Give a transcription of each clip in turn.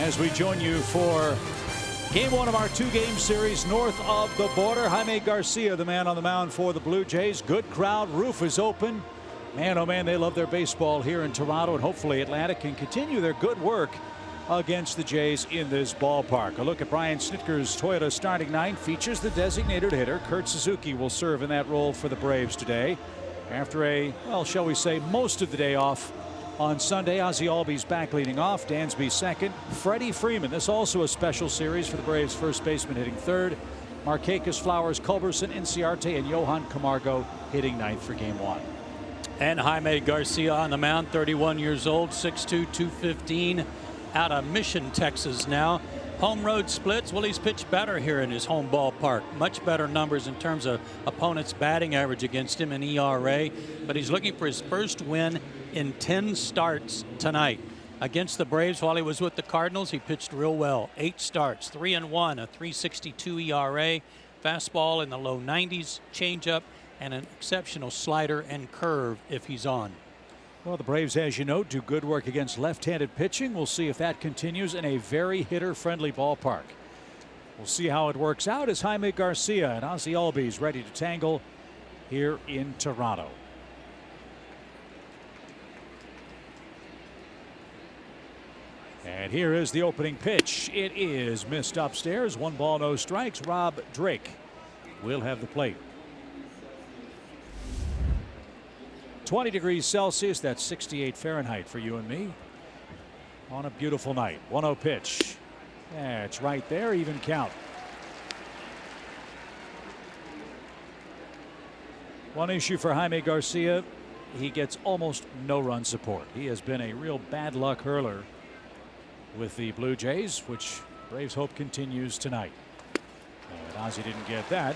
as we join you for game one of our two-game series north of the border. Jaime Garcia, the man on the mound for the Blue Jays. Good crowd. Roof is open. Man, oh man, they love their baseball here in Toronto, and hopefully Atlanta can continue their good work against the Jays in this ballpark. A look at Brian Snitker's Toyota starting nine features the designated hitter. Kurt Suzuki will serve in that role for the Braves today. After a, well, shall we say, most of the day off on Sunday, Ozzie Albies back leading off. Dansby second. Freddie Freeman, this also a special series for the Braves first baseman, hitting third. Markakis, Flowers, Culberson, Inciarte, and Johan Camargo hitting ninth for game one. And Jaime Garcia on the mound, 31 years old, 6'2", 215, out of Mission, Texas now. Home road splits. Well, he's pitched better here in his home ballpark. Much better numbers in terms of opponents' batting average against him in ERA. But he's looking for his first win in 10 starts tonight. Against the Braves while he was with the Cardinals, he pitched real well. 8 starts, 3-1, a 3.62 ERA, fastball in the low 90s, changeup, and an exceptional slider and curve if he's on. Well, the Braves, as you know, do good work against left-handed pitching. We'll see if that continues in a very hitter-friendly ballpark. We'll see how it works out as Jaime Garcia and Ozzie Albies ready to tangle here in Toronto. And here is the opening pitch. It is missed upstairs. 1 ball, no strikes. Rob Drake will have the plate. 20 degrees Celsius, that's 68 Fahrenheit for you and me on a beautiful night. 1-0 pitch. Yeah, it's right there, even count. One issue for Jaime Garcia, he gets almost no run support. He has been a real bad luck hurler with the Blue Jays, which Braves hope continues tonight. And Ozzie didn't get that.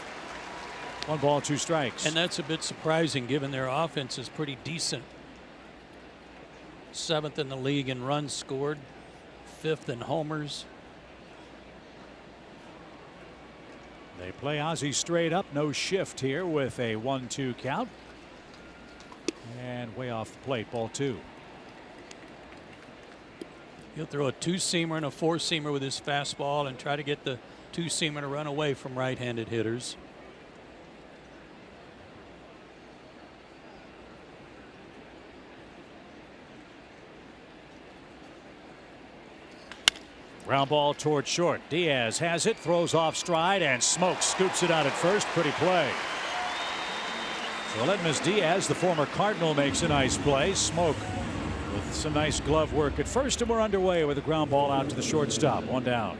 1 ball, 2 strikes. And that's a bit surprising given their offense is pretty decent. 7th in the league in runs scored, 5th in homers. They play Ozzie straight up, no shift here with a 1-2 count. And way off the plate, ball 2. He'll throw a 2-seamer and a 4-seamer with his fastball and try to get the 2-seamer to run away from right-handed hitters. Ground ball toward short. Diaz has it, throws off stride, and Smoke scoops it out at first. Pretty play. So Aledmys Diaz, the former Cardinal, makes a nice play. Smoke with some nice glove work at first, and we're underway with a ground ball out to the shortstop. 1 down.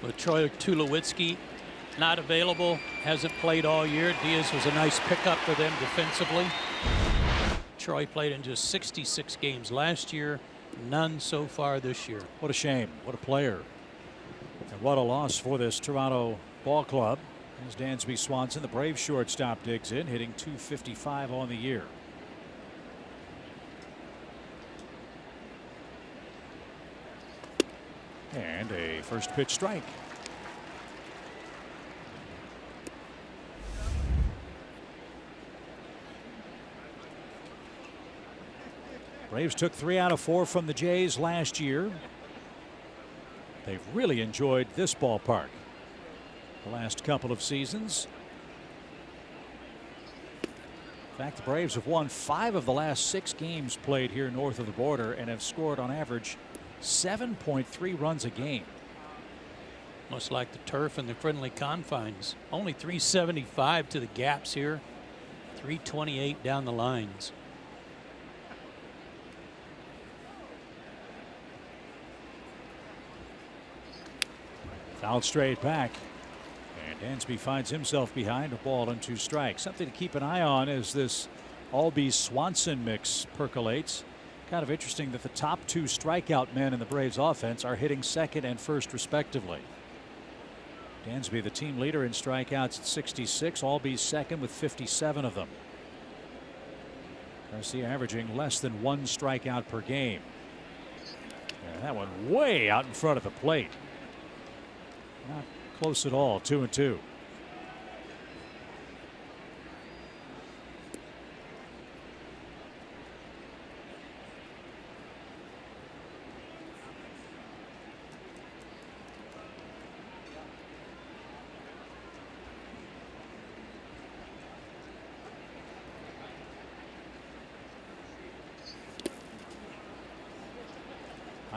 With Troy Tulowitzki not available, hasn't played all year. Diaz was a nice pickup for them defensively. Troy played in just 66 games last year, none so far this year. What a shame. What a player. And what a loss for this Toronto ball club. As Dansby Swanson, the Braves shortstop, digs in, hitting .255 on the year. And a first pitch strike. Braves took 3 out of 4 from the Jays last year. They've really enjoyed this ballpark the last couple of seasons. In fact, the Braves have won 5 of the last 6 games played here north of the border and have scored on average 7.3 runs a game. Much like the turf and the friendly confines. Only 375 to the gaps here, 328 down the lines. Fouled straight back, and Dansby finds himself behind, a ball and 2 strikes. Something to keep an eye on as this Albies Swanson mix percolates. Kind of interesting that the top 2 strikeout men in the Braves offense are hitting second and first respectively. Dansby, the team leader in strikeouts at 66, Albies second with 57 of them. Garcia averaging less than 1 strikeout per game. And that one way out in front of the plate. Not close at all. 2-2.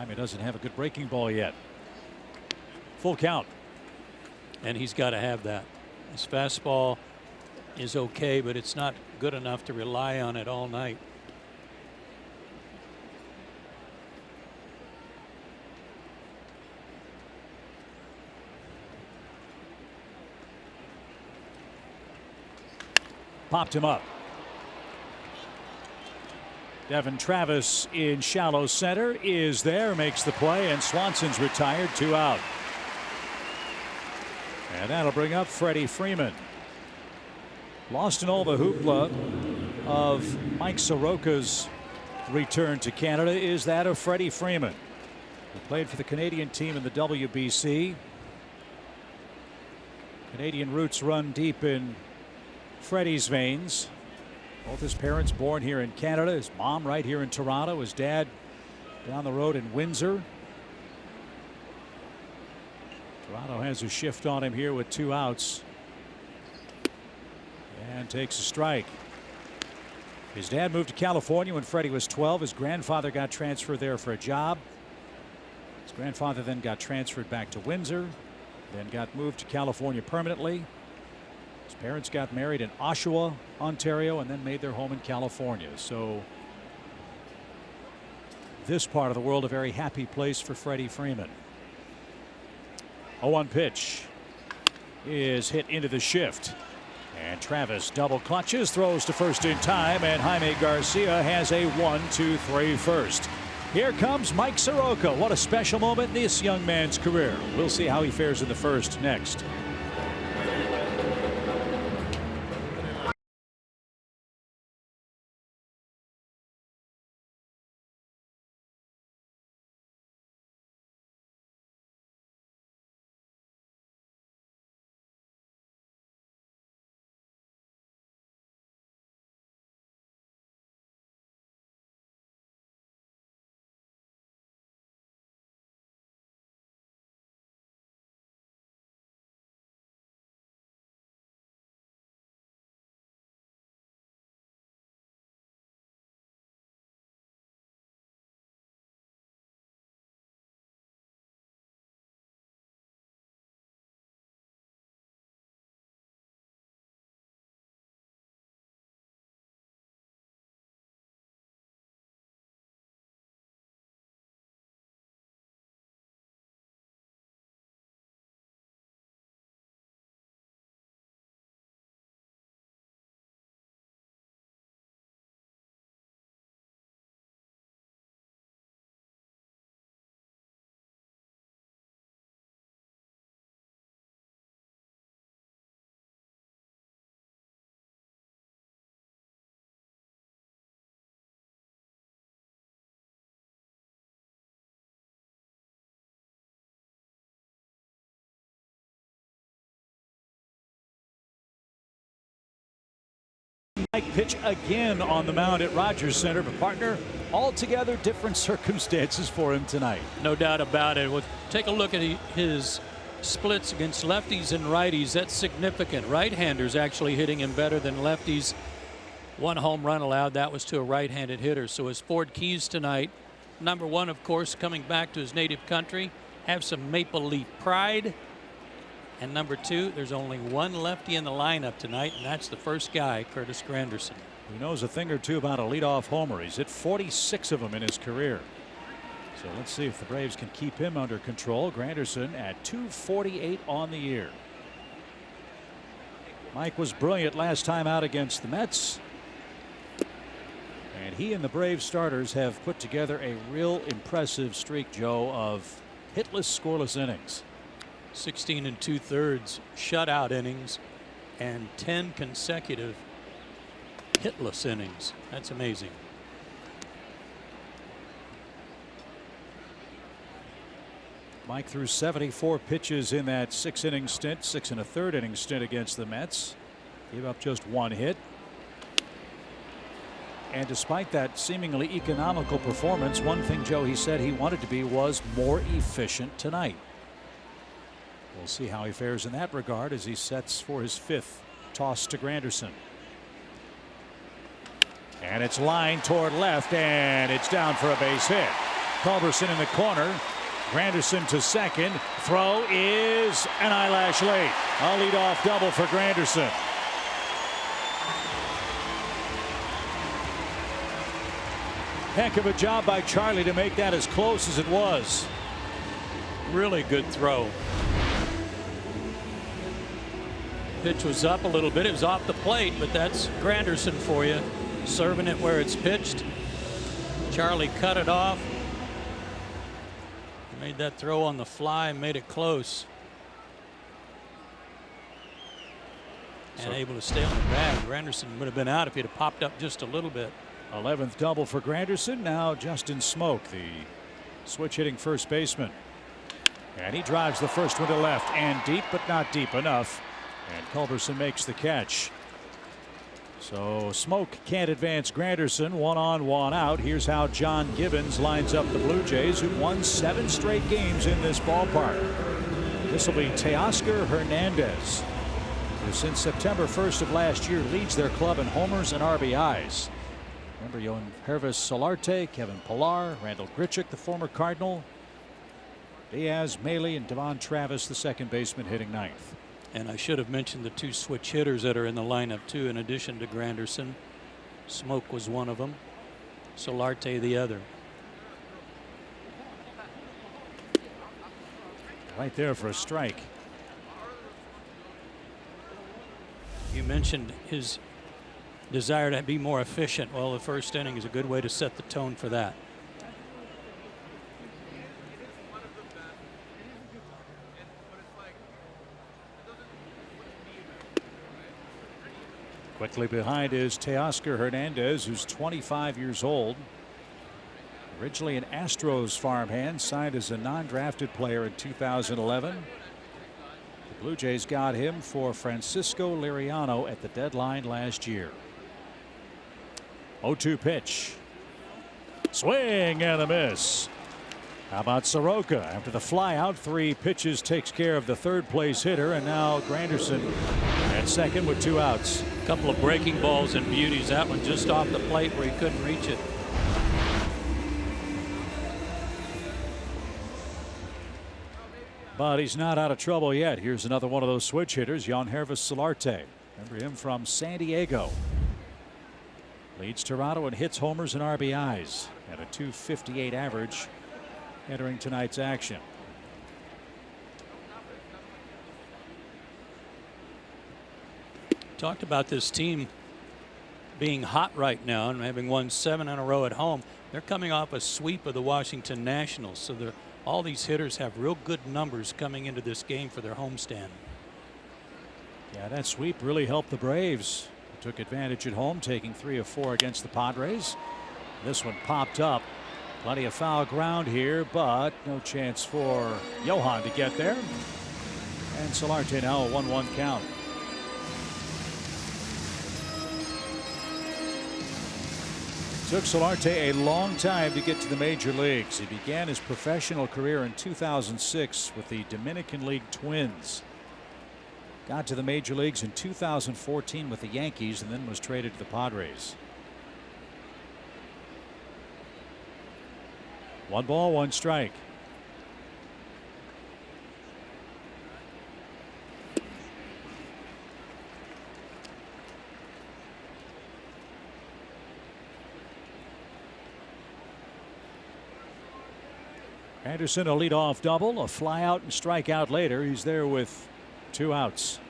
Jaime doesn't have a good breaking ball yet. Full count. And he's got to have that. His fastball is okay, but it's not good enough to rely on it all night. Popped him up. Devin Travis in shallow center is there, makes the play, and Swanson's retired, 2 out. And that'll bring up Freddie Freeman. Lost in all the hoopla of Mike Soroka's return to Canada is that of Freddie Freeman, who played for the Canadian team in the WBC. Canadian roots run deep in Freddie's veins. Both his parents born here in Canada. His mom right here in Toronto. His dad down the road in Windsor. Toronto has a shift on him here with 2 outs. And takes a strike. His dad moved to California when Freddie was 12. His grandfather got transferred there for a job. His grandfather then got transferred back to Windsor. Then got moved to California permanently. His parents got married in Oshawa, Ontario, and then made their home in California. So this part of the world a very happy place for Freddie Freeman. 0-1 pitch is hit into the shift. And Travis double clutches, throws to first in time, and Jaime Garcia has a 1-2-3 first. Here comes Mike Soroka. What a special moment in this young man's career. We'll see how he fares in the first next. Mike pitch again on the mound at Rogers Center, but partner, altogether different circumstances for him tonight. No doubt about it. Well, take a look at his splits against lefties and righties. That's significant. Right-handers actually hitting him better than lefties. 1 home run allowed. That was to a right-handed hitter. So his Ford Keys tonight, number 1, of course, coming back to his native country, have some Maple Leaf pride. And number 2, there's only 1 lefty in the lineup tonight, and that's the first guy, Curtis Granderson. Who knows a thing or two about a leadoff homer. He's hit 46 of them in his career. So let's see if the Braves can keep him under control. Granderson at .248 on the year. Mike was brilliant last time out against the Mets. And he and the Braves starters have put together a real impressive streak, Joe, of hitless, scoreless innings. 16 2/3 shutout innings and 10 consecutive hitless innings. That's amazing. Mike threw 74 pitches in that 6-inning stint, 6 1/3 inning stint against the Mets. Gave up just 1 hit. And despite that seemingly economical performance, one thing, Joe, he said he wanted to be was more efficient tonight. We'll see how he fares in that regard as he sets for his 5th toss to Granderson. And it's lined toward left, and it's down for a base hit. Culberson in the corner. Granderson to second. Throw is an eyelash late. A leadoff double for Granderson. Heck of a job by Charlie to make that as close as it was. Really good throw. Pitch was up a little bit. It was off the plate, but that's Granderson for you. Serving it where it's pitched. Charlie cut it off. Made that throw on the fly, made it close. And able to stay on the bag. Granderson would have been out if he'd have popped up just a little bit. 11th double for Granderson. Now Justin Smoke, the switch hitting first baseman. And he drives the first one to left and deep, but not deep enough. And Culberson makes the catch. So Smoke can't advance Granderson. 1 on, 1 out. Here's how John Gibbons lines up the Blue Jays, who won 7 straight games in this ballpark. This will be Teoscar Hernandez, who since September 1st of last year leads their club in homers and RBIs. Remember Johan Hervis Solarte, Kevin Pillar, Randall Grichuk, the former Cardinal, Diaz, Maley, and Devon Travis, the second baseman, hitting 9th. And I should have mentioned the 2 switch hitters that are in the lineup too, in addition to Granderson. Smoke was one of them. Solarte the other. Right there for a strike. You mentioned his desire to be more efficient. Well, the first inning is a good way to set the tone for that. Quickly behind is Teoscar Hernandez, who's 25 years old. Originally an Astros farmhand, signed as a non-drafted player in 2011. The Blue Jays got him for Francisco Liriano at the deadline last year. 0-2 pitch. Swing and a miss. How about Soroka? After the fly out, 3 pitches, takes care of the third place hitter, and now Granderson at second with 2 outs. A couple of breaking balls and beauties. That one just off the plate where he couldn't reach it. But he's not out of trouble yet. Here's another one of those switch hitters, Johan Hervis Solarte. Remember him from San Diego. Leads Toronto and hits homers and RBIs at a .258 average entering tonight's action. Talked about this team being hot right now and having won 7 in a row at home. They're coming off a sweep of the Washington Nationals, so all these hitters have real good numbers coming into this game for their homestand. Yeah, that sweep really helped the Braves. They took advantage at home, taking 3 of 4 against the Padres. This one popped up. Plenty of foul ground here, but no chance for Johan to get there. And Solarte now a 1-1 count. Took Solarte a long time to get to the major leagues. He began his professional career in 2006 with the Dominican League Twins. Got to the major leagues in 2014 with the Yankees and then was traded to the Padres. 1 ball, 1 strike. Anderson a leadoff double, a fly out and strike out later. He's there with 2 outs.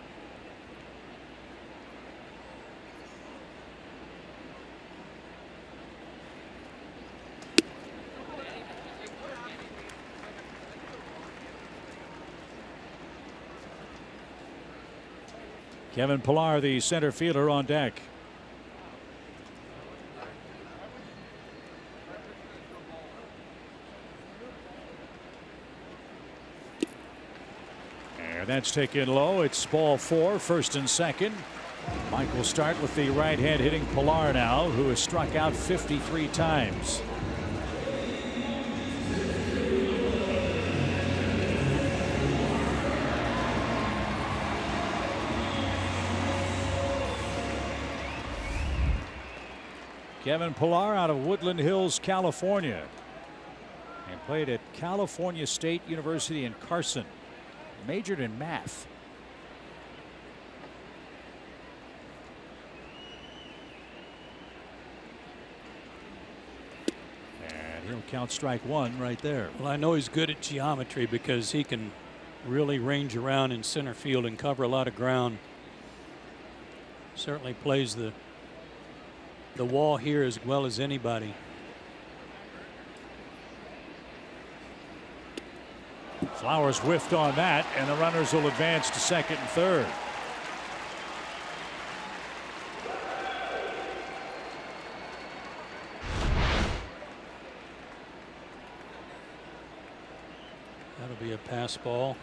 Kevin Pillar, the center fielder, on deck. And that's taken low. It's ball 4, first and second. Mike will start with the right hand hitting Pillar now, who has struck out 53 times. Kevin Pillar out of Woodland Hills, California. and played at California State University in Carson. Majored in math. And he'll count strike one right there. Well, I know he's good at geometry because he can really range around in center field and cover a lot of ground. Certainly plays the wall here as well as anybody. Flowers whiffed on that, and the runners will advance to second and third. That'll be a pass ball.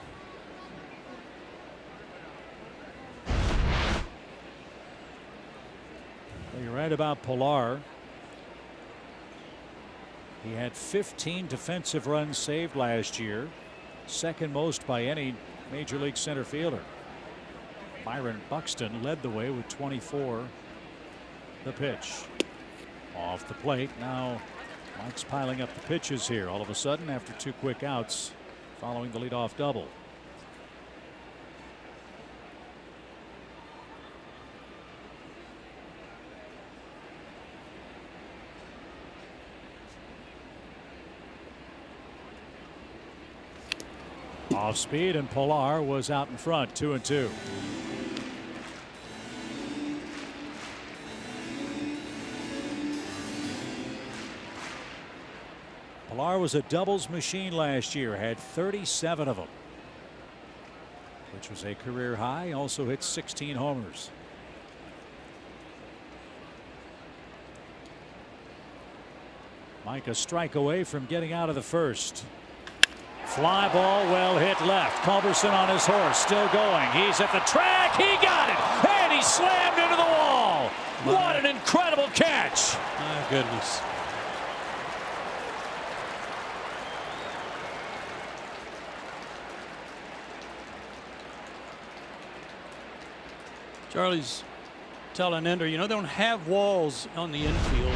Well, you're right about Pilar. He had 15 defensive runs saved last year, second most by any major league center fielder. Byron Buxton led the way with 24. The pitch off the plate. Now Mike's piling up the pitches here all of a sudden after two quick outs following the leadoff double. Off speed, and Pilar was out in front, 2-2. Pilar was a doubles machine last year, had 37 of them, which was a career high. Also hit 16 homers. Mike a strike away from getting out of the first. Fly ball, well hit left. Culberson on his horse, still going. He's at the track. He got it, and he slammed into the wall. What an incredible catch! My goodness. Charlie's telling Ender, you know, they don't have walls on the infield.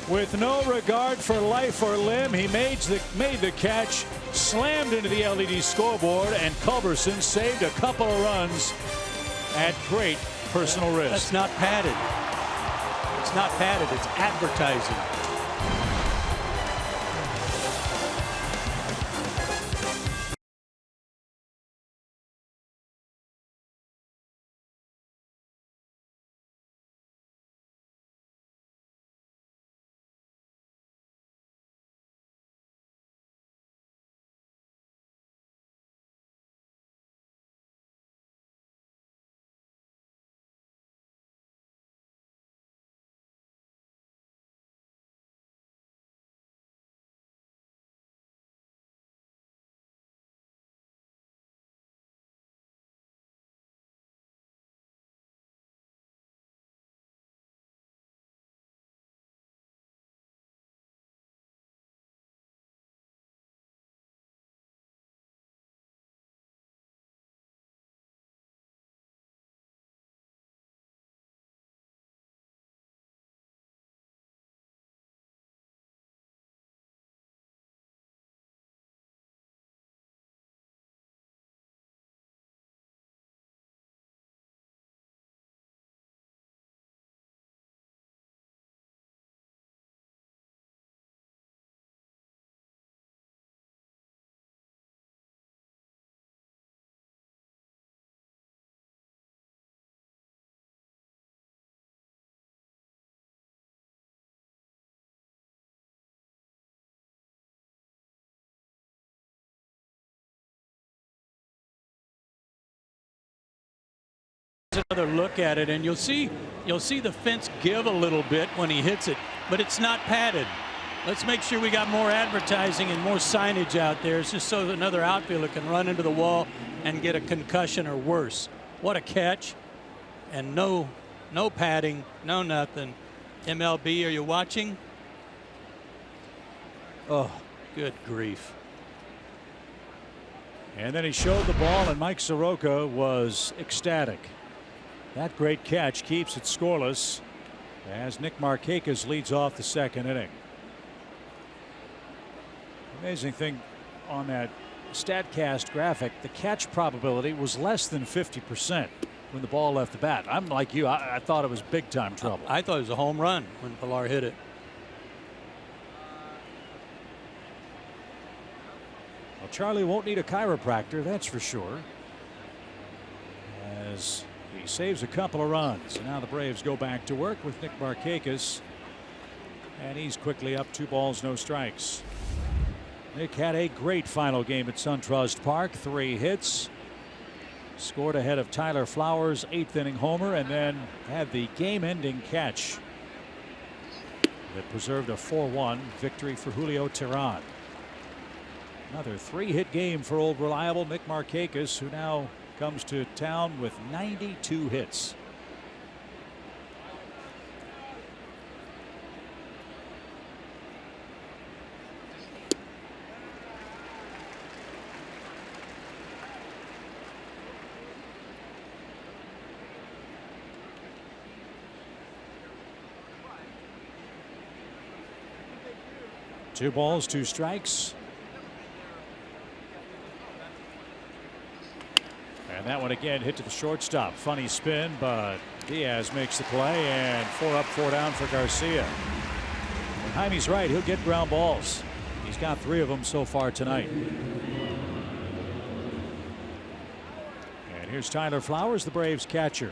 With no regard for life or limb, he made the catch, slammed into the LED scoreboard, and Culberson saved a couple of runs at great personal risk. That's not padded. It's not padded. It's advertising. Another look at it, and you'll see the fence give a little bit when he hits it, but it's not padded. Let's make sure we got more advertising and more signage out there. It's just so that another outfielder can run into the wall and get a concussion or worse. What a catch, and no padding, no nothing. MLB, are you watching? Oh, good grief. And then he showed the ball, and Mike Soroka was ecstatic. That great catch keeps it scoreless as Nick Markakis leads off the second inning. Amazing thing on that StatCast graphic, the catch probability was less than 50% when the ball left the bat. I'm like you. I thought it was big time trouble. I thought it was a home run when Pilar hit it. Well, Charlie won't need a chiropractor, that's for sure, as he saves a couple of runs. And now the Braves go back to work with Nick Markakis, and he's quickly up 2 balls, no strikes. Nick had a great final game at SunTrust Park. 3 hits, scored ahead of Tyler Flowers' 8th inning homer, and then had the game-ending catch that preserved a 4-1 victory for Julio Teheran. Another 3-hit game for old reliable Nick Markakis, who now comes to town with 92 hits. Two balls, 2 strikes. And that one again hit to the shortstop. Funny spin, but Diaz makes the play, and 4 up, 4 down for Garcia. When Jaime's right, he'll get ground balls. He's got 3 of them so far tonight. And here's Tyler Flowers, the Braves catcher.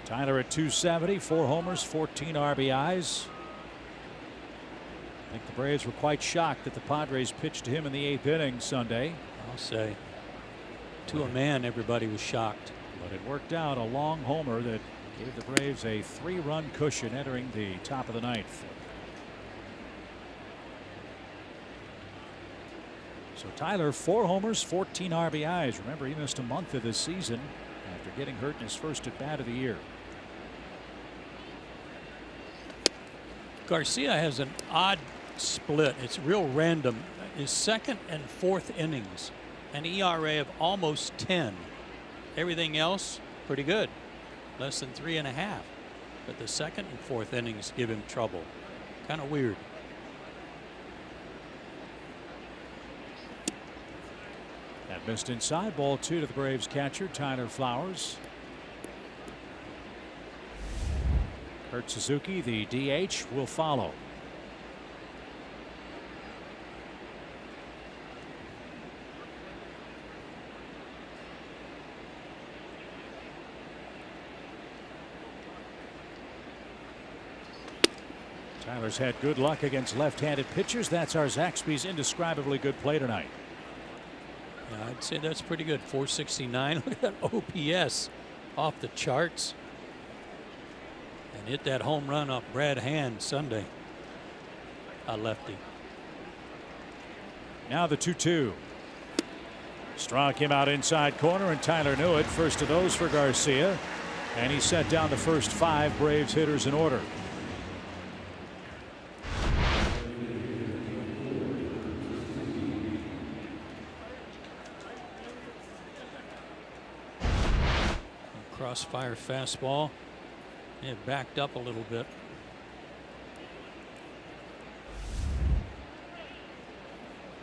Tyler at 270, 4 homers, 14 RBIs. I think the Braves were quite shocked that the Padres pitched to him in the 8th inning Sunday. I'll say, to a man, everybody was shocked. But it worked out, a long homer that gave the Braves a 3-run cushion entering the top of the 9th. So Tyler, 4 homers, 14 RBIs. Remember, he missed a month of this season after getting hurt in his first at bat of the year. Garcia has an odd split. It's real random. His 2nd and 4th innings, an ERA of almost 10. Everything else pretty good, less than 3.5. But the 2nd and 4th innings give him trouble. Kind of weird. That missed inside, ball 2 to the Braves catcher Tyler Flowers. Kurt Suzuki, the DH, will follow. Tyler's had good luck against left-handed pitchers. That's our Zaxby's indescribably good play tonight. Yeah, I'd say that's pretty good. 469. Look at that OPS off the charts. And hit that home run off Brad Hand Sunday. A lefty. Now the 2-2. Strauch him out inside corner, and Tyler knew it. First of those for Garcia. And he set down the first 5 Braves hitters in order. Crossfire fastball. It backed up a little bit.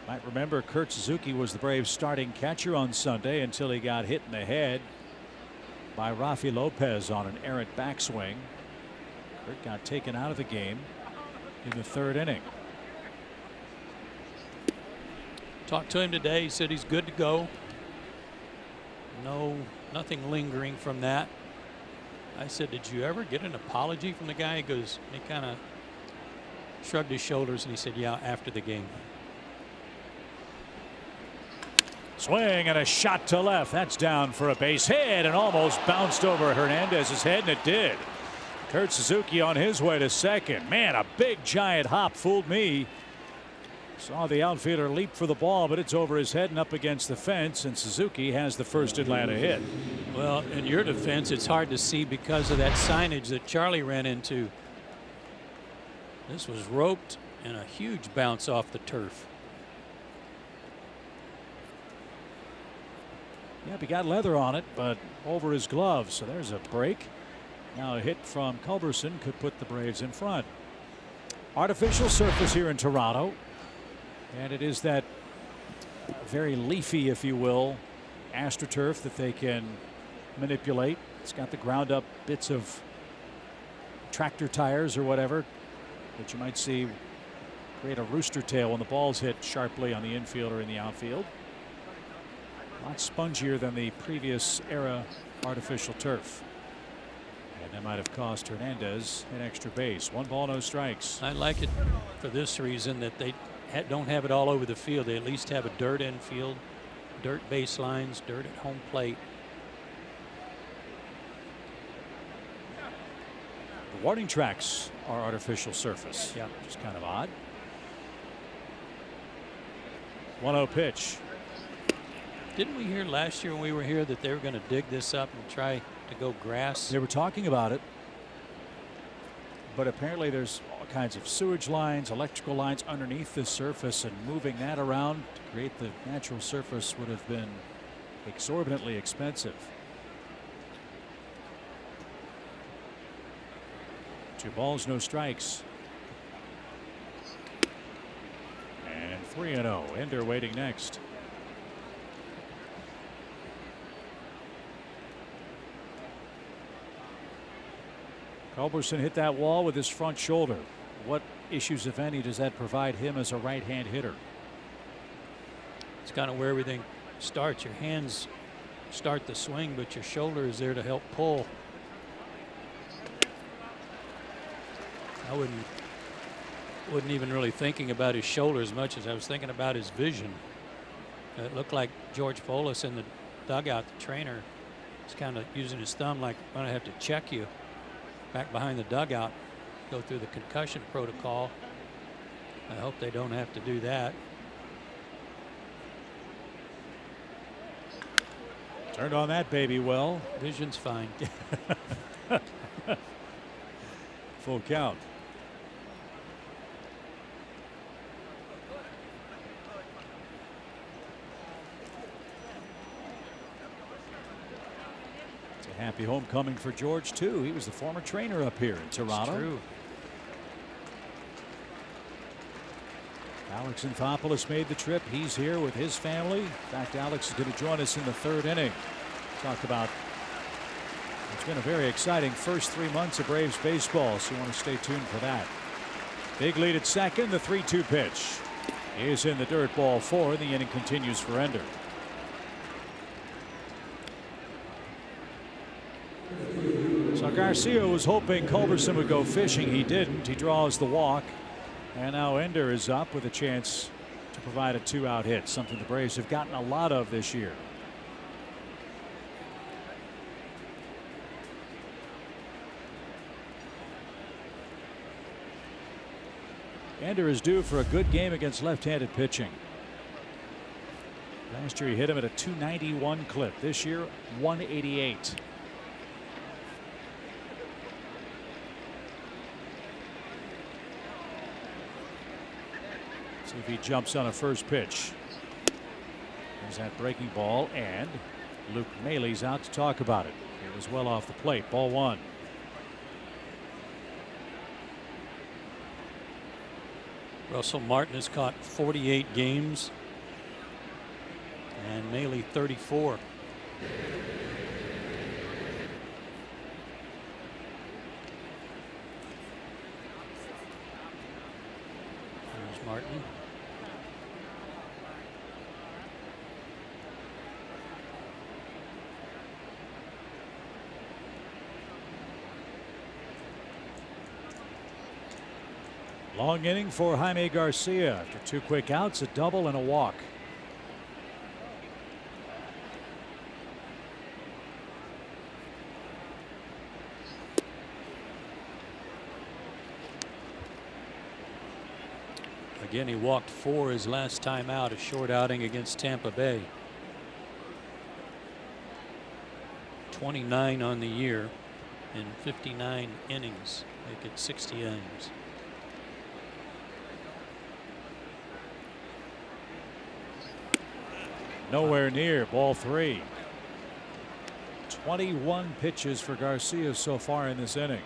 Might remember Kurt Suzuki was the Braves starting catcher on Sunday until he got hit in the head by Rafi Lopez on an errant backswing. Kurt got taken out of the game in the 3rd inning. Talked to him today. He said he's good to go. Nothing lingering from that. I said, did you ever get an apology from the guy? He goes, he kind of shrugged his shoulders and he said, yeah, after the game. Swing and a shot to left. That's down for a base hit and almost bounced over Hernandez's head, and it did. Kurt Suzuki on his way to second. Man, a big giant hop fooled me. Saw the outfielder leap for the ball, but it's over his head and up against the fence, and Suzuki has the first Atlanta hit. Well, in your defense, it's hard to see because of that signage that Charlie ran into. This was roped and a huge bounce off the turf. Yep, he got leather on it, but over his glove. So there's a break. Now a hit from Culberson could put the Braves in front. Artificial surface here in Toronto. And it is that very leafy, if you will, AstroTurf that they can manipulate. It's got the ground up bits of tractor tires or whatever that you might see create a rooster tail when the ball's hit sharply on the infield or in the outfield. A lot spongier than the previous era artificial turf. And that might have cost Hernandez an extra base. 1 ball, no strikes. I like it for this reason that they don't have it all over the field. They at least have a dirt infield, dirt baselines, dirt at home plate. The warning tracks are artificial surface. Yeah, which is kind of odd. 1-0 pitch. Didn't we hear last year when we were here that they were going to dig this up and try to go grass? They were talking about it, but apparently there's all kinds of sewage lines, electrical lines underneath this surface, and moving that around to create the natural surface would have been exorbitantly expensive. 2 balls, no strikes. And 3-0. Ender waiting next. Culberson hit that wall with his front shoulder. What issues, if any, does that provide him as a right-hand hitter? It's kind of where everything starts. Your hands start the swing, but your shoulder is there to help pull. I wasn't even really thinking about his shoulder as much as I was thinking about his vision. It looked like George Polis in the dugout, the trainer, is kind of using his thumb like, I'm going to have to check you back behind the dugout, go through the concussion protocol. I hope they don't have to do that. Turned on that baby well. Vision's fine. Full count. It's a happy homecoming for George too. He was the former trainer up here in Toronto. It's true. Alex Anthopoulos made the trip. He's here with his family. In fact, Alex is going to join us in the 3rd inning. Talk about it's been a very exciting first 3 months of Braves baseball, so you want to stay tuned for that. Big lead at second. The 3-2 pitch is in the dirt, ball 4. The inning continues for Ender. So Garcia was hoping Culberson would go fishing. He didn't. He draws the walk. And now Ender is up with a chance to provide a 2-out hit, something the Braves have gotten a lot of this year. Ender is due for a good game against left-handed pitching. Last year he hit him at a 291 clip. This year 188. See if he jumps on a first pitch. There's that breaking ball, and Luke Mailey's out to talk about it. It was well off the plate. Ball 1. Russell Martin has caught 48 games and Mailey 34. There's Martin. Long inning for Jaime Garcia. After 2 quick outs, a double and a walk. Again, he walked 4 his last time out, a short outing against Tampa Bay. 29 on the year in 59 innings, make it 60 innings. Nowhere near. Ball 3. 21 pitches for Garcia so far in this inning.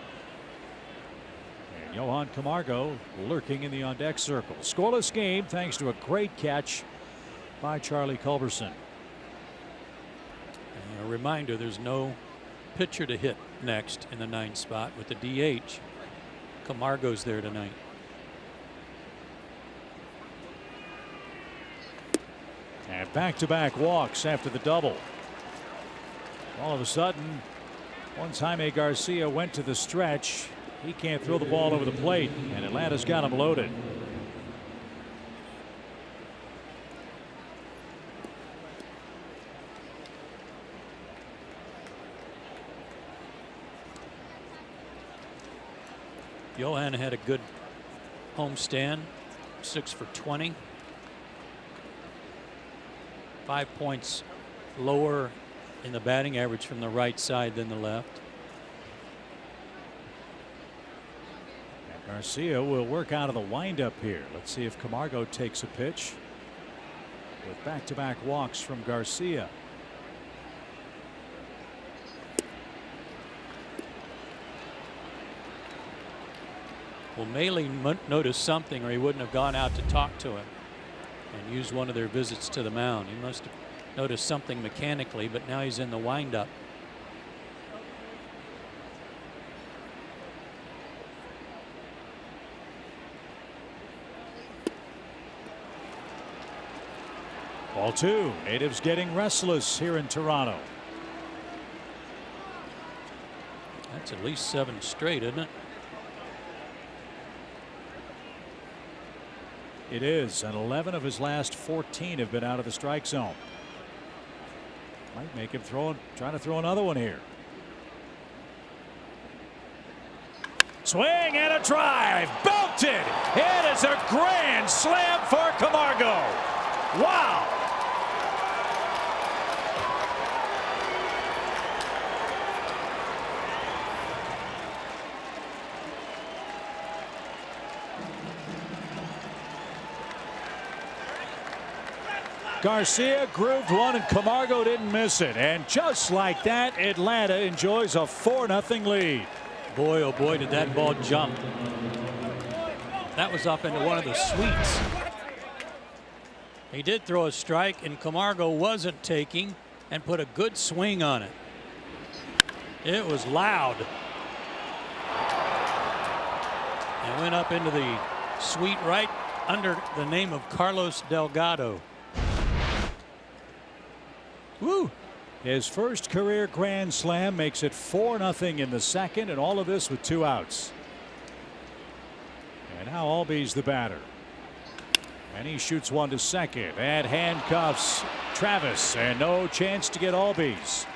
And Johan Camargo lurking in the on deck circle. Scoreless game thanks to a great catch by Charlie Culberson. And a reminder, there's no pitcher to hit next in the 9th spot with the DH. Camargo's there tonight. And back-to-back walks after the double. All of a sudden, once Jaime Garcia went to the stretch, he can't throw the ball over the plate, and Atlanta's got him loaded. Johan had a good homestand, 6 for 20. 5 points lower in the batting average from the right side than the left. And Garcia will work out of the windup here. Let's see if Camargo takes a pitch with back-to-back walks from Garcia. Well, Maley noticed something, or he wouldn't have gone out to talk to him and used one of their visits to the mound. He must have noticed something mechanically, but now he's in the windup. Ball 2. Natives getting restless here in Toronto. That's at least 7 straight, isn't it? It is, and 11 of his last 14 have been out of the strike zone. Might make him trying to throw another one here. Swing and a drive, belted. It is a grand slam for Camargo. Wow. Garcia grooved one and Camargo didn't miss it. And just like that, Atlanta enjoys a 4-0 lead. Boy, oh boy, did that ball jump. That was up into one of the suites. He did throw a strike, and Camargo wasn't taking and put a good swing on it. It was loud. And went up into the suite right under the name of Carlos Delgado. Woo! His first career grand slam makes it 4-0 in the second, and all of this with 2 outs. And now Albies the batter. And he shoots one to second and handcuffs Travis, and no chance to get Albies.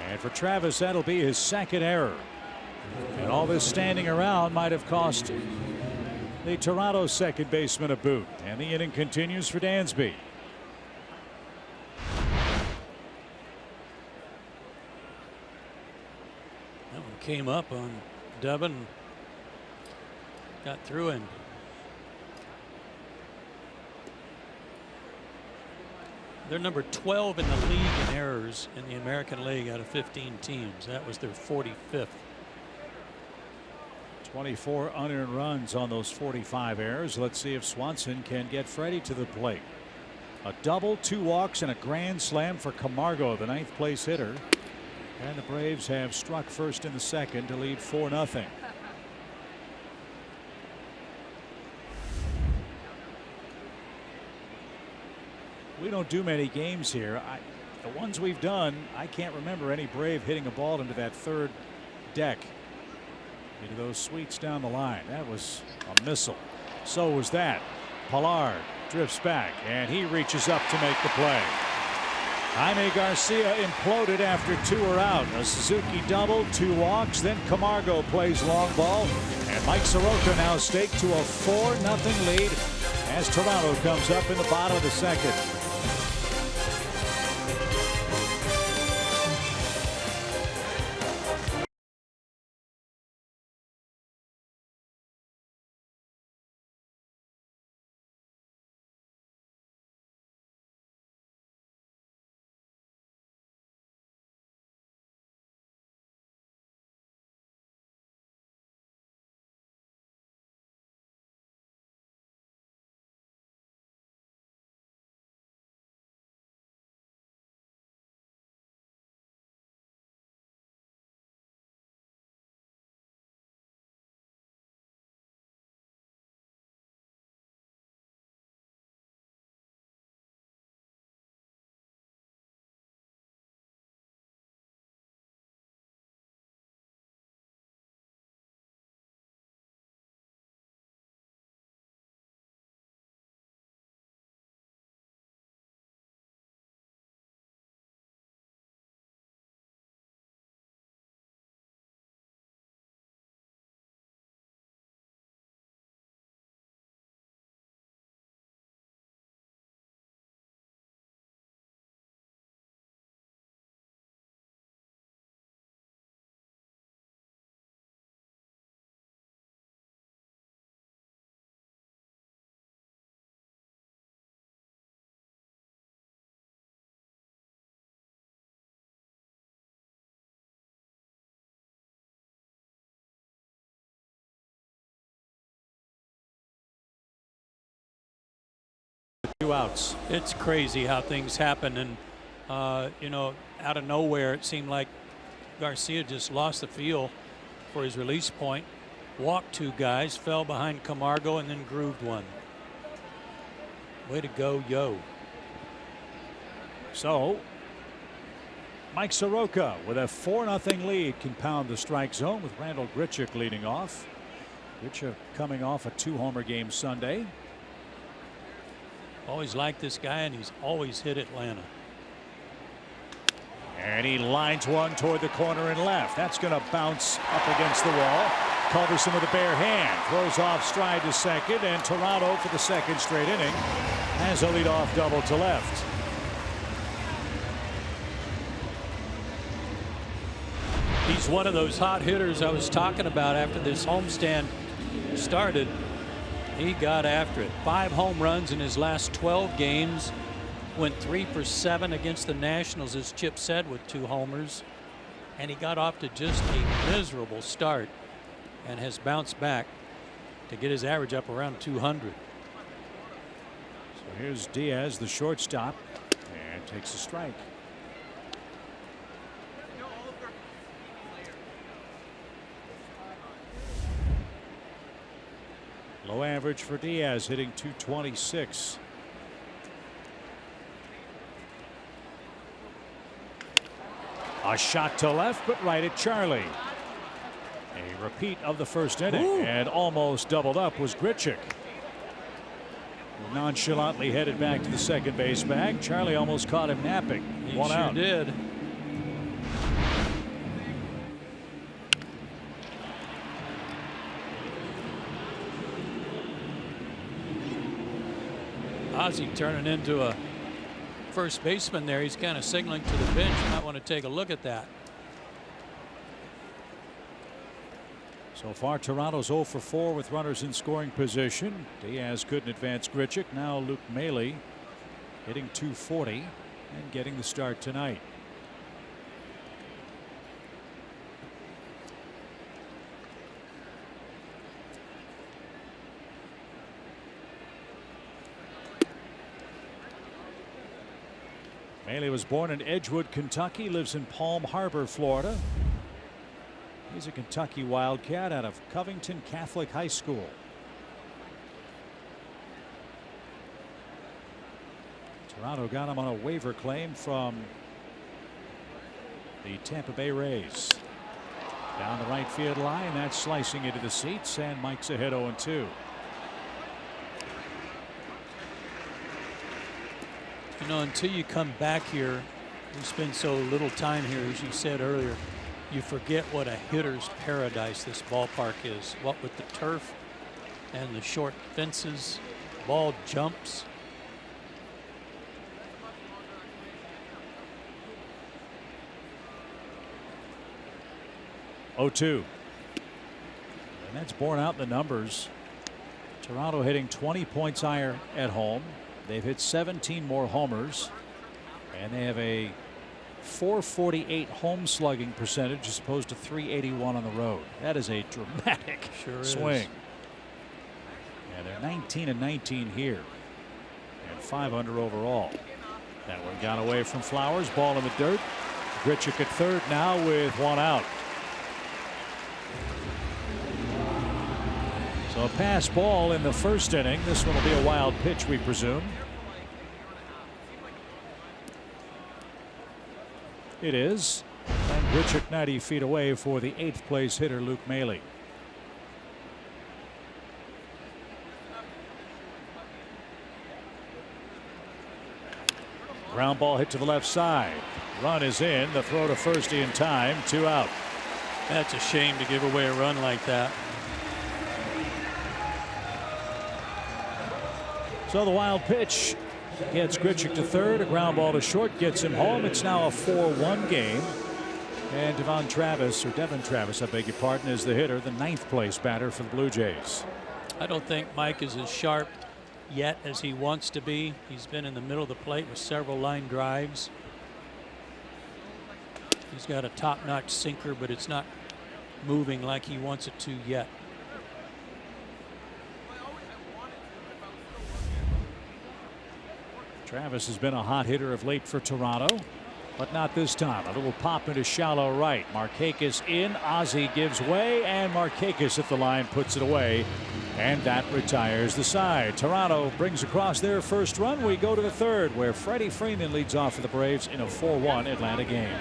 And for Travis, that'll be his second error. And all this standing around might have cost the Toronto second baseman a boot. And the inning continues for Dansby. That one came up on Devin. Got through him. They're number 12 in the league in errors in the American League out of 15 teams. That was their 45th. 24 unearned runs on those 45 errors. Let's see if Swanson can get Freddie to the plate. A double, 2 walks, and a grand slam for Camargo, the 9th place hitter. And the Braves have struck first in the second to lead 4-0. We don't do many games here. The ones we've done, I can't remember any Brave hitting a ball into that third deck, into those suites down the line. That was a missile. So was that. Pollard drifts back, and he reaches up to make the play. Jaime Garcia imploded after 2 are out. A Suzuki double, 2 walks, then Camargo plays long ball, and Mike Soroka now staked to a 4-0 lead as Toronto comes up in the bottom of the second. 2 outs. It's crazy how things happen, and you know, out of nowhere it seemed like Garcia just lost the feel for his release point, walked 2 guys, fell behind Camargo, and then grooved one. Way to go, yo. So Mike Soroka with a 4-0 lead can pound the strike zone with Randall Grichuk leading off. Grichuk coming off a 2-homer game Sunday. Always liked this guy, and he's always hit Atlanta. And he lines one toward the corner and left. That's going to bounce up against the wall. Culberson with a bare hand. Throws off stride to second, and Toronto for the second straight inning has a leadoff double to left. He's one of those hot hitters I was talking about after this homestand started. He got after it. 5 home runs in his last 12 games. Went 3 for 7 against the Nationals, as Chip said, with 2 homers. And he got off to just a miserable start and has bounced back to get his average up around 200. So here's Diaz, the shortstop, and takes a strike. Low average for Diaz, hitting .226. A shot to left, but right at Charlie. A repeat of the first inning. Ooh. And almost doubled up was Grichuk. Nonchalantly headed back to the second base bag. Charlie almost caught him napping. He One sure out. did. Ozzie turning into a first baseman there. He's kind of signaling to the bench. You might want to take a look at that. So far, Toronto's 0 for 4 with runners in scoring position. Diaz couldn't advance Grichuk. Now Luke Maile hitting .240 and getting the start tonight. Maile was born in Edgewood, Kentucky, lives in Palm Harbor, Florida. He's a Kentucky Wildcat out of Covington Catholic High School. Toronto got him on a waiver claim from the Tampa Bay Rays. Down the right field line, that's slicing into the seats, and Mike's ahead 0-2. You know, until you come back here, we spend so little time here, as you said earlier, you forget what a hitter's paradise this ballpark is. What with the turf and the short fences, ball jumps. And that's borne out in the numbers. Toronto hitting 20 points higher at home. They've hit 17 more homers, and they have a .448 home slugging percentage as opposed to .381 on the road. That is a dramatic swing. And they're 19-19 here, and 500 overall. That one got away from Flowers. Ball in the dirt. Grichuk at third now with 1 out. So a pass ball in the first inning. This one will be a wild pitch, we presume. It is. And Grichuk 90 feet away for the 8th place hitter, Luke Maile. Ground ball hit to the left side. Run is in. The throw to first in time. 2 out. That's a shame to give away a run like that. So the wild pitch gets Grichuk to third. A ground ball to short gets him home. It's now a 4-1 game. And Devon Travis, I beg your pardon, is the hitter, the 9th place batter for the Blue Jays. I don't think Mike is as sharp yet as he wants to be. He's been in the middle of the plate with several line drives. He's got a top-notch sinker, but it's not moving like he wants it to yet. Travis has been a hot hitter of late for Toronto, but not this time. A little pop into shallow right. Markakis in. Ozzie gives way, and Markakis at the line puts it away, and that retires the side. Toronto brings across their first run. We go to the third, where Freddie Freeman leads off for the Braves in a 4-1 Atlanta game.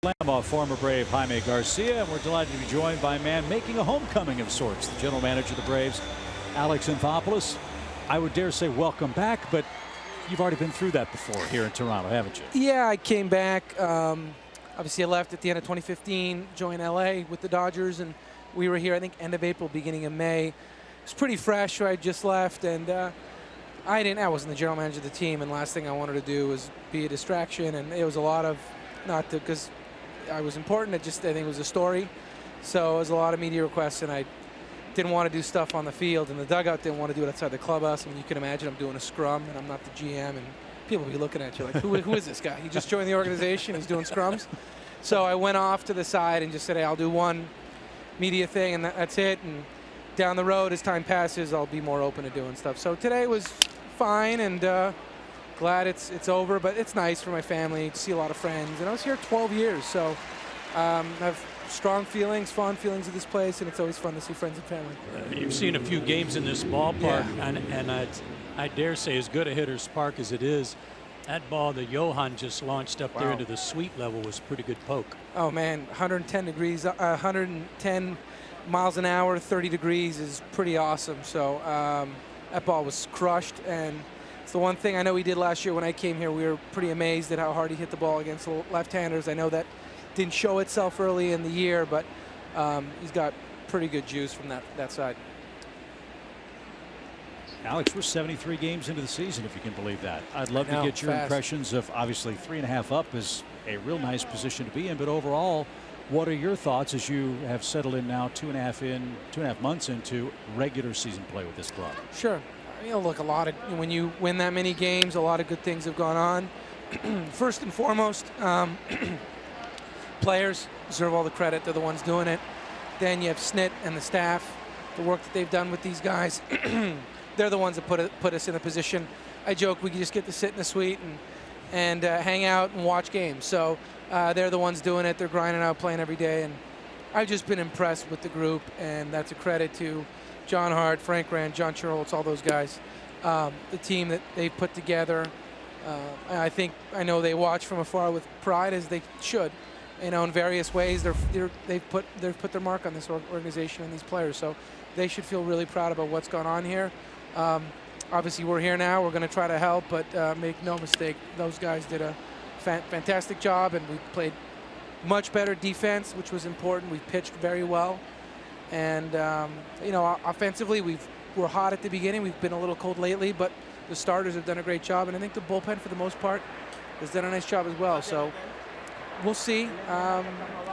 Lamb, former Brave Jaime Garcia, and we're delighted to be joined by a man making a homecoming of sorts, the general manager of the Braves, Alex Anthopoulos. I would dare say welcome back, but you've already been through that before here in Toronto, haven't you? Yeah, I came back. Obviously, I left at the end of 2015, joined LA with the Dodgers, and we were here, I think, end of April, beginning of May. It's pretty fresh. I just left, and I wasn't the general manager of the team, and last thing I wanted to do was be a distraction, and it was a lot of, not to, because I was important, I think it was a story. So it was a lot of media requests, and I didn't want to do stuff on the field, and the dugout didn't want to do it outside the clubhouse. I mean, you can imagine I'm doing a scrum, and I'm not the GM, and people will be looking at you like, who is this guy? He just joined the organization, he's doing scrums. So I went off to the side and just said, hey, I'll do one media thing, and that's it. And down the road, as time passes, I'll be more open to doing stuff. So today was fine, and glad it's over, but it's nice for my family to see a lot of friends. And I was here 12 years, so I have strong feelings, fond feelings of this place, and it's always fun to see friends and family. You've seen a few games in this ballpark, yeah. and I dare say, as good a hitter's park as it is, that ball that Johan just launched up there into the sweep level was a pretty good poke. Oh man, 110 degrees, 110 miles an hour, 30 degrees is pretty awesome. So that ball was crushed, and it's the one thing I know he did last year when I came here. We were pretty amazed at how hard he hit the ball against the left-handers. I know that didn't show itself early in the year, but he's got pretty good juice from that side. Alex, we're 73 games into the season, if you can believe that. I'd love to get your impressions of, obviously, 3.5 up is a real nice position to be in, but overall, what are your thoughts as you have settled in now 2.5 months into regular season play with this club? Sure. You know, look, when you win that many games, a lot of good things have gone on. First and foremost, players deserve all the credit. They're the ones doing it. Then you have Snit and the staff, the work that they've done with these guys. They're the ones that put us in a position. I joke we could just get to sit in the suite and hang out and watch games. So they're the ones doing it. They're grinding out, playing every day. And I've just been impressed with the group, and that's a credit to John Hart, Frank Rand, John Chirolitz, all those guys. The team that they've put together. I know they watch from afar with pride, as they should. You know, in various ways, they've put their mark on this organization and these players. So they should feel really proud about what's gone on here. Obviously, we're here now. We're going to try to help, but make no mistake, those guys did a fantastic job, and we played much better defense, which was important. We pitched very well, and you know, offensively, we're hot at the beginning. We've been a little cold lately, but the starters have done a great job, and I think the bullpen, for the most part, has done a nice job as well. So we'll see.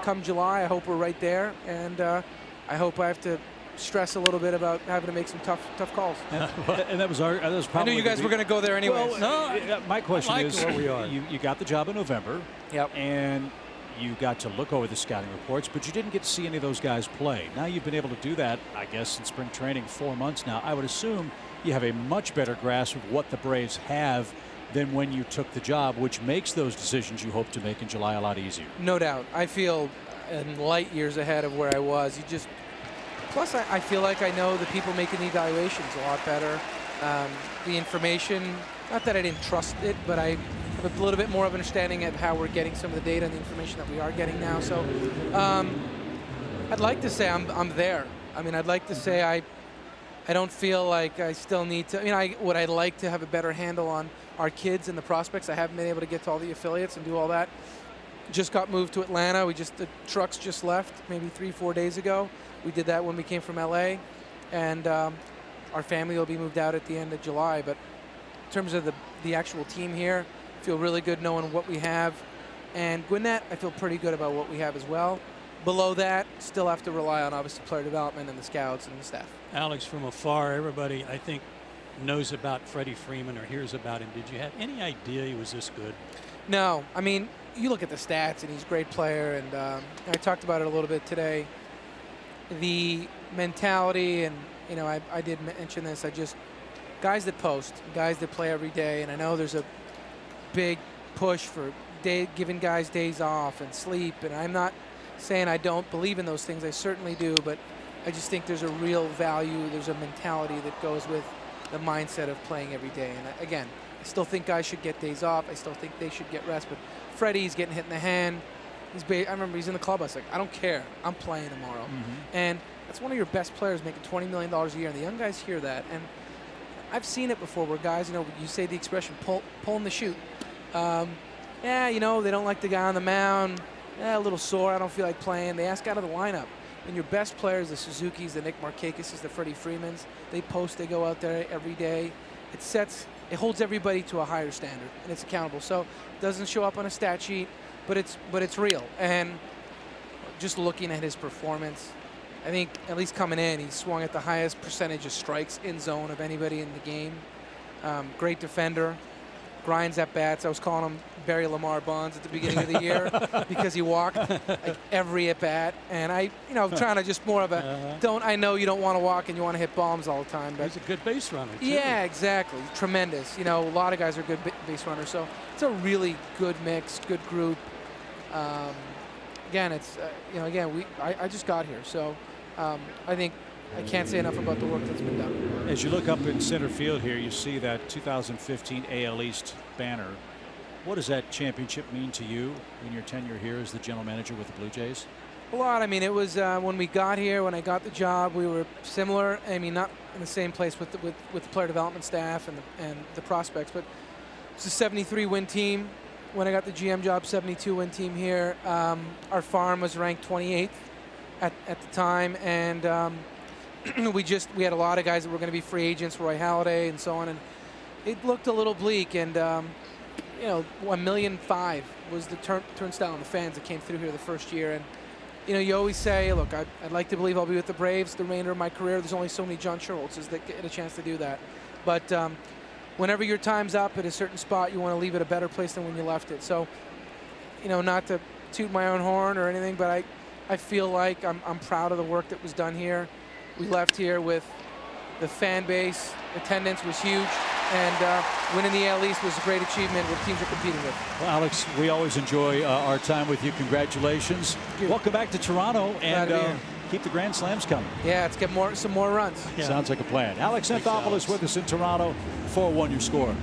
Come July, I hope we're right there, and I hope I have to stress a little bit about having to make some tough calls. And that was probably. I knew you guys were going to go there anyway. Well, no, my question is, where we are. You got the job in November. Yep. And you got to look over the scouting reports, but you didn't get to see any of those guys play. Now you've been able to do that, I guess, in spring training 4 months now. I would assume you have a much better grasp of what the Braves have than when you took the job, which makes those decisions you hope to make in July a lot easier. No doubt. I feel in light years ahead of where I was. Plus, I feel like I know the people making the evaluations a lot better. The information, not that I didn't trust it, but I have a little bit more of an understanding of how we're getting some of the data and the information that we are getting now. So I'd like to say I'm there. I mean, I'd like to say I don't feel like I still need to. Would I like to have a better handle on our kids and the prospects? I haven't been able to get to all the affiliates and do all that. Just got moved to Atlanta. The trucks just left maybe 3-4 days ago. We did that when we came from LA, and our family will be moved out at the end of July. But in terms of the actual team here, I feel really good knowing what we have. And Gwinnett, I feel pretty good about what we have as well. Below that, still have to rely on obviously player development and the scouts and the staff. Alex, from afar, everybody I think knows about Freddie Freeman or hears about him. Did you have any idea he was this good? No, I mean, you look at the stats and he's a great player, and I talked about it a little bit today. The mentality, and I did mention this, guys that post, guys that play every day, and I know there's a big push for giving guys days off and sleep, and I'm not saying I don't believe in those things. I certainly do, but I just think there's a real value, there's a mentality that goes with the mindset of playing every day. And again, I still think guys should get days off. I still think they should get rest, but Freddie's getting hit in the hand. I remember he's in the clubhouse like, I don't care, I'm playing tomorrow. And that's one of your best players making $20 million a year, and the young guys hear that. And I've seen it before where guys, you say the expression, pulling the chute. They don't like the guy on the mound. A little sore, I don't feel like playing. They ask out of the lineup. And your best players, the Suzukis, the Nick Markakises, the Freddie Freemans, they post, they go out there every day. It holds everybody to a higher standard, and it's accountable. So it doesn't show up on a stat sheet, but it's real. And just looking at his performance, I think at least coming in, he swung at the highest percentage of strikes in zone of anybody in the game. Great defender, grinds at bats. I was calling him Barry Lamar Bonds at the beginning of the year because he walked like every at bat. And I'm trying to just more of a I know you don't want to walk and you want to hit bombs all the time. But he's a good base runner, too. Yeah, exactly. Tremendous. A lot of guys are good base runners. So it's a really good mix, good group. Again, it's I just got here, so I think I can't say enough about the work that's been done. As you look up in center field here, you see that 2015 AL East banner. What does that championship mean to you in your tenure here as the general manager with the Blue Jays? A lot. I mean, it was when we got here, when I got the job, we were similar. I mean, not in the same place with the player development staff and the prospects, but it's a 73-win team. When I got the GM job, 72-win team here. Our farm was ranked 28th at the time, and we had a lot of guys that were going to be free agents, Roy Halladay and so on, and it looked a little bleak. And $1.5 million was the turnstile on the fans that came through here the first year. And you always say, look, I'd like to believe I'll be with the Braves the remainder of my career. There's only so many John Sherwoltzes that get a chance to do that. But whenever your time's up at a certain spot, you want to leave it a better place than when you left it. So, not to toot my own horn or anything, but I feel like I'm proud of the work that was done here. We left here with the fan base. Attendance was huge. And winning the AL East was a great achievement what teams are competing with. Well, Alex, we always enjoy our time with you. Congratulations. Welcome back to Toronto, and keep the Grand Slams coming. Yeah, let's get some more runs. Yeah. Sounds like a plan. Alex Anthopoulos with us in Toronto. 4-1 your score.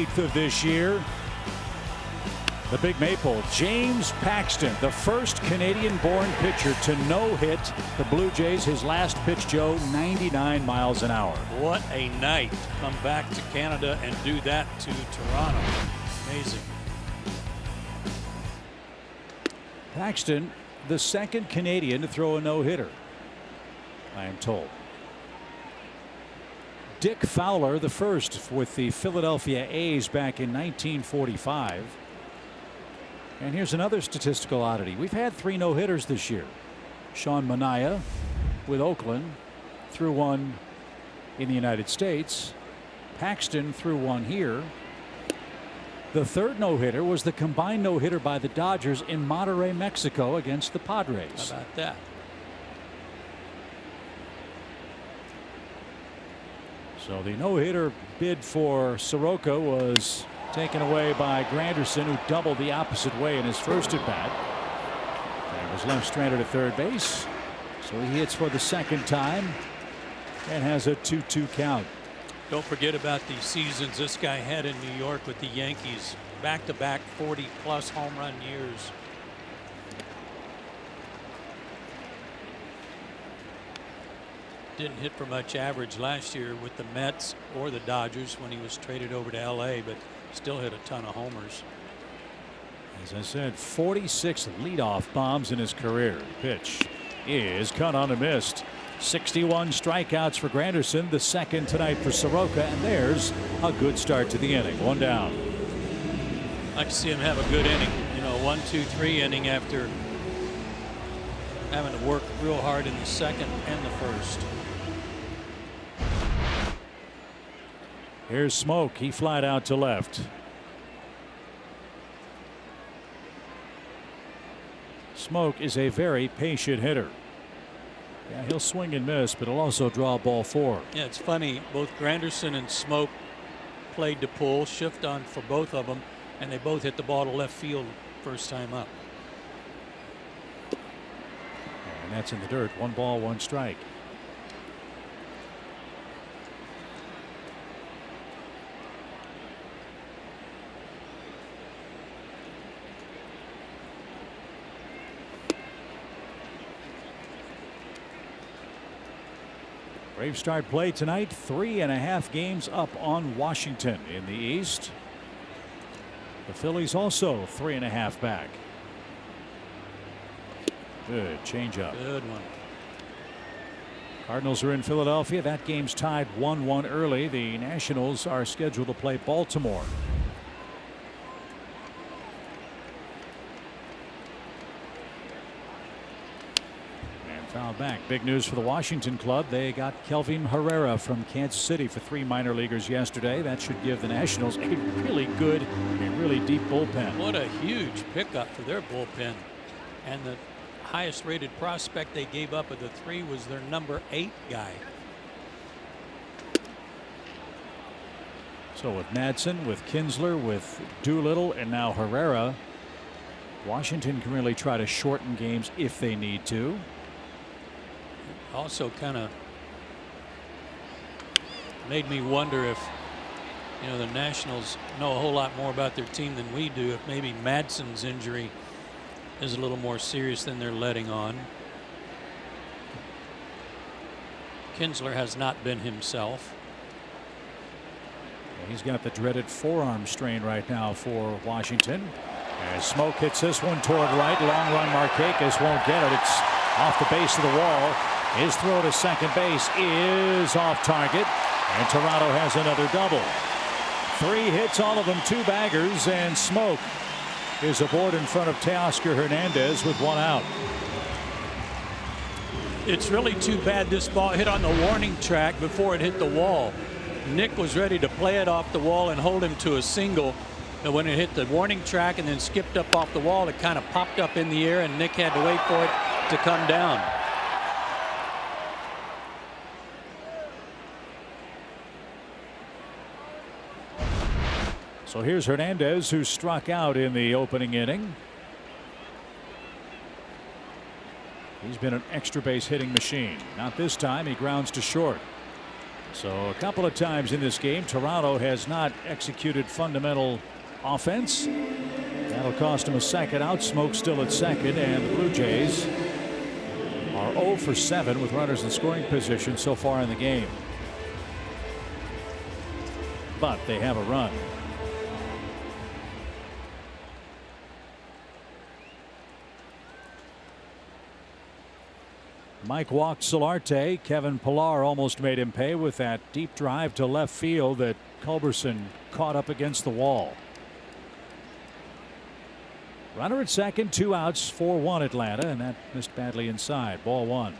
8th of this year. The Big Maple, James Paxton, the first Canadian-born pitcher to no-hit the Blue Jays. His last pitch, Joe, 99 miles an hour. What a night to come back to Canada and do that to Toronto. Amazing. Paxton, the second Canadian to throw a no-hitter, I am told. Dick Fowler, the first with the Philadelphia A's back in 1945. And here's another statistical oddity. We've had 3 no-hitters this year. Sean Manaea with Oakland threw one in the United States. Paxton threw one here. The third no-hitter was the combined no-hitter by the Dodgers in Monterrey, Mexico against the Padres. How about that? So the no-hitter bid for Soroka was taken away by Granderson, who doubled the opposite way in his first at bat. And was left stranded at third base. So he hits for the second time and has a 2-2 count. Don't forget about the seasons this guy had in New York with the Yankees. Back-to-back 40-plus home run years. Didn't hit for much average last year with the Mets or the Dodgers when he was traded over to LA, but still hit a ton of homers. As I said, 46 leadoff bombs in his career. Pitch is cut on and missed. 61 strikeouts for Granderson, the second tonight for Soroka, and there's a good start to the inning. One down. I'd like to see him have a good inning. You know, 1-2-3 inning after having to work real hard in the second and the first. Here's Smoke. He flied out to left. Smoke is a very patient hitter. Yeah, he'll swing and miss, but he'll also draw ball 4. Yeah, it's funny. Both Granderson and Smoke played to pull, shift on for both of them, and they both hit the ball to left field first time up. And that's in the dirt. 1 ball, 1 strike. Brave start play tonight. 3.5 games up on Washington in the East. The Phillies also 3.5 back. Good changeup. Good one. Cardinals are in Philadelphia. That game's tied 1-1 early. The Nationals are scheduled to play Baltimore. Foul back. Big news for the Washington club. They got Kelvin Herrera from Kansas City for 3 minor leaguers yesterday. That should give the Nationals a really good and really deep bullpen. What a huge pickup for their bullpen. And the highest rated prospect they gave up of the 3 was their number 8 guy. So with Madsen, with Kinsler, with Doolittle, and now Herrera, Washington can really try to shorten games if they need to. Also kind of made me wonder if, you know, the Nationals know a whole lot more about their team than we do. If maybe Madsen's injury is a little more serious than they're letting on. Kinsler has not been himself. He's got the dreaded forearm strain right now for Washington. As Smoke hits this one toward right. Long run. Markakis won't get it. It's off the base of the wall. His throw to second base is off target, and Toronto has another double. 3 hits, all of them 2 baggers, and Smoke is aboard in front of Teoscar Hernandez with 1 out. It's really too bad this ball hit on the warning track before it hit the wall. Nick was ready to play it off the wall and hold him to a single. And when it hit the warning track and then skipped up off the wall, it kind of popped up in the air, and Nick had to wait for it to come down. So here's Hernandez, who struck out in the opening inning. He's been an extra base hitting machine. Not this time. He grounds to short. So a couple of times in this game, Toronto has not executed fundamental offense. That'll cost him a second out. Smoke still at second, and the Blue Jays are 0 for 7 with runners in scoring position so far in the game. But they have a run. Mike walked Solarte. Kevin Pillar almost made him pay with that deep drive to left field that Culberson caught up against the wall. Runner at second, 2 outs, 4-1 Atlanta, and that missed badly inside. Ball 1.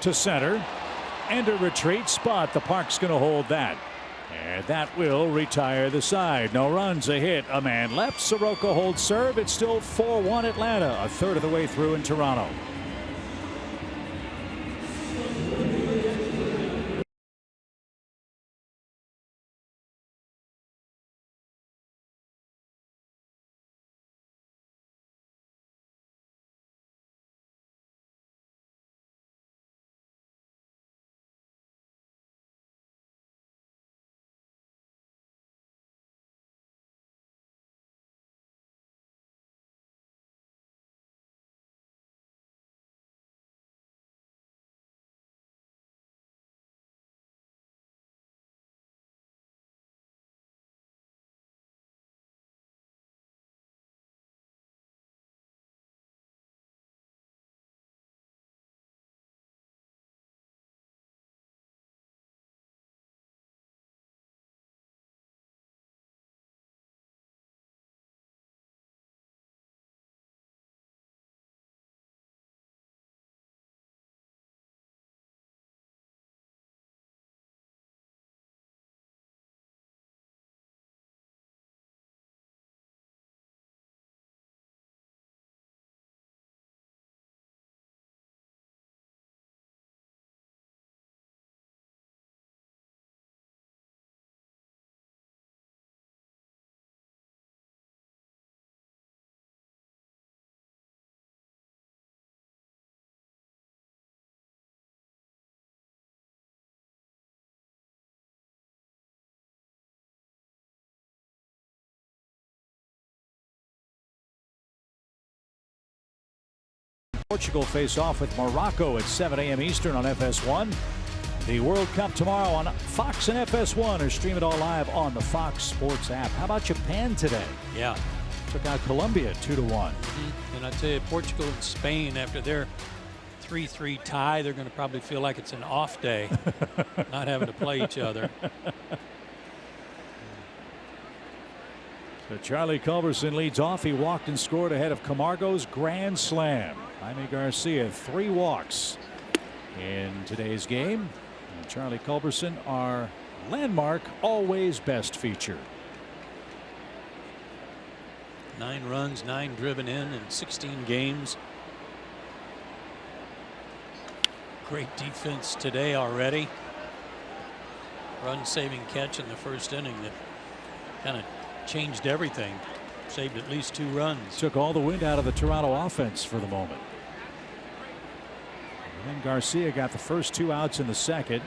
To center and a retreat spot. The park's going to hold that, and that will retire the side. No runs, a hit, a man left. Soroka holds serve. It's still 4-1 Atlanta, a third of the way through in Toronto. Portugal face off with Morocco at 7 a.m. Eastern on FS1. The World Cup tomorrow on Fox and FS1, or stream it all live on the Fox Sports app. How about Japan today? Yeah. Took out Colombia 2-1. And I tell you, Portugal and Spain, after their 3-3 tie, they're going to probably feel like it's an off day, not having to play each other. So Charlie Culberson leads off. He walked and scored ahead of Camargo's grand slam. Jaime Garcia, 3 walks in today's game. And Charlie Culberson, our landmark, always best feature. 9 runs, 9 driven in 16 games. Great defense today already. Run-saving catch in the first inning that kind of changed everything. Saved at least 2 runs. Took all the wind out of the Toronto offense for the moment. And then Garcia got the first 2 outs in the second.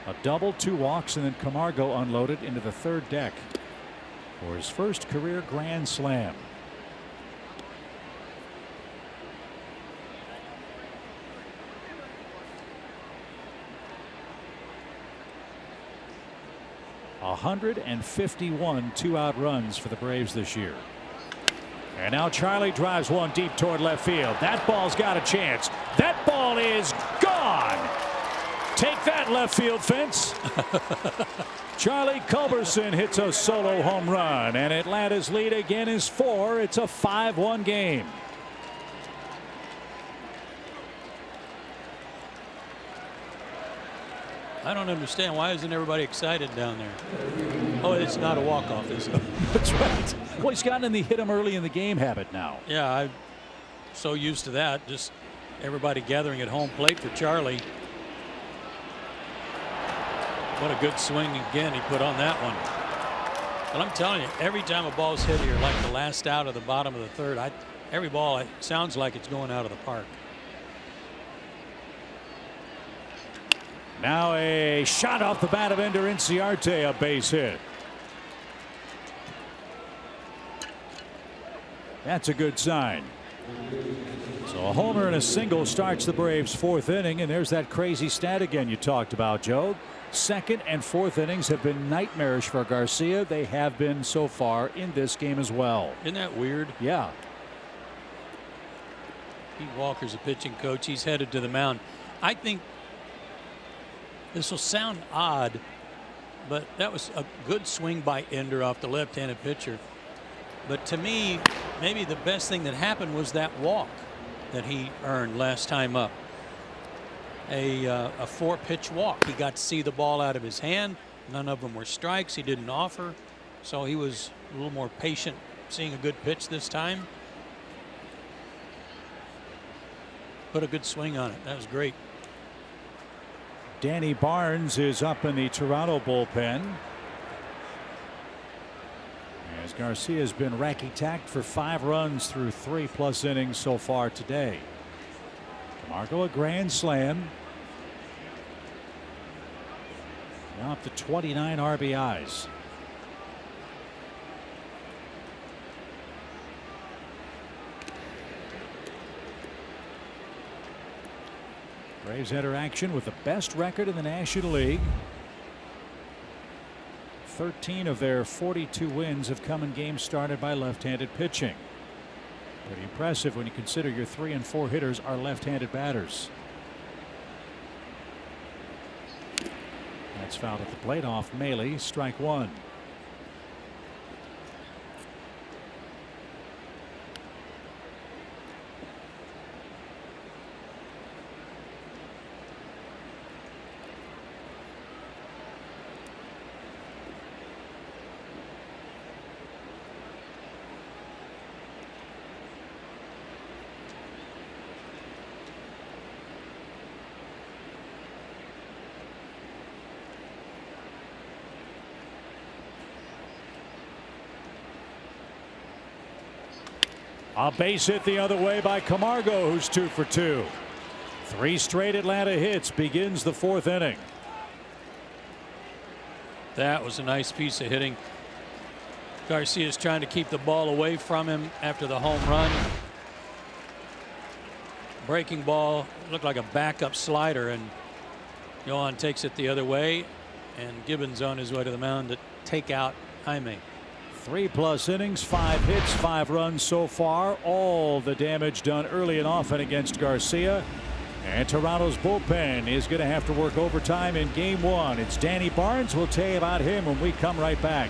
A double, 2 walks, and then Camargo unloaded into the third deck for his first career grand slam. $151 2-out runs for the Braves this year. And now Charlie drives one deep toward left field. That ball's got a chance. That ball is gone. Take that, left field fence. Charlie Culberson hits a solo home run, and Atlanta's lead again is 4. It's a 5-1 game. I don't understand. Why isn't everybody excited down there? Oh, it's not a walk-off, is it? That's right. Well, he's gotten in the hit him early in the game habit now. Yeah, I'm so used to that. Just Everybody gathering at home plate for Charlie. What a good swing again he put on that one. But I'm telling you, every time a ball's hit here, like the last out of the bottom of the third, every ball, it sounds like it's going out of the park. Now a shot off the bat of Ender Inciarte, a base hit. That's a good sign. So a homer and a single starts the Braves' fourth inning, and there's that crazy stat again you talked about, Joe. Second and fourth innings have been nightmarish for Garcia. They have been so far in this game as well. Isn't that weird? Yeah. Pete Walker's a pitching coach. He's headed to the mound. I think this will sound odd, but that was a good swing by Ender off the left-handed pitcher. But to me, maybe the best thing that happened was that walk that he earned last time up. A 4-pitch walk. He got to see the ball out of his hand. None of them were strikes. He didn't offer, so he was a little more patient seeing a good pitch this time. Put a good swing on it. That was great. Danny Barnes is up in the Toronto bullpen, as Garcia has been racky-tacked for 5 runs through 3+ innings so far today. Camargo a grand slam. Now up to 29 RBIs. Braves enter action with the best record in the National League. 13 of their 42 wins have come in games started by left-handed pitching. Pretty impressive when you consider your 3 and 4 hitters are left-handed batters. That's fouled at the plate off Maile, strike 1. A base hit the other way by Camargo, who's 2 for 2. 3 straight Atlanta hits begins the 4th inning. That was a nice piece of hitting. Garcia's trying to keep the ball away from him after the home run. Breaking ball looked like a backup slider, and Yohan takes it the other way, and Gibbons on his way to the mound to take out Jaime. 3+ innings, 5 hits, 5 runs so far. All the damage done early and often against Garcia. And Toronto's bullpen is going to have to work overtime in game 1. It's Danny Barnes. We'll tell you about him when we come right back.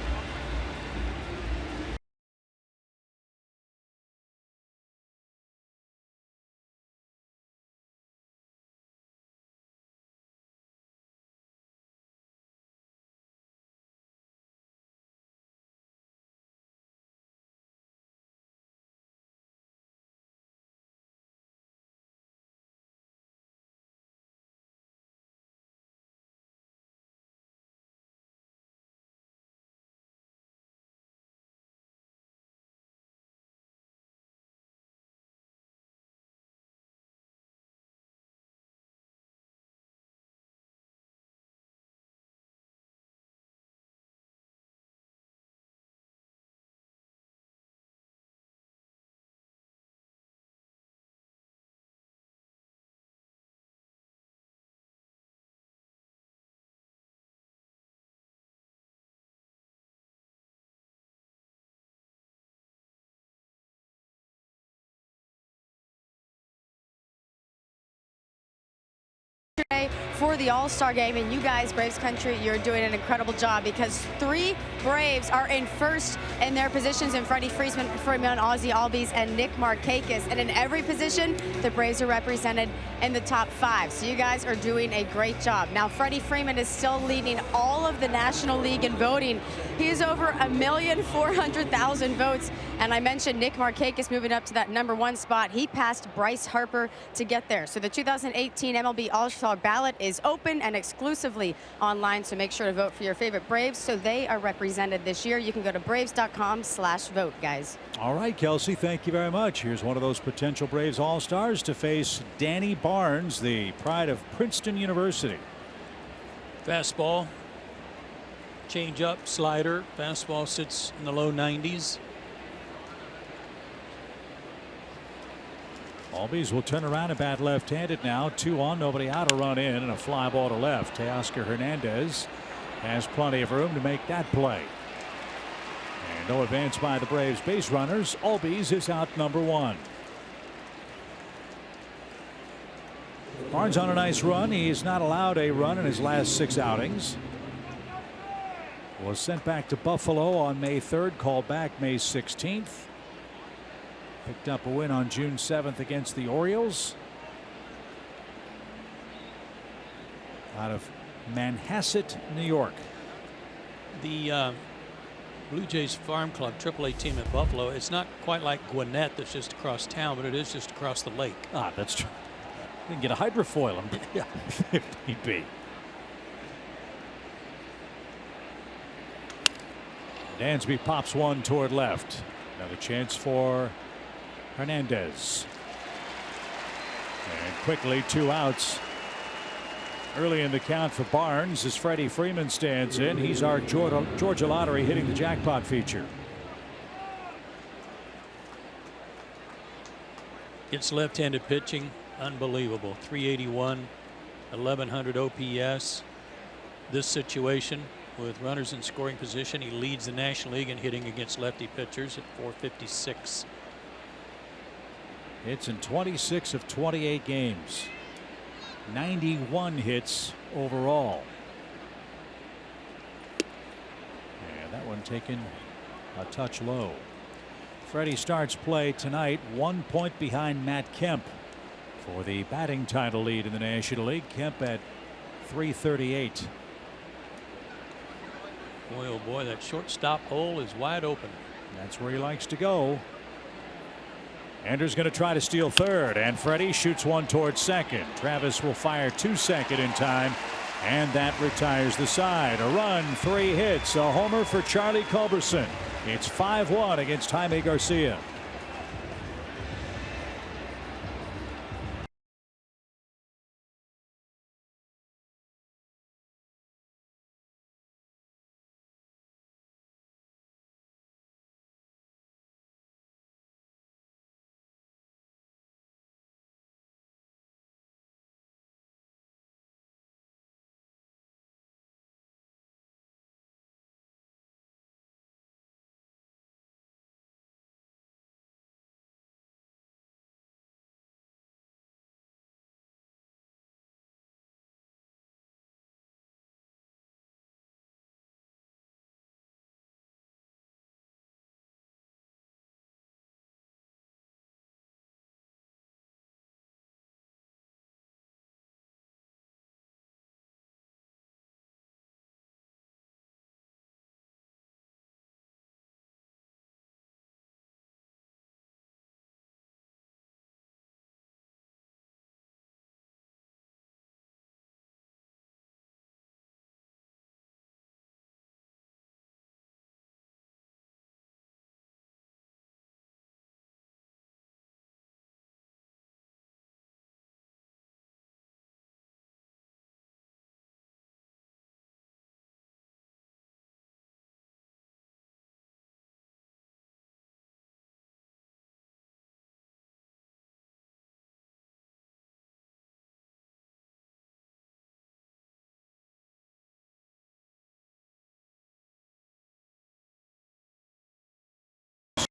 For the All-Star game, and you guys, Braves country, you're doing an incredible job because 3 Braves are in first in their positions in Freddie Freeman, Ozzie Albies, and Nick Markakis. And in every position, the Braves are represented in the top 5. So you guys are doing a great job. Now, Freddie Freeman is still leading all of the National League in voting. He has over 1,400,000 votes And I mentioned Nick Markakis moving up to that #1 spot. He passed Bryce Harper to get there. So the 2018 MLB All-Star ballot is open and exclusively online. So make sure to vote for your favorite Braves so they are represented this year. You can go to braves.com/vote, guys. All right, Kelsey, thank you very much. Here's one of those potential Braves All-Stars to face Danny Barnes, the pride of Princeton University. Fastball, change up, slider. Fastball sits in the low 90s. Albies will turn around and bat left-handed now. 2 on, nobody out, a run in, and a fly ball to left. Teoscar Hernandez has plenty of room to make that play. And no advance by the Braves base runners. Albies is out #1. Barnes on a nice run. He's not allowed a run in his last 6 outings. Was sent back to Buffalo on May 3rd, called back May 16th. Picked up a win on June 7th against the Orioles. Out of Manhasset, New York. The Blue Jays Farm Club AAA team at Buffalo, it's not quite like Gwinnett that's just across town, but it is just across the lake. Ah, that's true. Didn't get a hydrofoil. Yeah, 50B. Dansby pops one toward left. Another chance for Hernandez. And quickly 2 outs. Early in the count for Barnes as Freddie Freeman stands in. He's our Georgia Lottery hitting the jackpot feature. It's left-handed pitching. Unbelievable. 381, 1100 OPS. This situation with runners in scoring position, he leads the National League in hitting against lefty pitchers at 456. Hits in 26 of 28 games. 91 hits overall. And that one taken a touch low. Freddie starts play tonight 1 point behind Matt Kemp for the batting title lead in the National League. Kemp at 338. Boy, oh boy, that shortstop hole is wide open. That's where he likes to go. Anders going to try to steal third, and Freddie shoots one towards second. Travis will fire to second in time, and that retires the side. A run, 3 hits, a homer for Charlie Culberson. It's 5-1 against Jaime Garcia.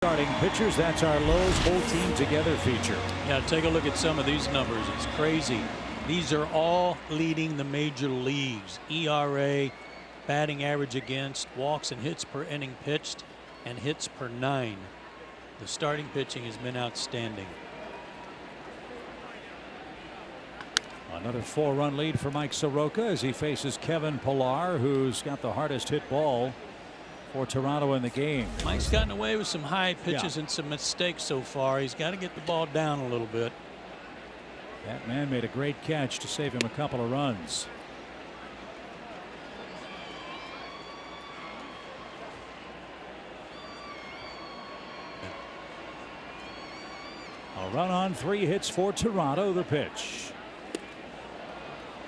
Starting pitchers, that's our Lowe's whole team together feature. Yeah, take a look at some of these numbers. It's crazy. These are all leading the major leagues. ERA, batting average against, walks and hits per inning pitched, and hits per 9. The starting pitching has been outstanding. Another 4-run lead for Mike Soroka as he faces Kevin Pillar, who's got the hardest hit ball for Toronto in the game. Mike's gotten away with some high pitches and some mistakes so far. He's got to get the ball down a little bit. That man made a great catch to save him a couple of runs. A run on 3 hits for Toronto. The pitch.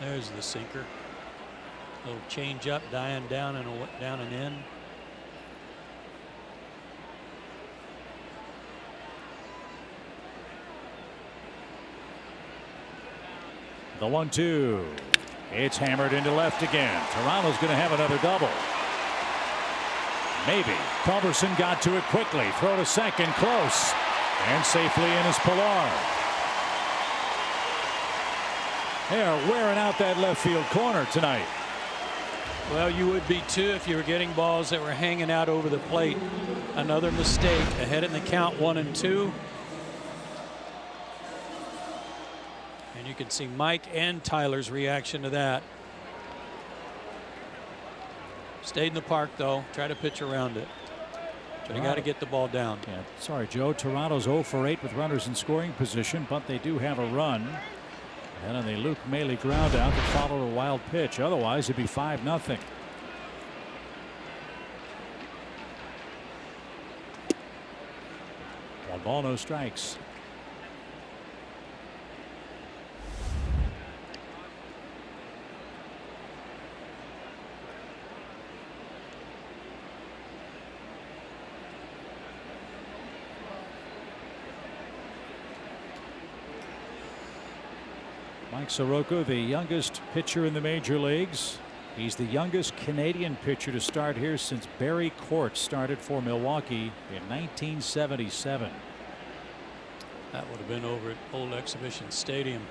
There's the sinker. Little change up, dying down and in. The 1-2. It's hammered into left again. Toronto's going to have another double. Maybe. Culberson got to it quickly. Throw to second. Close. And safely in is Pilar. They are wearing out that left field corner tonight. Well, you would be too if you were getting balls that were hanging out over the plate. Another mistake. Ahead in the count, 1-2. And you can see Mike and Tyler's reaction to that. Stayed in the park though. Try to pitch around it. But you got to get the ball down. Yeah, sorry, Joe. Toronto's 0 for 8 with runners in scoring position, but they do have a run. And on the Luke Maley ground out that followed a wild pitch. Otherwise, it'd be 5-0. One ball, no strikes. Mike Soroka, the youngest pitcher in the major leagues. He's the youngest Canadian pitcher to start here since Barry Court started for Milwaukee in 1977. That would have been over at Old Exhibition Stadium.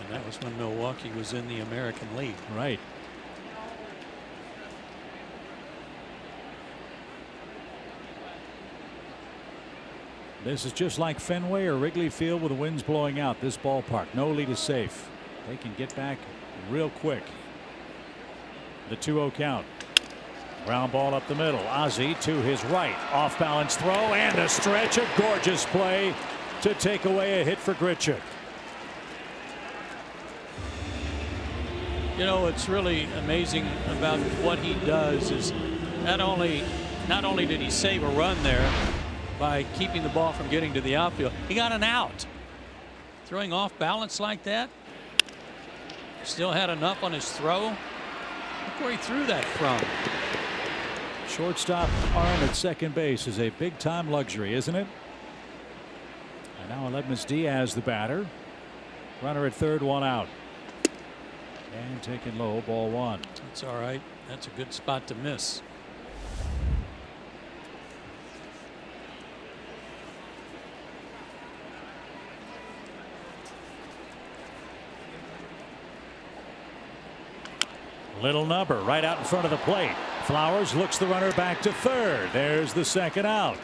And that was when Milwaukee was in the American League. Right. This is just like Fenway or Wrigley Field with the winds blowing out. This ballpark, no lead is safe. They can get back real quick. The 2-0 count. Ground ball up the middle. Ozzie to his right. Off balance throw and a stretch. A gorgeous play to take away a hit for Grichuk. You know, what's really amazing about what he does is not only did he save a run there by keeping the ball from getting to the outfield, he got an out. Throwing off balance like that. Still had enough on his throw. Look where he threw that from. Shortstop arm at second base is a big time luxury, isn't it? And now Aledmys Diaz, the batter. Runner at third, 1 out. And taken low, ball 1. That's all right. That's a good spot to miss. Little number right out in front of the plate. Flowers looks the runner back to third. There's the second out.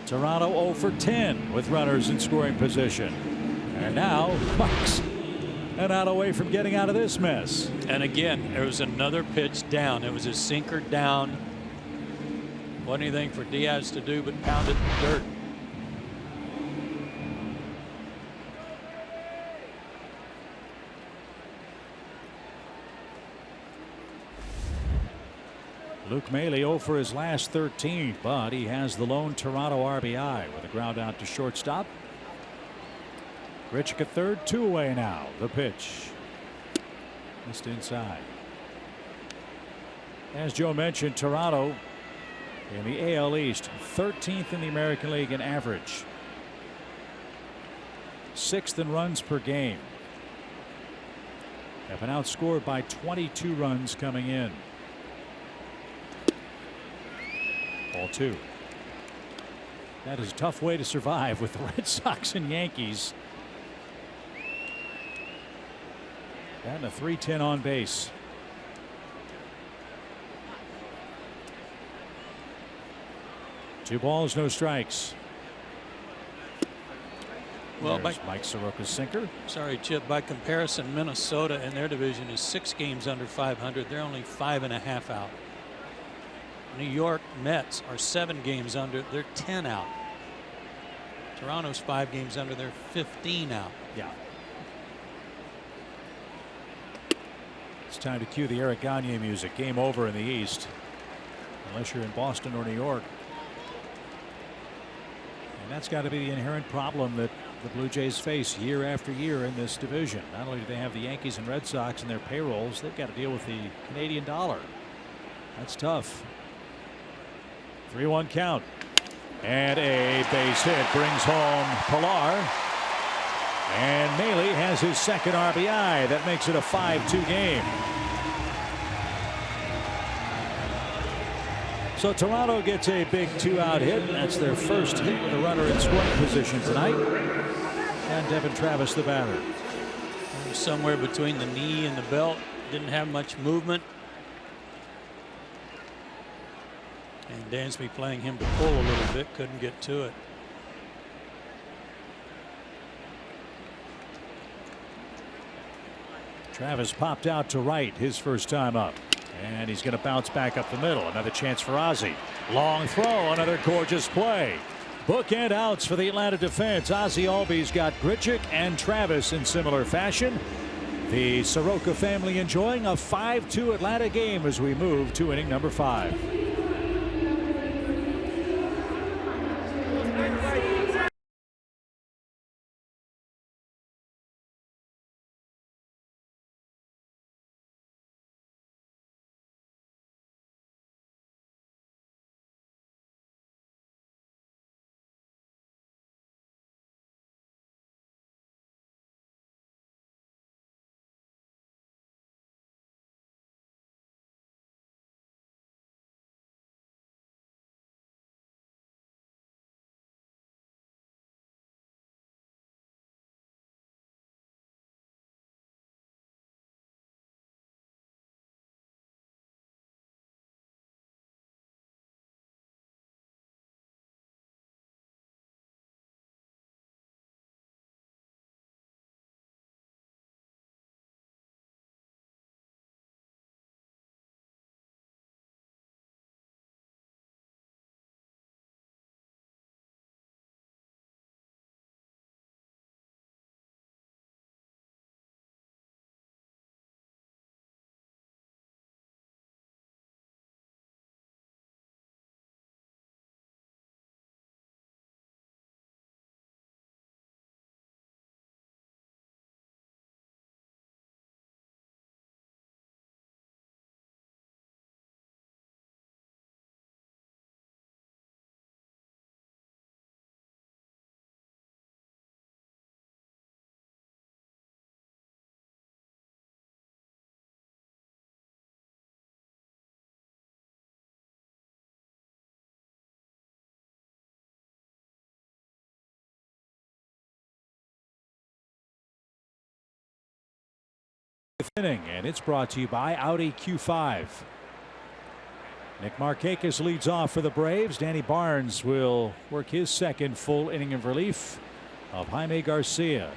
Toronto 0 for 10 with runners in scoring position. And now Bucks an out away from getting out of this mess. And again, there was another pitch down. It was a sinker down. Wasn't anything for Diaz to do but pound it in the dirt. Luke Maley 0 for his last 13, but he has the lone Toronto RBI with a ground out to shortstop. Grichuk at third, 2 away now. The pitch. Missed inside. As Joe mentioned, Toronto in the AL East, 13th in the American League in average. 6th in runs per game. Have been outscored by 22 runs coming in. Ball 2. That is a tough way to survive with the Red Sox and Yankees. And a 3-10 on base. Two balls, no strikes. Well, there's Mike Soroka's sinker. Sorry, Chip. By comparison, Minnesota in their division is 6 games under 500. They're only 5.5 out. New York Mets are 7 games under. They're 10 out. Toronto's 5 games under. They're 15 out. Yeah. It's time to cue the Eric Gagne music. Game over in the East, unless you're in Boston or New York. And that's got to be the inherent problem that the Blue Jays face year after year in this division. Not only do they have the Yankees and Red Sox in their payrolls, they've got to deal with the Canadian dollar. That's tough. 3-1 count. And a base hit brings home Pilar. And Maile has his second RBI. That makes it a 5-2 game. So Toronto gets a big 2-out hit. That's their first hit with a runner in scoring position tonight. And Devin Travis, the batter. Somewhere between the knee and the belt. Didn't have much movement. And Dansby playing him to pull a little bit. Couldn't get to it. Travis popped out to right his first time up. And he's going to bounce back up the middle. Another chance for Ozzie. Long throw. Another gorgeous play. Bookend outs for the Atlanta defense. Ozzie Albies got Grichuk and Travis in similar fashion. The Soroka family enjoying a 5-2 Atlanta game as we move to inning number 5. Inning, and it's brought to you by Audi Q5. Nick Markakis leads off for the Braves. Danny Barnes will work his second full inning of relief of Jaime Garcia.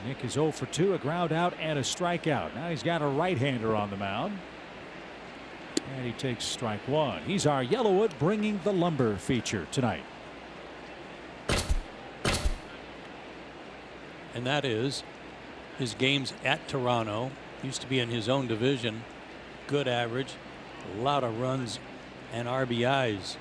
Nick is 0 for 2, a ground out and a strikeout. Now he's got a right-hander on the mound. And he takes strike 1. He's our Yellowwood bringing the lumber feature tonight. And that is his games at Toronto. Used to be in his own division. Good average. A lot of runs and RBIs.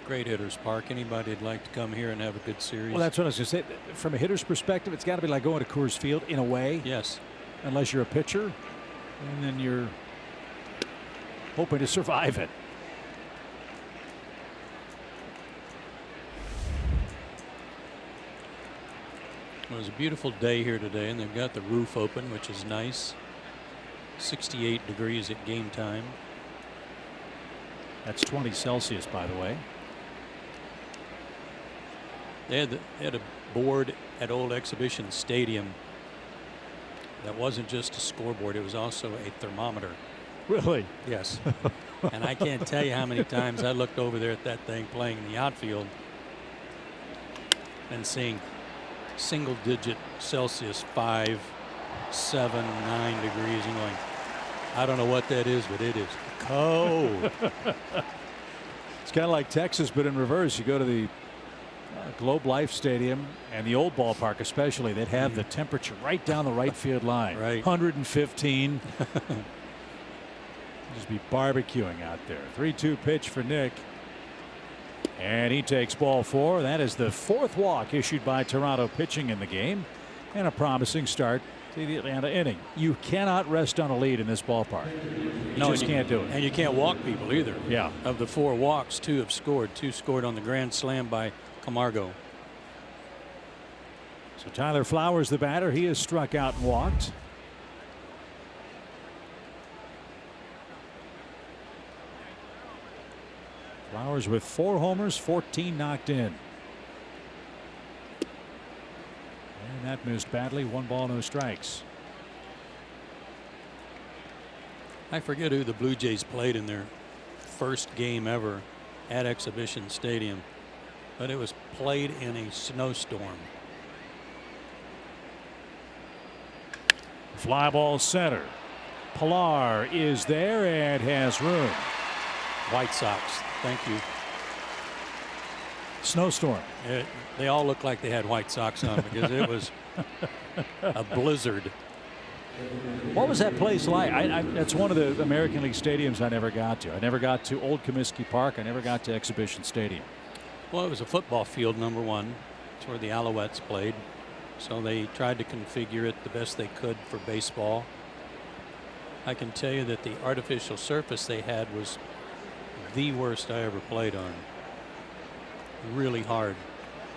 Great hitter's park. Anybody'd like to come here and have a good series. Well, that's what I was going to say. From a hitter's perspective, it's got to be like going to Coors Field in a way. Yes. Unless you're a pitcher, and then you're hoping to survive it. It was a beautiful day here today, and they've got the roof open, which is nice. 68 degrees at game time. That's 20 Celsius, by the way. They had a board at Old Exhibition Stadium that wasn't just a scoreboard, it was also a thermometer. Really? Yes. And I can't tell you how many times I looked over there at that thing playing in the outfield and seeing single-digit Celsius 5, 7, 9 degrees and going, I don't know what that is, but it is cold. It's kind of like Texas, but in reverse. You go to the Globe Life Stadium and the old ballpark especially, they'd have the temperature right down the right field line. Right. 115. Just be barbecuing out there. 3-2 pitch for Nick. And he takes ball 4. That is the 4th walk issued by Toronto pitching in the game. And a promising start to the Atlanta inning. You cannot rest on a lead in this ballpark. You just can't do it. And you can't walk people either. Yeah. Of the 4 walks, 2 have scored. 2 scored on the grand slam by Camargo. So Tyler Flowers, the batter, he has struck out and walked. Flowers with 4 homers, 14 knocked in. And that missed badly. 1 ball, no strikes. I forget who the Blue Jays played in their first game ever at Exhibition Stadium, but it was played in a snowstorm. Fly ball center. Pilar is there and has room. White Sox. Thank you. Snowstorm. They all looked like they had white socks on because it was a blizzard. What was that place like? That's one of the American League stadiums I never got to. I never got to Old Comiskey Park. I never got to Exhibition Stadium. Well, it was a football field, number 1. It's where the Alouettes played. So they tried to configure it the best they could for baseball. I can tell you that the artificial surface they had was the worst I ever played on. Really hard.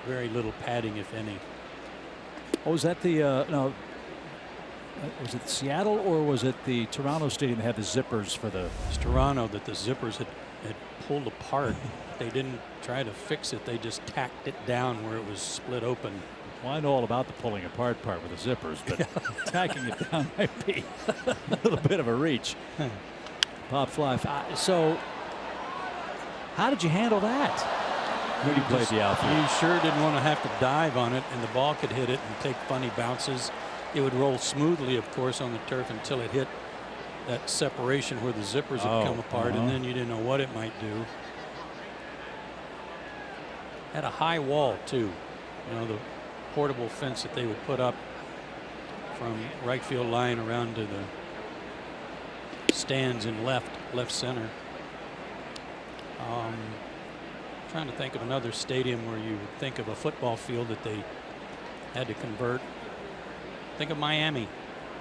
Very little padding, if any. Oh, was that the no? Was it Seattle or was it the Toronto stadium that had the zippers for the? It's Toronto that the zippers had pulled apart. They didn't try to fix it. They just tacked it down where it was split open. Well, I know all about the pulling apart part with the zippers, but tacking it down might be a little bit of a reach. Pop fly. So, how did you handle that? When you played the outfield, you sure didn't want to have to dive on it, and the ball could hit it and take funny bounces. It would roll smoothly, of course, on the turf until it hit that separation where the zippers had come apart, and then you didn't know what it might do. Had a high wall too, you know, the portable fence that they would put up from right field line around to the stands in left center. Trying to think of another stadium where you would think of a football field that they had to convert. Think of Miami.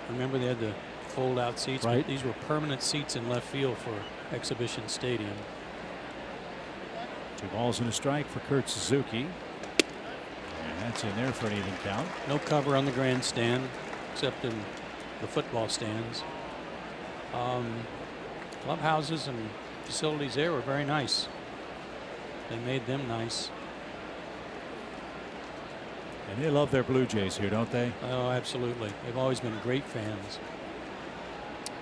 Remember they had the fold out seats, right? But these were permanent seats in left field for Exhibition Stadium. 2 balls and a strike for Kurt Suzuki. And that's in there for an even count. No cover on the grandstand except in the football stands. Clubhouses and facilities there were very nice. They made them nice. And they love their Blue Jays here, don't they? Oh, absolutely. They've always been great fans.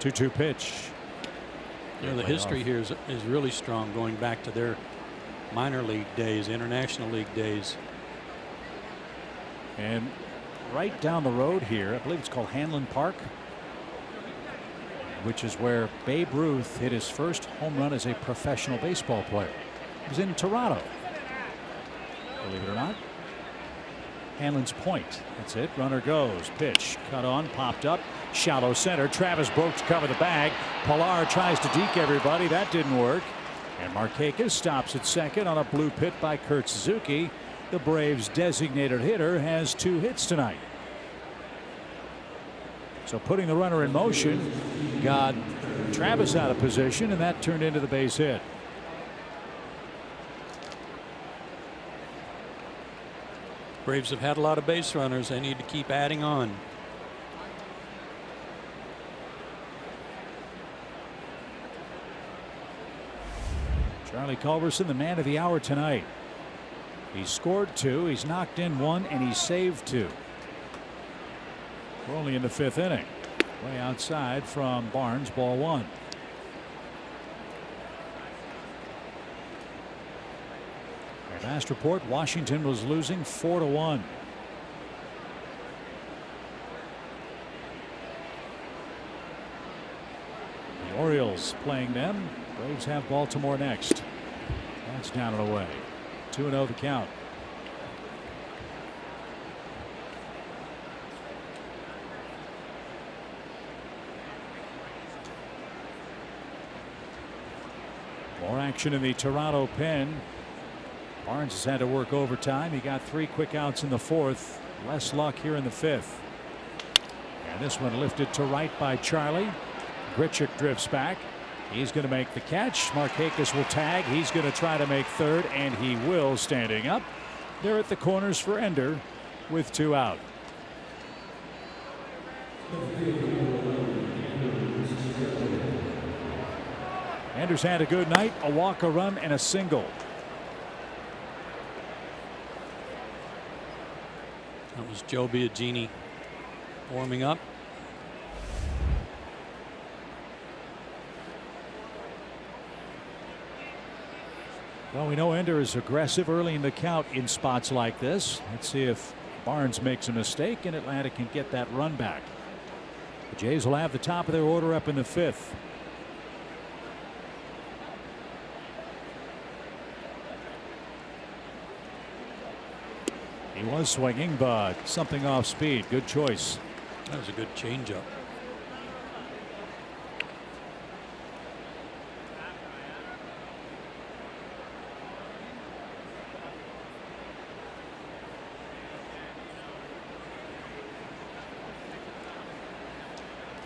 2-2 pitch. You know, the history here is really strong, going back to their minor league days, international league days. And right down the road here, I believe it's called Hanlon Park, which is where Babe Ruth hit his first home run as a professional baseball player. It was in Toronto, believe it or not. Hanlon's Point. That's it. Runner goes. Pitch. Cut on. Popped up. Shallow center. Travis broke to cover the bag. Pilar tries to deke everybody. That didn't work. And Markakis stops at second on a blue pit by Kurt Suzuki. The Braves' designated hitter has 2 hits tonight. So putting the runner in motion got Travis out of position, and that turned into the base hit. Braves have had a lot of base runners. They need to keep adding on. Charlie Culberson, the man of the hour tonight. He scored 2, he's knocked in 1, and he saved 2. We're only in the 5th inning. Way outside from Barnes, ball 1. Last report, Washington was losing 4-1. The Orioles playing them. Braves have Baltimore next. That's down and away. 2-0 the count. More action in the Toronto pen. Barnes has had to work overtime. He got 3 quick outs in the 4th. Less luck here in the 5th. And this one lifted to right by Charlie. Grichuk drifts back. He's going to make the catch. Markakis will tag. He's going to try to make third, and he will, standing up. They're at the corners for Ender with 2 out. Ender's had a good night, a walk, a run, and a single. That was Joe Biagini warming up. Well, we know Ender is aggressive early in the count in spots like this. Let's see if Barnes makes a mistake and Atlanta can get that run back. The Jays will have the top of their order up in the 5th. He was swinging, but something off speed. Good choice. That was a good changeup.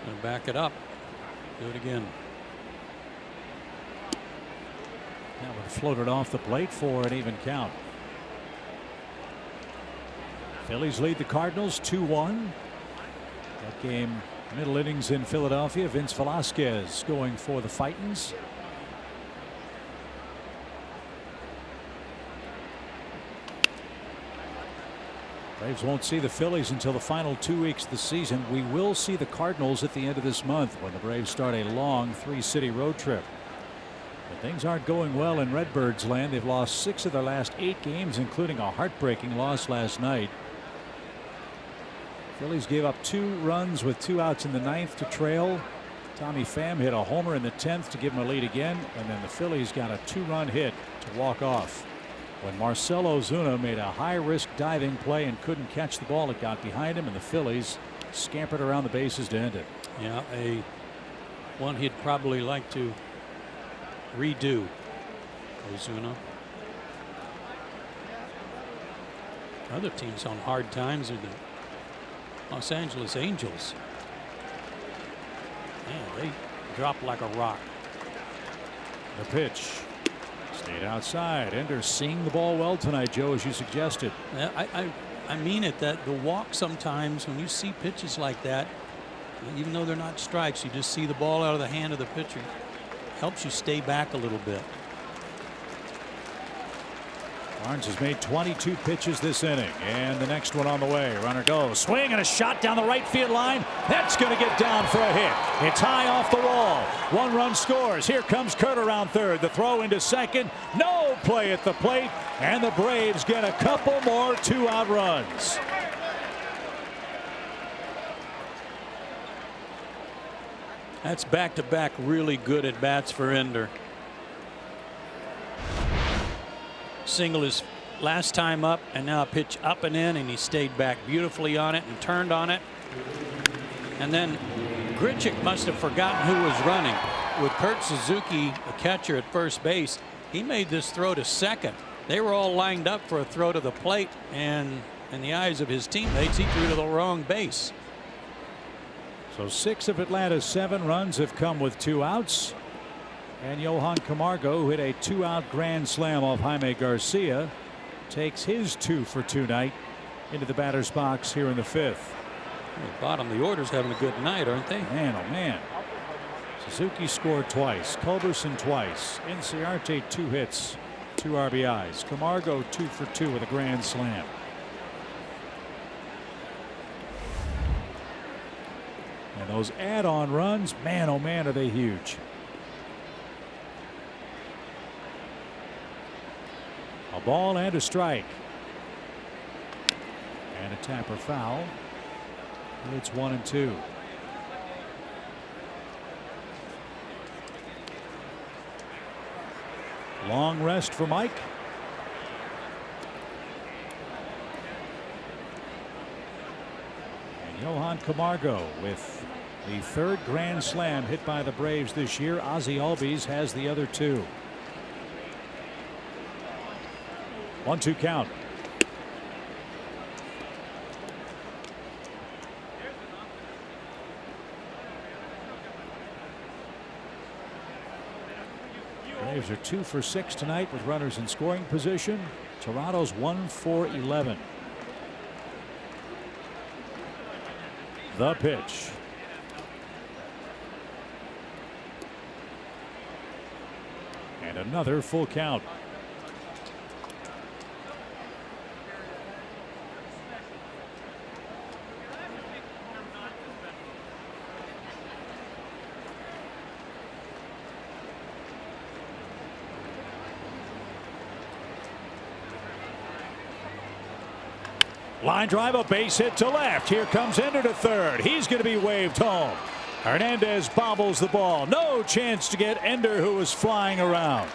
Gonna back it up. Do it again. That one floated off the plate for an even count. Phillies lead the Cardinals 2-1. That game, middle innings in Philadelphia. Vince Velasquez going for the Fightins. Braves won't see the Phillies until the final 2 weeks of the season. We will see the Cardinals at the end of this month when the Braves start a long 3-city road trip. But things aren't going well in Redbirds land. They've lost 6 of their last 8 games, including a heartbreaking loss last night. Phillies gave up 2 runs with 2 outs in the 9th to trail. Tommy Pham hit a homer in the 10th to give them a lead again, and then the Phillies got a 2-run hit to walk off. When Marcell Ozuna made a high-risk diving play and couldn't catch the ball, it got behind him, and the Phillies scampered around the bases to end it. Yeah, one he'd probably like to redo. Ozuna. Other teams on hard times are the Los Angeles Angels. Man, they dropped like a rock. The pitch stayed outside. Ender seeing the ball well tonight, Joe, as you suggested. I mean it, that the walk sometimes when you see pitches like that, even though they're not strikes, you just see the ball out of the hand of the pitcher. Helps you stay back a little bit. Barnes has made 22 pitches this inning, and the next one on the way. Runner goes, swing and a shot down the right field line. That's going to get down for a hit. It's high off the wall. 1 run scores. Here comes Kurt around third. The throw into second. No play at the plate, and the Braves get a couple more 2-out runs. That's back-to-back really good at bats for Ender. Single his last time up, and now a pitch up and in, and he stayed back beautifully on it and turned on it. And then Grichuk must have forgotten who was running. With Kurt Suzuki, the catcher at first base, he made this throw to second. They were all lined up for a throw to the plate, and in the eyes of his teammates, he threw to the wrong base. So 6 of Atlanta's 7 runs have come with 2 outs. And Johan Camargo, who hit a 2-out grand slam off Jaime Garcia, takes his 2 for 2 night into the batter's box here in the 5th. The bottom of the order's having a good night, aren't they? Man, oh man. Suzuki scored twice. Culberson twice. Inciarte 2 hits, 2 RBIs. Camargo 2 for 2 with a grand slam. And those add-on runs, man, oh man, are they huge. A ball and a strike. And a tapper foul. It's 1-2. Long rest for Mike. And Johan Camargo with the third grand slam hit by the Braves this year. Ozzie Albies has the other two. 1-2 count. Braves are 2 for 6 tonight with runners in scoring position. Toronto's 1 for 11. The pitch. And another full count. Line drive, a base hit to left. Here comes Ender to third. He's going to be waved home. Hernandez bobbles the ball. No chance to get Ender, who was flying around.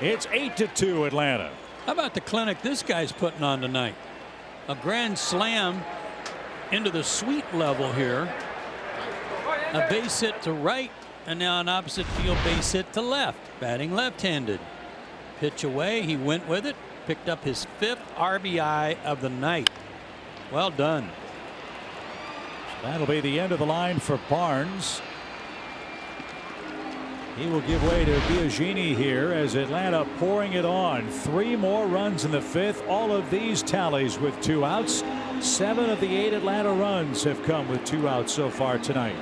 It's 8-2 Atlanta. How about the clinic this guy's putting on tonight? A grand slam into the sweet level here. A base hit to right, and now an opposite field base hit to left. Batting left-handed. Pitch away, he went with it. Picked up his 5th RBI of the night. Well done. That'll be the end of the line for Barnes. He will give way to Biagini here as Atlanta pouring it on. 3 more runs in the 5th. All of these tallies with 2 outs. 7 of the 8 Atlanta runs have come with 2 outs so far tonight.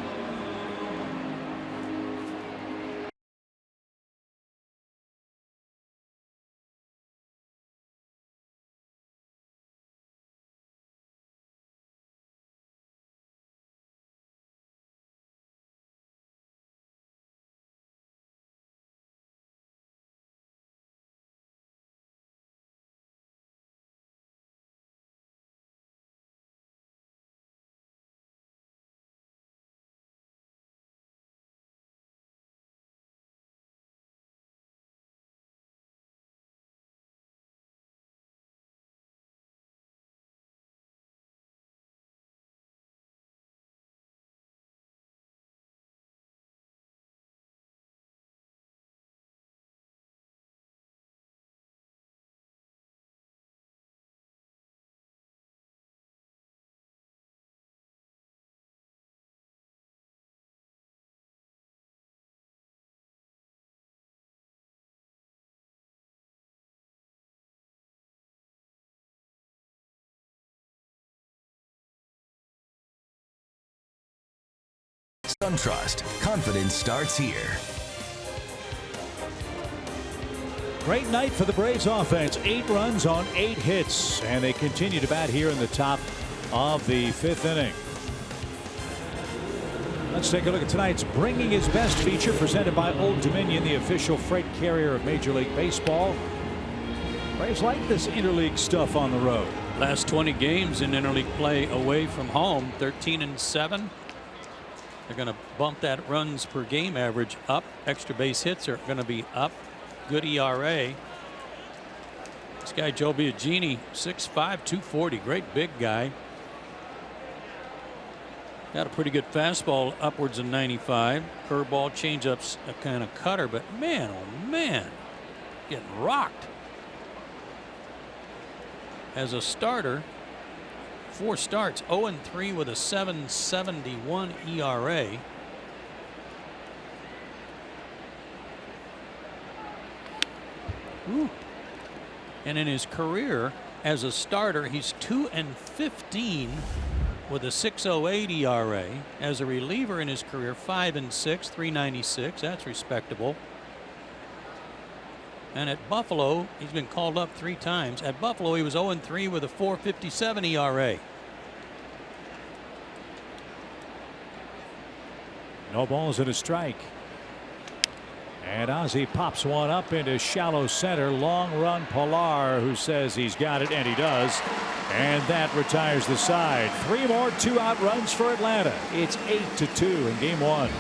SunTrust. Confidence starts here. Great night for the Braves offense. 8 runs on 8 hits, and they continue to bat here in the top of the 5th inning. Let's take a look at tonight's Bringing His Best feature presented by Old Dominion, the official freight carrier of Major League Baseball. Braves like this interleague stuff on the road. Last 20 games in interleague play away from home, 13-7. They're going to bump that runs per game average up. Extra base hits are going to be up. Good ERA. This guy Joe Biagini, 6'5", 240, great big guy. Got a pretty good fastball, upwards of 95. Curveball, changeups, a kind of cutter, but man, oh man, getting rocked. As a starter, 4 starts, 0-3 with a 7.71 ERA. Ooh. And in his career as a starter, he's 2-15 with a 6.08 ERA. As a reliever in his career, 5-6, 3.96. That's respectable. And at Buffalo, he's been called up 3 times. At Buffalo, he was 0-3 with a 4.57 ERA. No balls and a strike. And Ozzie pops one up into shallow center. Long run Pilar, who says he's got it, and he does. And that retires the side. 3 more 2-out runs for Atlanta. It's 8-2 in game 1.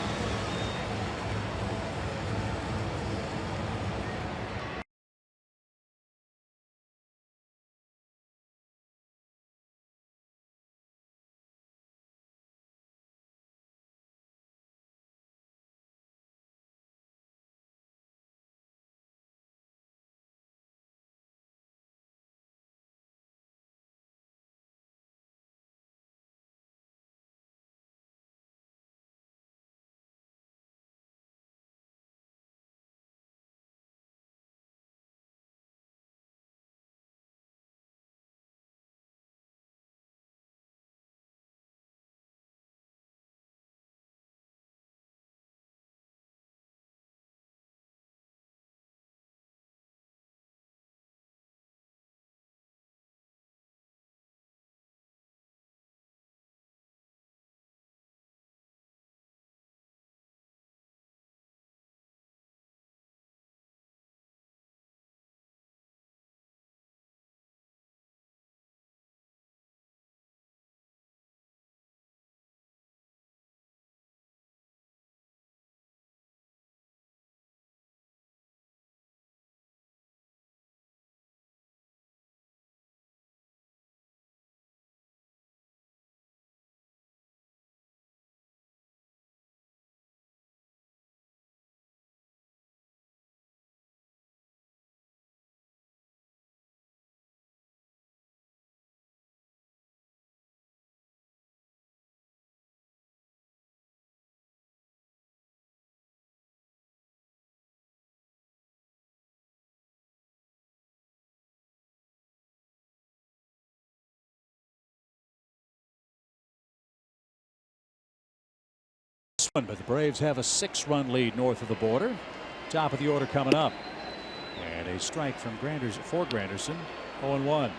But the Braves have a 6-run lead north of the border. Top of the order coming up. And a strike from Granderson. 0-1.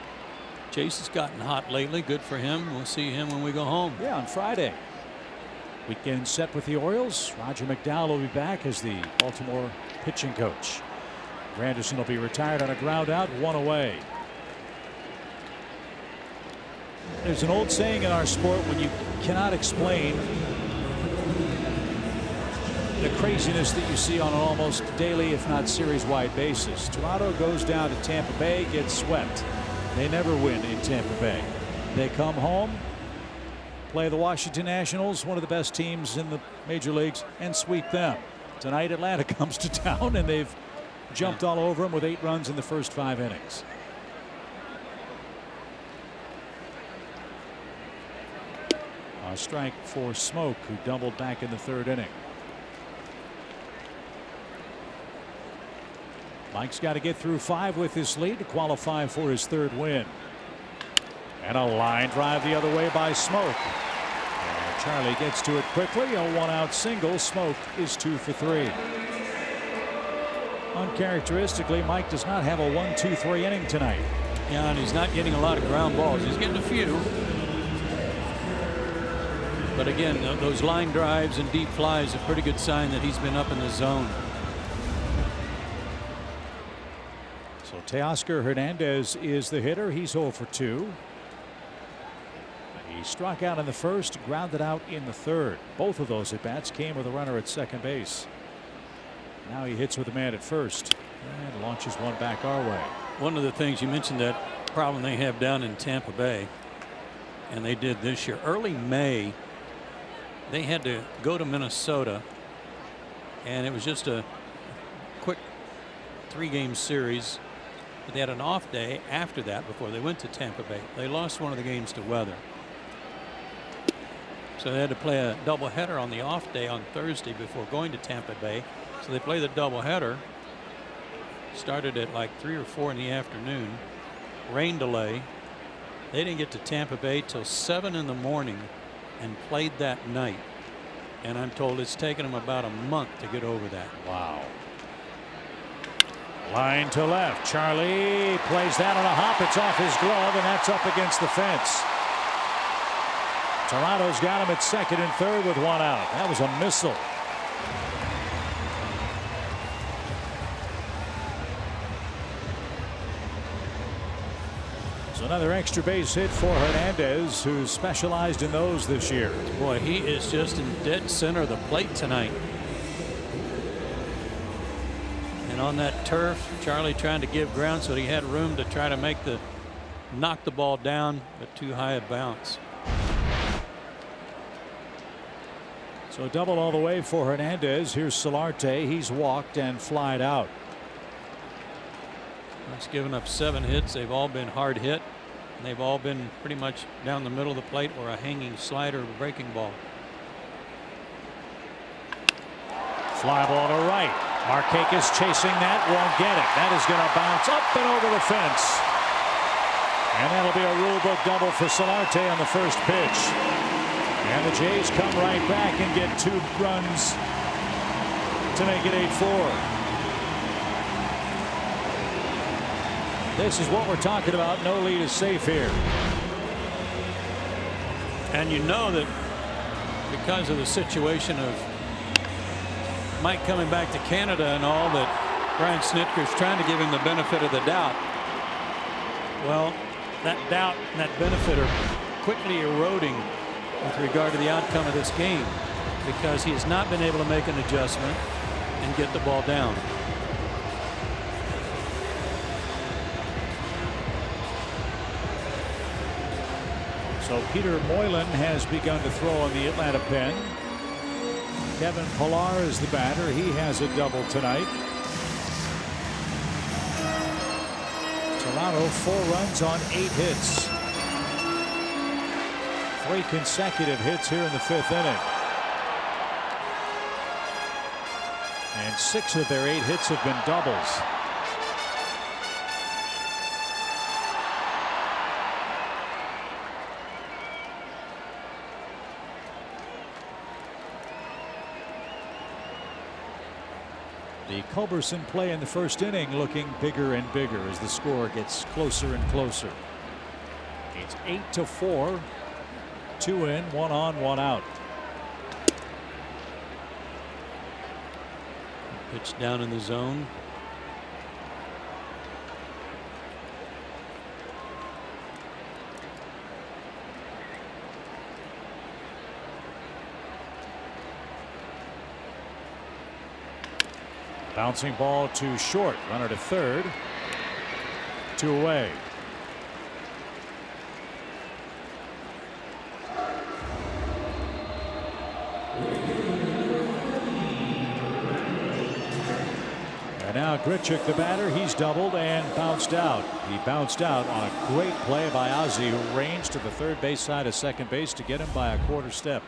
Chase has gotten hot lately. Good for him. We'll see him when we go home. Yeah, on Friday. Weekend set with the Orioles. Roger McDowell will be back as the Baltimore pitching coach. Granderson will be retired on a ground out, 1 away. There's an old saying in our sport, when you cannot explain the craziness that you see on an almost daily, if not series-wide basis. Toronto goes down to Tampa Bay, gets swept. They never win in Tampa Bay. They come home, play the Washington Nationals, one of the best teams in the major leagues, and sweep them. Tonight Atlanta comes to town, and they've jumped all over them with 8 runs in the first 5 innings. A strike for Smoke, who doubled back in the 3rd inning. Mike's got to get through 5 with this lead to qualify for his 3rd win. And a line drive the other way by Smoke. And Charlie gets to it quickly. A 1-out single. Smoke is 2 for 3. Uncharacteristically, Mike does not have a 1-2-3 inning tonight. Yeah, and he's not getting a lot of ground balls. He's getting a few. But again, those line drives and deep flies are a pretty good sign that he's been up in the zone. So Teoscar Hernandez is the hitter. He's 0 for 2. He struck out in the 1st, grounded out in the 3rd. Both of those at bats came with a runner at second base. Now he hits with a man at 1st and launches one back our way. One of the things you mentioned, that problem they have down in Tampa Bay, and they did this year. Early May, they had to go to Minnesota, and it was just a quick 3-game series. But they had an off day after that before they went to Tampa Bay. They lost one of the games to weather. So they had to play a doubleheader on the off day on Thursday before going to Tampa Bay. So they played the doubleheader. Started at like 3 or 4 in the afternoon. Rain delay. They didn't get to Tampa Bay till 7 in the morning and played that night. And I'm told it's taken them about a month to get over that. Wow. Line to left. Charlie plays that on a hop. It's off his glove, and that's up against the fence. Toronto's got him at 2nd and 3rd with 1 out. That was a missile. So another extra base hit for Hernandez, who's specialized in those this year. Boy, he is just in dead center of the plate tonight. And on that turf, Charlie trying to give ground so he had room to try to knock the ball down, but too high a bounce. So double all the way for Hernandez. Here's Solarte. He's walked and flied out. He's given up 7 hits. They've all been hard hit. And they've all been pretty much down the middle of the plate or a hanging slider or breaking ball. Fly ball to right. Markakis chasing that, won't get it. That is going to bounce up and over the fence. And that'll be a rule book double for Solarte on the first pitch. And the Jays come right back and get 2 runs to make it 8-4. This is what we're talking about. No lead is safe here. And you know that because of the situation of Mike coming back to Canada and all, that Brian Snitker's trying to give him the benefit of the doubt. Well, that doubt and that benefit are quickly eroding with regard to the outcome of this game, because he has not been able to make an adjustment and get the ball down. So Peter Moylan has begun to throw on the Atlanta pen. Kevin Pillar is the batter. He has a double tonight. Toronto 4 runs on 8 hits. 3 consecutive hits here in the 5th inning. And 6 of their 8 hits have been doubles. The Culberson play in the first inning looking bigger and bigger as the score gets closer and closer. It's 8-4. 2 in, 1 on, 1 out. Pitch down in the zone. Bouncing ball to short. Runner to third. 2 away. And now Grichuk, the batter, he's doubled and bounced out. He bounced out on a great play by Ozzie, who ranged to the third base side of second base to get him by a quarter step.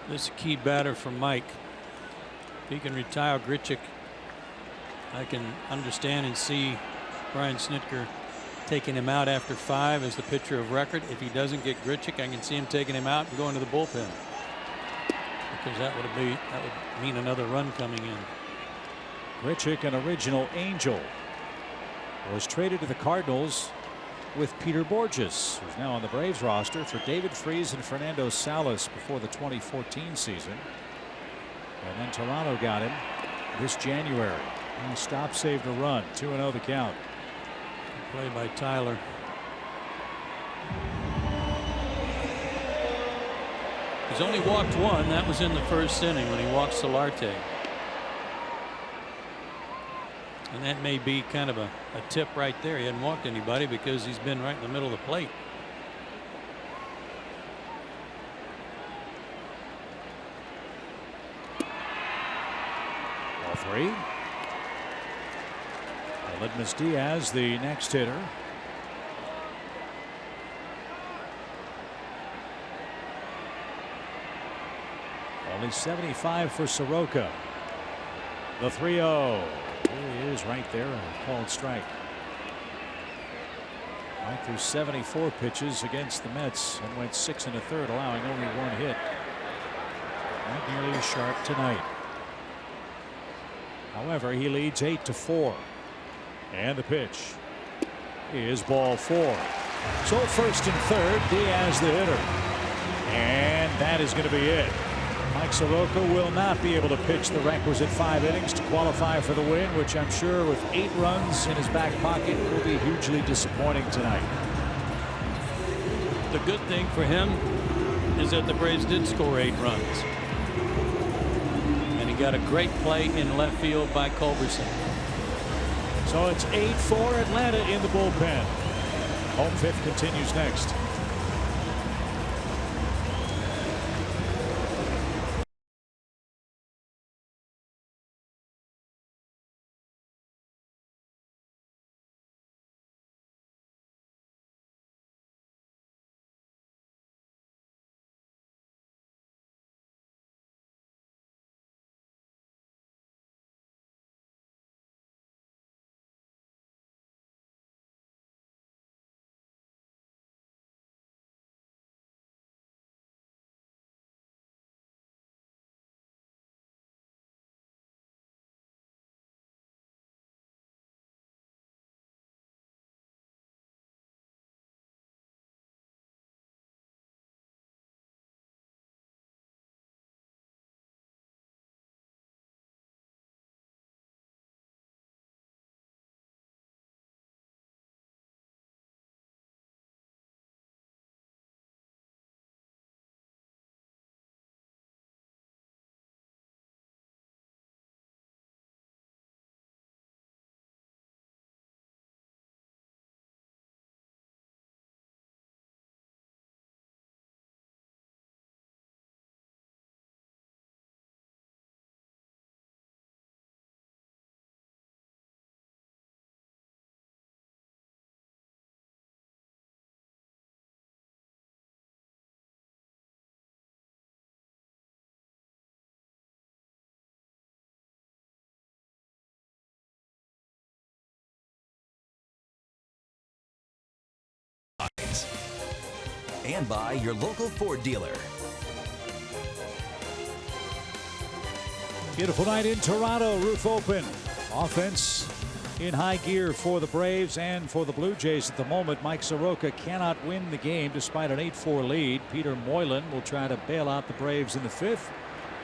This is a key batter for Mike. If he can retire Grichuk, I can understand and see Brian Snitker taking him out after 5 as the pitcher of record. If he doesn't get Grichuk, I can see him taking him out and going to the bullpen, because that would mean another run coming in. Grichuk, an original Angel, was traded to the Cardinals with Peter Borges, who's now on the Braves roster, for David Freese and Fernando Salas before the 2014 season. And then Toronto got him this January. He stopped, saved a run. 2-0 the count. Play by Tyler. He's only walked 1. That was in the first inning when he walked Solarte. And that may be kind of a tip right there. He hadn't walked anybody because he's been right in the middle of the plate. Ball 3. Litmus Diaz, the next hitter. Only 75 for Soroka. The 3-0. He is right there, a called strike. Mike threw 74 pitches against the Mets and went 6 1/3, allowing only 1 hit. Not nearly as sharp tonight. However, he leads 8-4. And the pitch is ball 4. So first and third, Diaz the hitter. And that is going to be it. Mike Soroka will not be able to pitch the requisite 5 innings to qualify for the win, which I'm sure with 8 runs in his back pocket will be hugely disappointing tonight. The good thing for him is that the Braves did score 8 runs. And he got a great play in left field by Culberson. So it's 8-4 Atlanta in the bullpen. Home fifth continues next. And by your local Ford dealer. Beautiful night in Toronto. Roof open. Offense in high gear for the Braves and for the Blue Jays at the moment. Mike Soroka cannot win the game despite an 8-4 lead. Peter Moylan will try to bail out the Braves in the 5th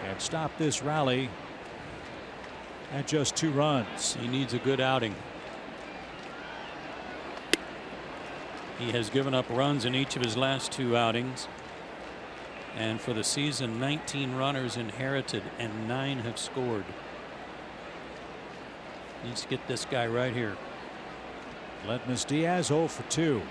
and stop this rally at just 2 runs. He needs a good outing. He has given up runs in each of his last 2 outings. And for the season, 19 runners inherited and 9 have scored. Needs to get this guy right here. Ledmus Diaz 0 for 2.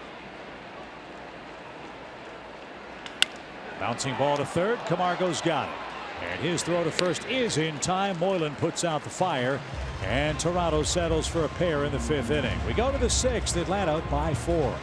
Bouncing ball to third. Camargo's got it. And his throw to first is in time. Moylan puts out the fire. And Toronto settles for a pair in the 5th inning. We go to the 6th. Atlanta by 4.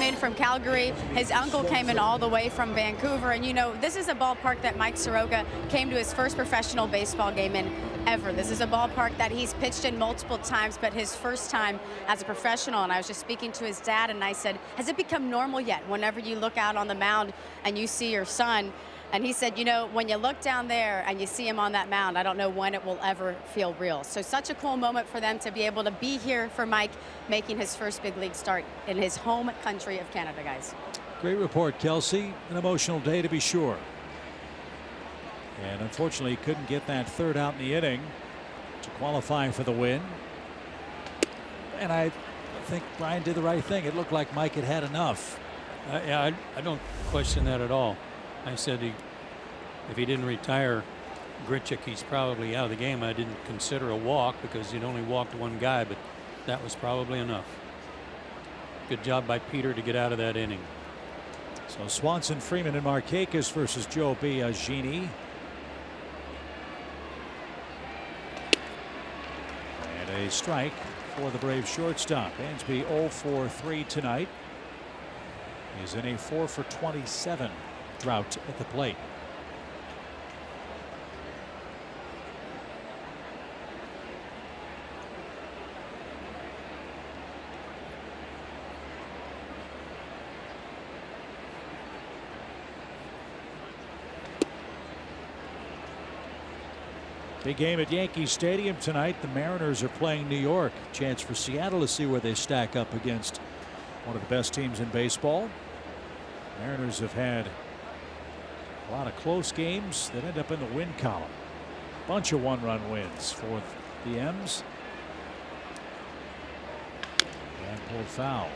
in from Calgary. His uncle came in all the way from Vancouver. And, you know, this is a ballpark that Mike Soroka came to his first professional baseball game in ever. This is a ballpark that he's pitched in multiple times, but his first time as a professional. And I was just speaking to his dad, and I said, has it become normal yet whenever you look out on the mound and you see your son? And he said, you know, when you look down there and you see him on that mound, I don't know when it will ever feel real. So such a cool moment for them to be able to be here for Mike making his first big league start in his home country of Canada, guys. Great report, Kelsey. An emotional day to be sure. And unfortunately, he couldn't get that third out in the inning to qualify for the win. And I think Brian did the right thing. It looked like Mike had had enough. Yeah, I don't question that at all. I said if he didn't retire Grichuk, he's probably out of the game. I didn't consider a walk because he'd only walked one guy, but that was probably enough. Good job by Peter to get out of that inning. So Swanson, Freeman, and Markakis versus Joe Biagini. And a strike for the Braves shortstop. Dansby 0 for 3 tonight. He's in a 4 for 27 drought at the plate. Big game at Yankee Stadium tonight. The Mariners are playing New York. Chance for Seattle to see where they stack up against one of the best teams in baseball. Mariners have had a lot of close games that end up in the win column. Bunch of one-run wins for the M's. And pulled foul.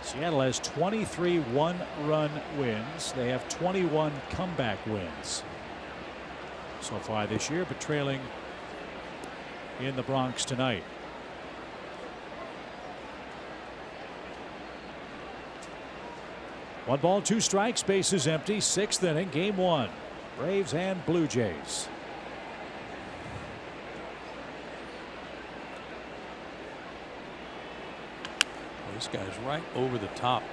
Seattle has 23 one-run wins. They have 21 comeback wins so far this year, but trailing in the Bronx tonight. One ball, 2 strikes, bases empty, 6th inning, game 1. Braves and Blue Jays. This guy's right over the top.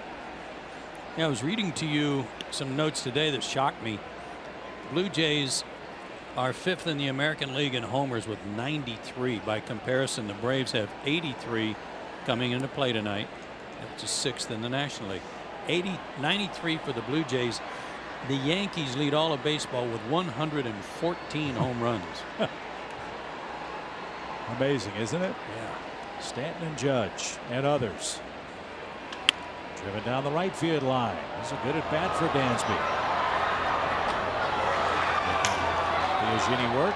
Yeah, I was reading to you some notes today that shocked me. Blue Jays are 5th in the American League in homers with 93. By comparison, the Braves have 83 coming into play tonight. That's 6th in the National League. 93 for the Blue Jays. The Yankees lead all of baseball with 114 home runs. Amazing, isn't it? Yeah. Stanton and Judge and others. Driven down the right field line. This is a good at bat for Dansby. Biagini work.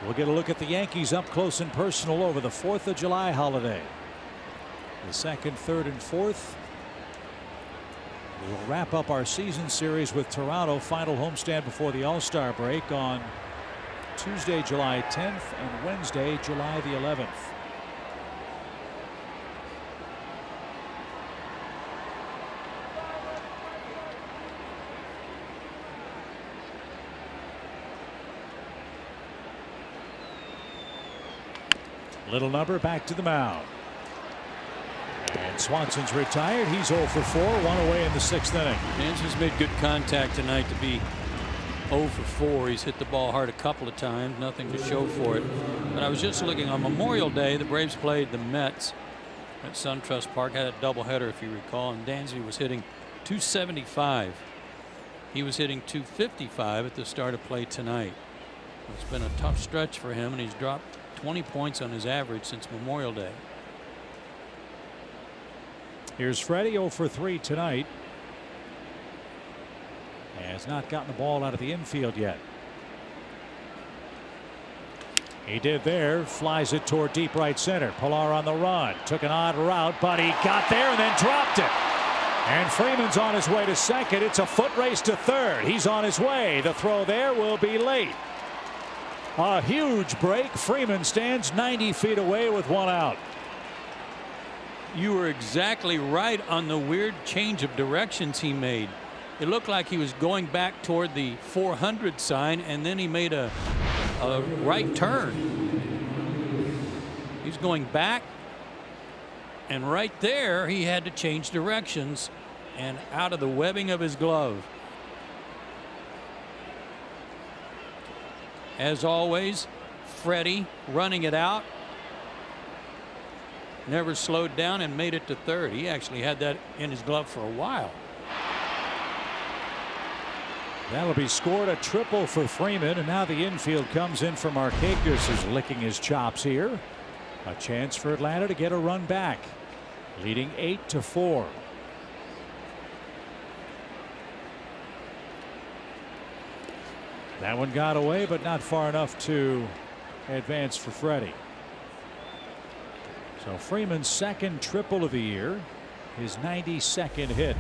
We'll get a look at the Yankees up close and personal over the 4th of July holiday. The 2nd, 3rd, and 4th. We'll wrap up our season series with Toronto. Final homestand before the All-Star break on Tuesday, July 10th and Wednesday, July the 11th. Little number back to the mound. And Swanson's retired. He's 0 for 4, 1 away in the 6th inning. Dansby's made good contact tonight to be 0 for 4. He's hit the ball hard a couple of times, nothing to show for it. But I was just looking on Memorial Day, the Braves played the Mets at SunTrust Park, had a doubleheader if you recall, and Dansby was hitting 275. He was hitting 255 at the start of play tonight. It's been a tough stretch for him, and he's dropped 20 points on his average since Memorial Day. Here's Freddie, 0 for 3 tonight. Has not gotten the ball out of the infield yet. He did there. Flies it toward deep right center. Pilar on the run. Took an odd route, but he got there and then dropped it. And Freeman's on his way to second. It's a foot race to third. He's on his way. The throw there will be late. A huge break. Freeman stands 90 feet away with 1 out. You were exactly right on the weird change of directions he made. It looked like he was going back toward the 400 sign, and then he made a right turn. He's going back. And right there, he had to change directions and out of the webbing of his glove. As always, Freddie running it out. Never slowed down and made it to third. He actually had that in his glove for a while. That'll be scored, a triple for Freeman, and now the infield comes in for Markakis, who's licking his chops here. A chance for Atlanta to get a run back, leading 8-4. That one got away, but not far enough to advance for Freddie. So Freeman's second triple of the year, his 92nd hit.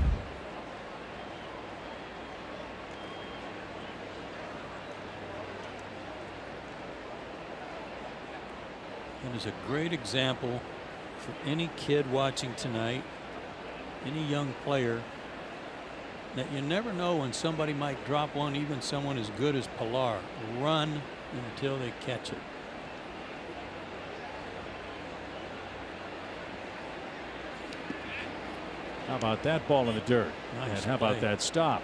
It is a great example for any kid watching tonight, any young player, that you never know when somebody might drop one, even someone as good as Pilar. Run until they catch it. How about that ball in the dirt? Nice and how about play. that stop?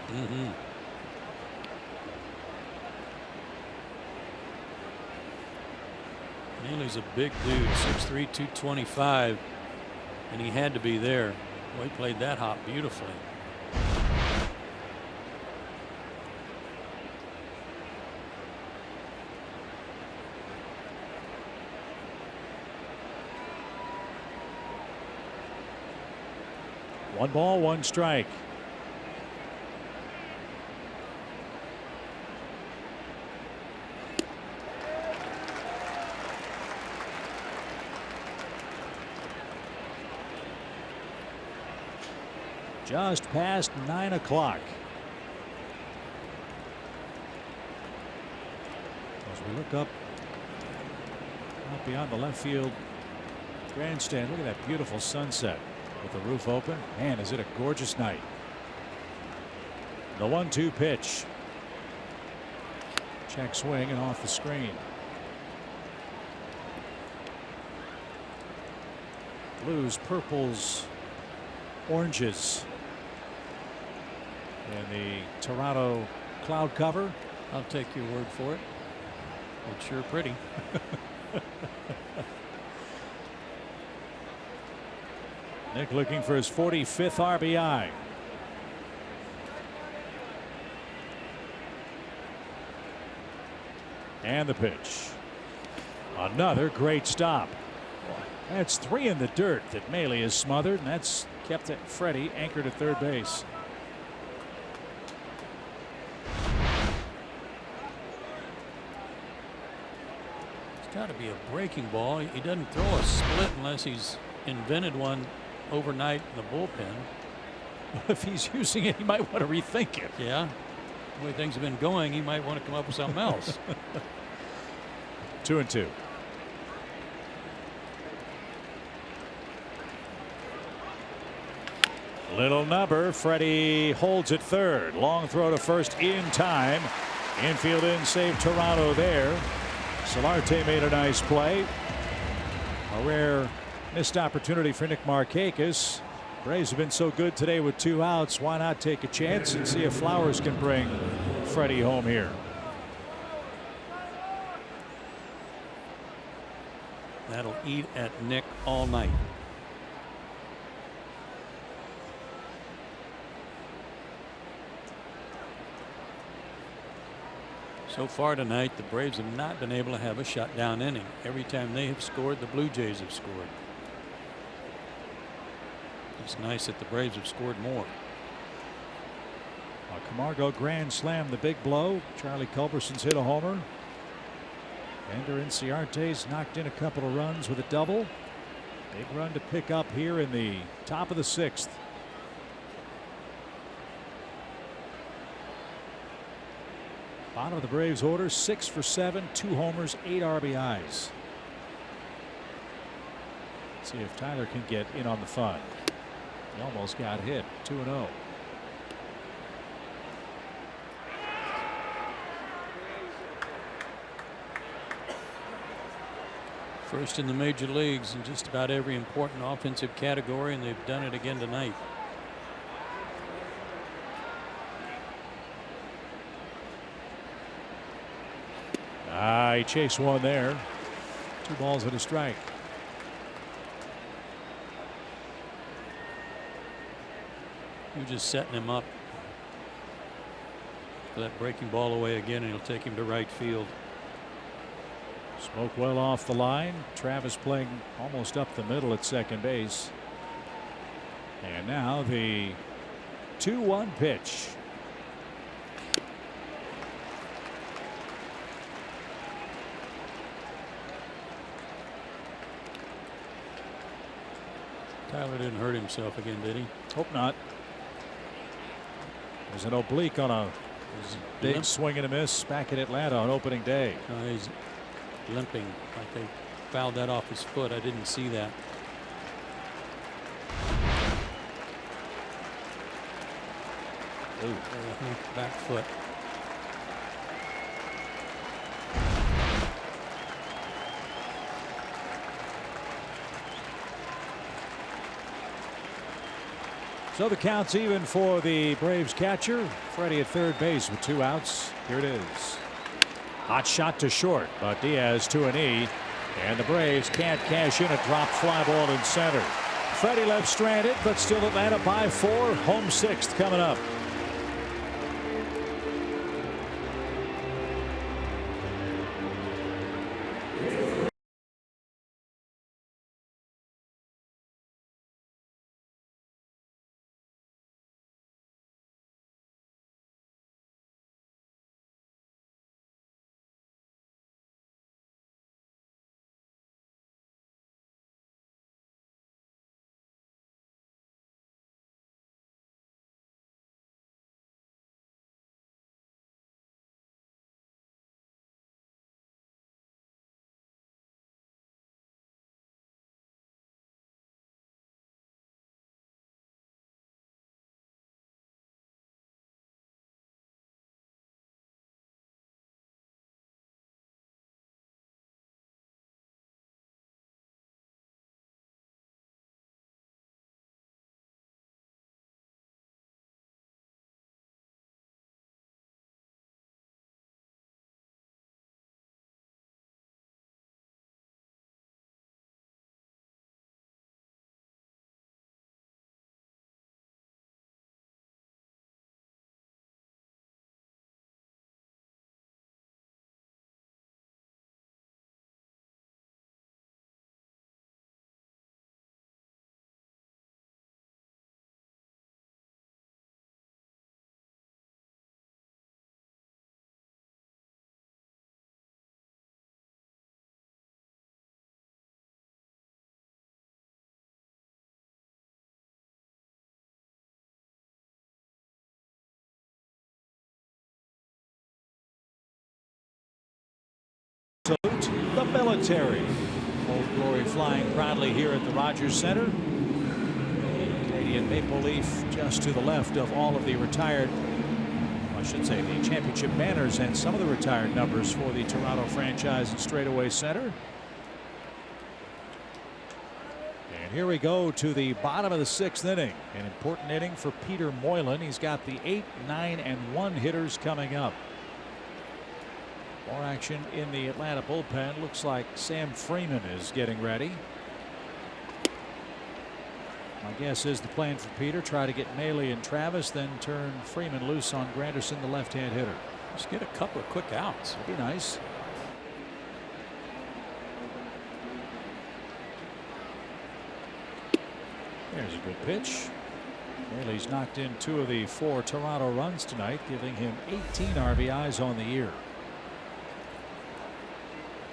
Neely's a big dude, 6'3", 225, and he had to be there. Well, he played that hop beautifully. One ball, one strike. Just past 9 o'clock. As we look up beyond the left field grandstand, look at that beautiful sunset with the roof open. Man, is it a gorgeous night. The 1-2 pitch. Check swing and off the screen. Blues, purples, oranges in the Toronto cloud cover. I'll take your word for it. It's sure pretty. Nick looking for his 45th RBI. And the pitch. Another great stop. That's 3 in the dirt that Maile is smothered, and that's kept Freddie anchored at third base. It's got to be a breaking ball. He doesn't throw a split unless he's invented one overnight in the bullpen. If he's using it, he might want to rethink it. Yeah. The way things have been going, he might want to come up with something else. 2-2. Little number. Freddie holds at third. Long throw to first in time. Infield in, save Toronto there. Solarte made a nice play. A rare missed opportunity for Nick Markakis. Braves have been so good today with 2 outs. Why not take a chance and see if Flowers can bring Freddie home here? That'll eat at Nick all night. So far tonight, the Braves have not been able to have a shutdown inning. Every time they have scored, the Blue Jays have scored. It's nice that the Braves have scored more. Camargo grand slam, the big blow. Charlie Culberson's hit a homer. Ender Inciarte's knocked in a couple of runs with a double. Big run to pick up here in the top of the 6th. Bottom of the Braves order, 6 for 7, 2 homers, 8 RBIs. See if Tyler can get in on the fun. He almost got hit. 2-0. First in the major leagues in just about every important offensive category, and they've done it again tonight. He chased one there. 2 balls and a strike. You're just setting him up for that breaking ball away again, and he'll take him to right field. Smoke well off the line. Travis playing almost up the middle at second base. And now the 2-1 pitch. Tyler didn't hurt himself again, did he? Hope not. There's an oblique on a big swing and a miss back in Atlanta on opening day. He's limping like they fouled that off his foot. I didn't see that. Ooh. Back foot. So the count's even for the Braves catcher. Freddie at third base with 2 outs. Here it is. Hot shot to short, but Diaz to an E. And the Braves can't cash in a drop fly ball in center. Freddie left stranded, but still Atlanta by 4. Home 6th coming up. Salute the military. Old Glory flying proudly here at the Rogers Center. The Canadian maple leaf just to the left of all of the retired, I should say, the championship banners and some of the retired numbers for the Toronto franchise and straightaway center. And here we go to the bottom of the 6th inning. An important inning for Peter Moylan. He's got the 8, 9, and 1 hitters coming up. More action in the Atlanta bullpen. Looks like Sam Freeman is getting ready. My guess is the plan for Peter, try to get Maley and Travis, then turn Freeman loose on Granderson, the left-hand hitter. Just get a couple of quick outs. That'd be nice. There's a good pitch. Maley's knocked in 2 of the 4 Toronto runs tonight, giving him 18 RBIs on the year.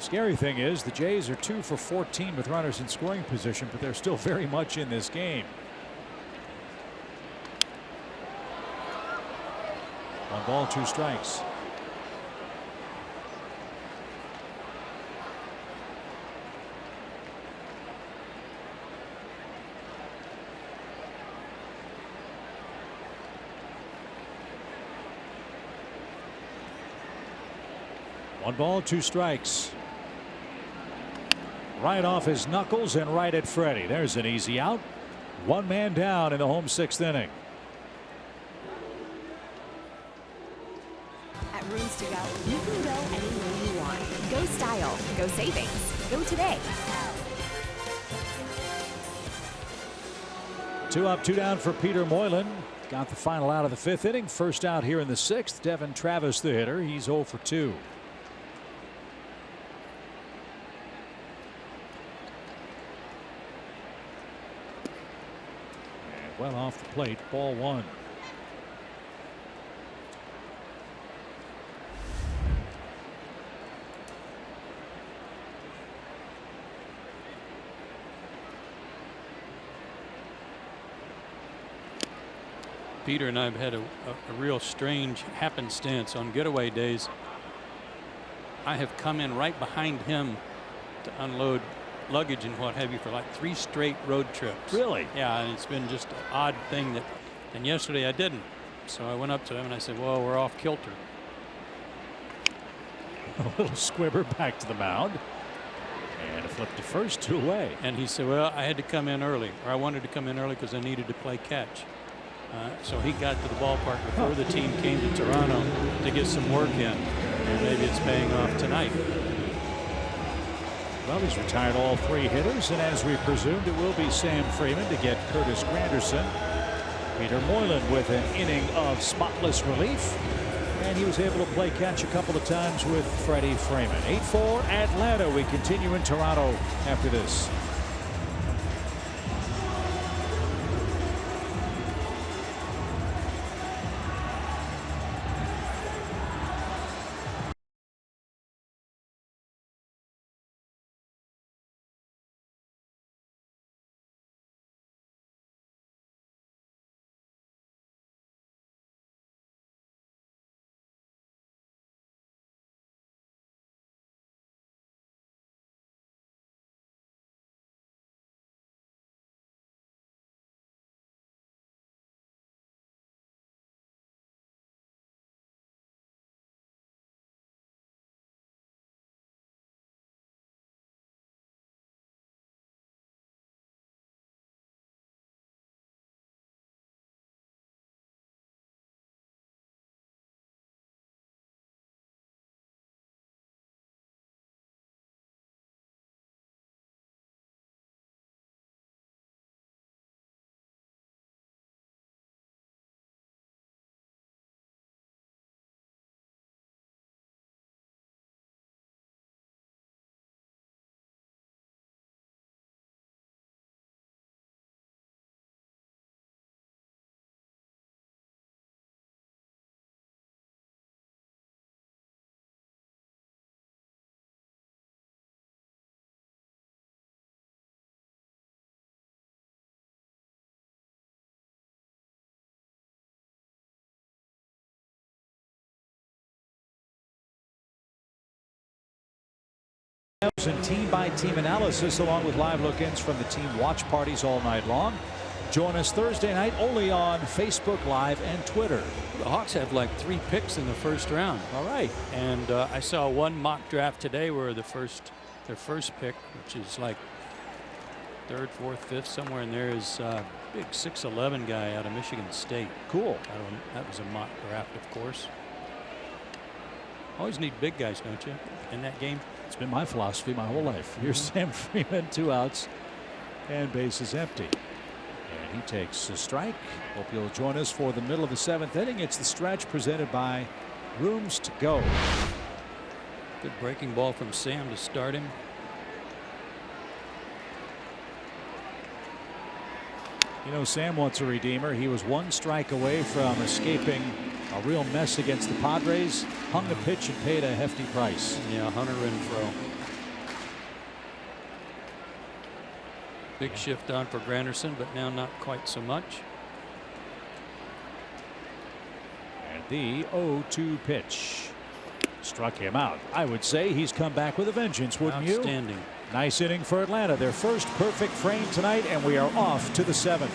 Scary thing is the Jays are 2 for 14 with runners in scoring position, but they're still very much in this game. 1 ball, 2 strikes. One ball, 2 strikes. right off his knuckles and right at Freddie. There's an easy out. One man down in the home 6th inning. At Rooms to Go, you can go anywhere you want. Go style, go savings, go today. 2 up, 2 down for Peter Moylan. Got the final out of the 5th inning. First out here in the 6th. Devin Travis, the hitter. He's 0 for 2. And well off the plate. Ball 1. Peter and I have had a real strange happenstance on getaway days. I have come in right behind him to unload luggage and what have you for like 3 straight road trips. Really? Yeah, and it's been just an odd thing that. And yesterday I didn't. So I went up to him and I said, "Well, we're off kilter." A little squibber back to the mound. And a flip to first, 2 away. And he said, "Well, I had to come in early, or I wanted to come in early because I needed to play catch." So he got to the ballpark before the team came to Toronto to get some work in. And maybe it's paying off tonight. Well, he's retired all 3 hitters, and as we presumed, it will be Sam Freeman to get Curtis Granderson. Peter Moylan with an inning of spotless relief, and he was able to play catch a couple of times with Freddie Freeman. 8-4 Atlanta. We continue in Toronto after this. And team-by-team analysis along with live look-ins from the team watch parties all night long. Join us Thursday night only on Facebook Live and Twitter. The Hawks have like 3 picks in the first round. All right. And I saw one mock draft today where their first pick, which is like 3rd, 4th, 5th, somewhere in there, is big 6'11" guy out of Michigan State. Cool. That was a mock draft, of course. Always need big guys, don't you, in that game? It's been my philosophy my whole life. Here's Sam Freeman, 2 outs, and bases empty. And he takes a strike. Hope you'll join us for the middle of the 7th inning. It's the stretch presented by Rooms to Go. Good breaking ball from Sam to start him. You know, Sam wants a redeemer. He was 1 strike away from escaping a real mess against the Padres. Hung the pitch and paid a hefty price. Yeah, Hunter Renfroe. Big shift on for Granderson, but now not quite so much. And the 0-2 pitch struck him out. I would say he's come back with a vengeance, wouldn't you? Outstanding. Nice inning for Atlanta. Their first perfect frame tonight, and we are off to the 7th.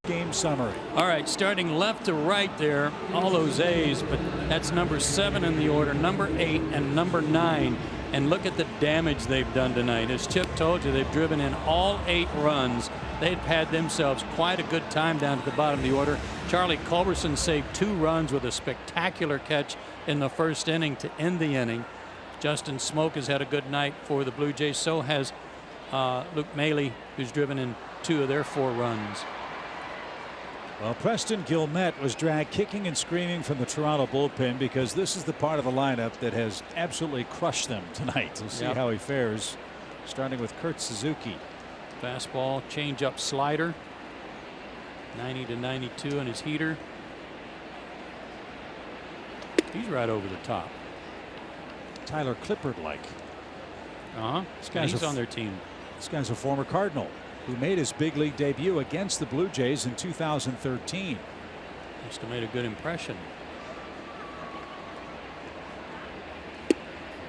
Game summary. All right, starting left to right there, all those A's, but that's number 7 in the order, number 8 and number 9. And look at the damage they've done tonight. As Chip told you, they've driven in all 8 runs. They've had themselves quite a good time down at the bottom of the order. Charlie Culberson saved 2 runs with a spectacular catch in the first inning to end the inning. Justin Smoke has had a good night for the Blue Jays. So has Luke Maley, who's driven in 2 of their 4 runs. Well, Preston Guillemette was dragged kicking and screaming from the Toronto bullpen because this is the part of the lineup that has absolutely crushed them tonight. We'll see how he fares, starting with Kurt Suzuki. Fastball, changeup, slider, 90 to 92 in his heater. He's right over the top. Tyler Clippard-like. He's on their team. This guy's a former Cardinal who made his big league debut against the Blue Jays in 2013. Must have made a good impression.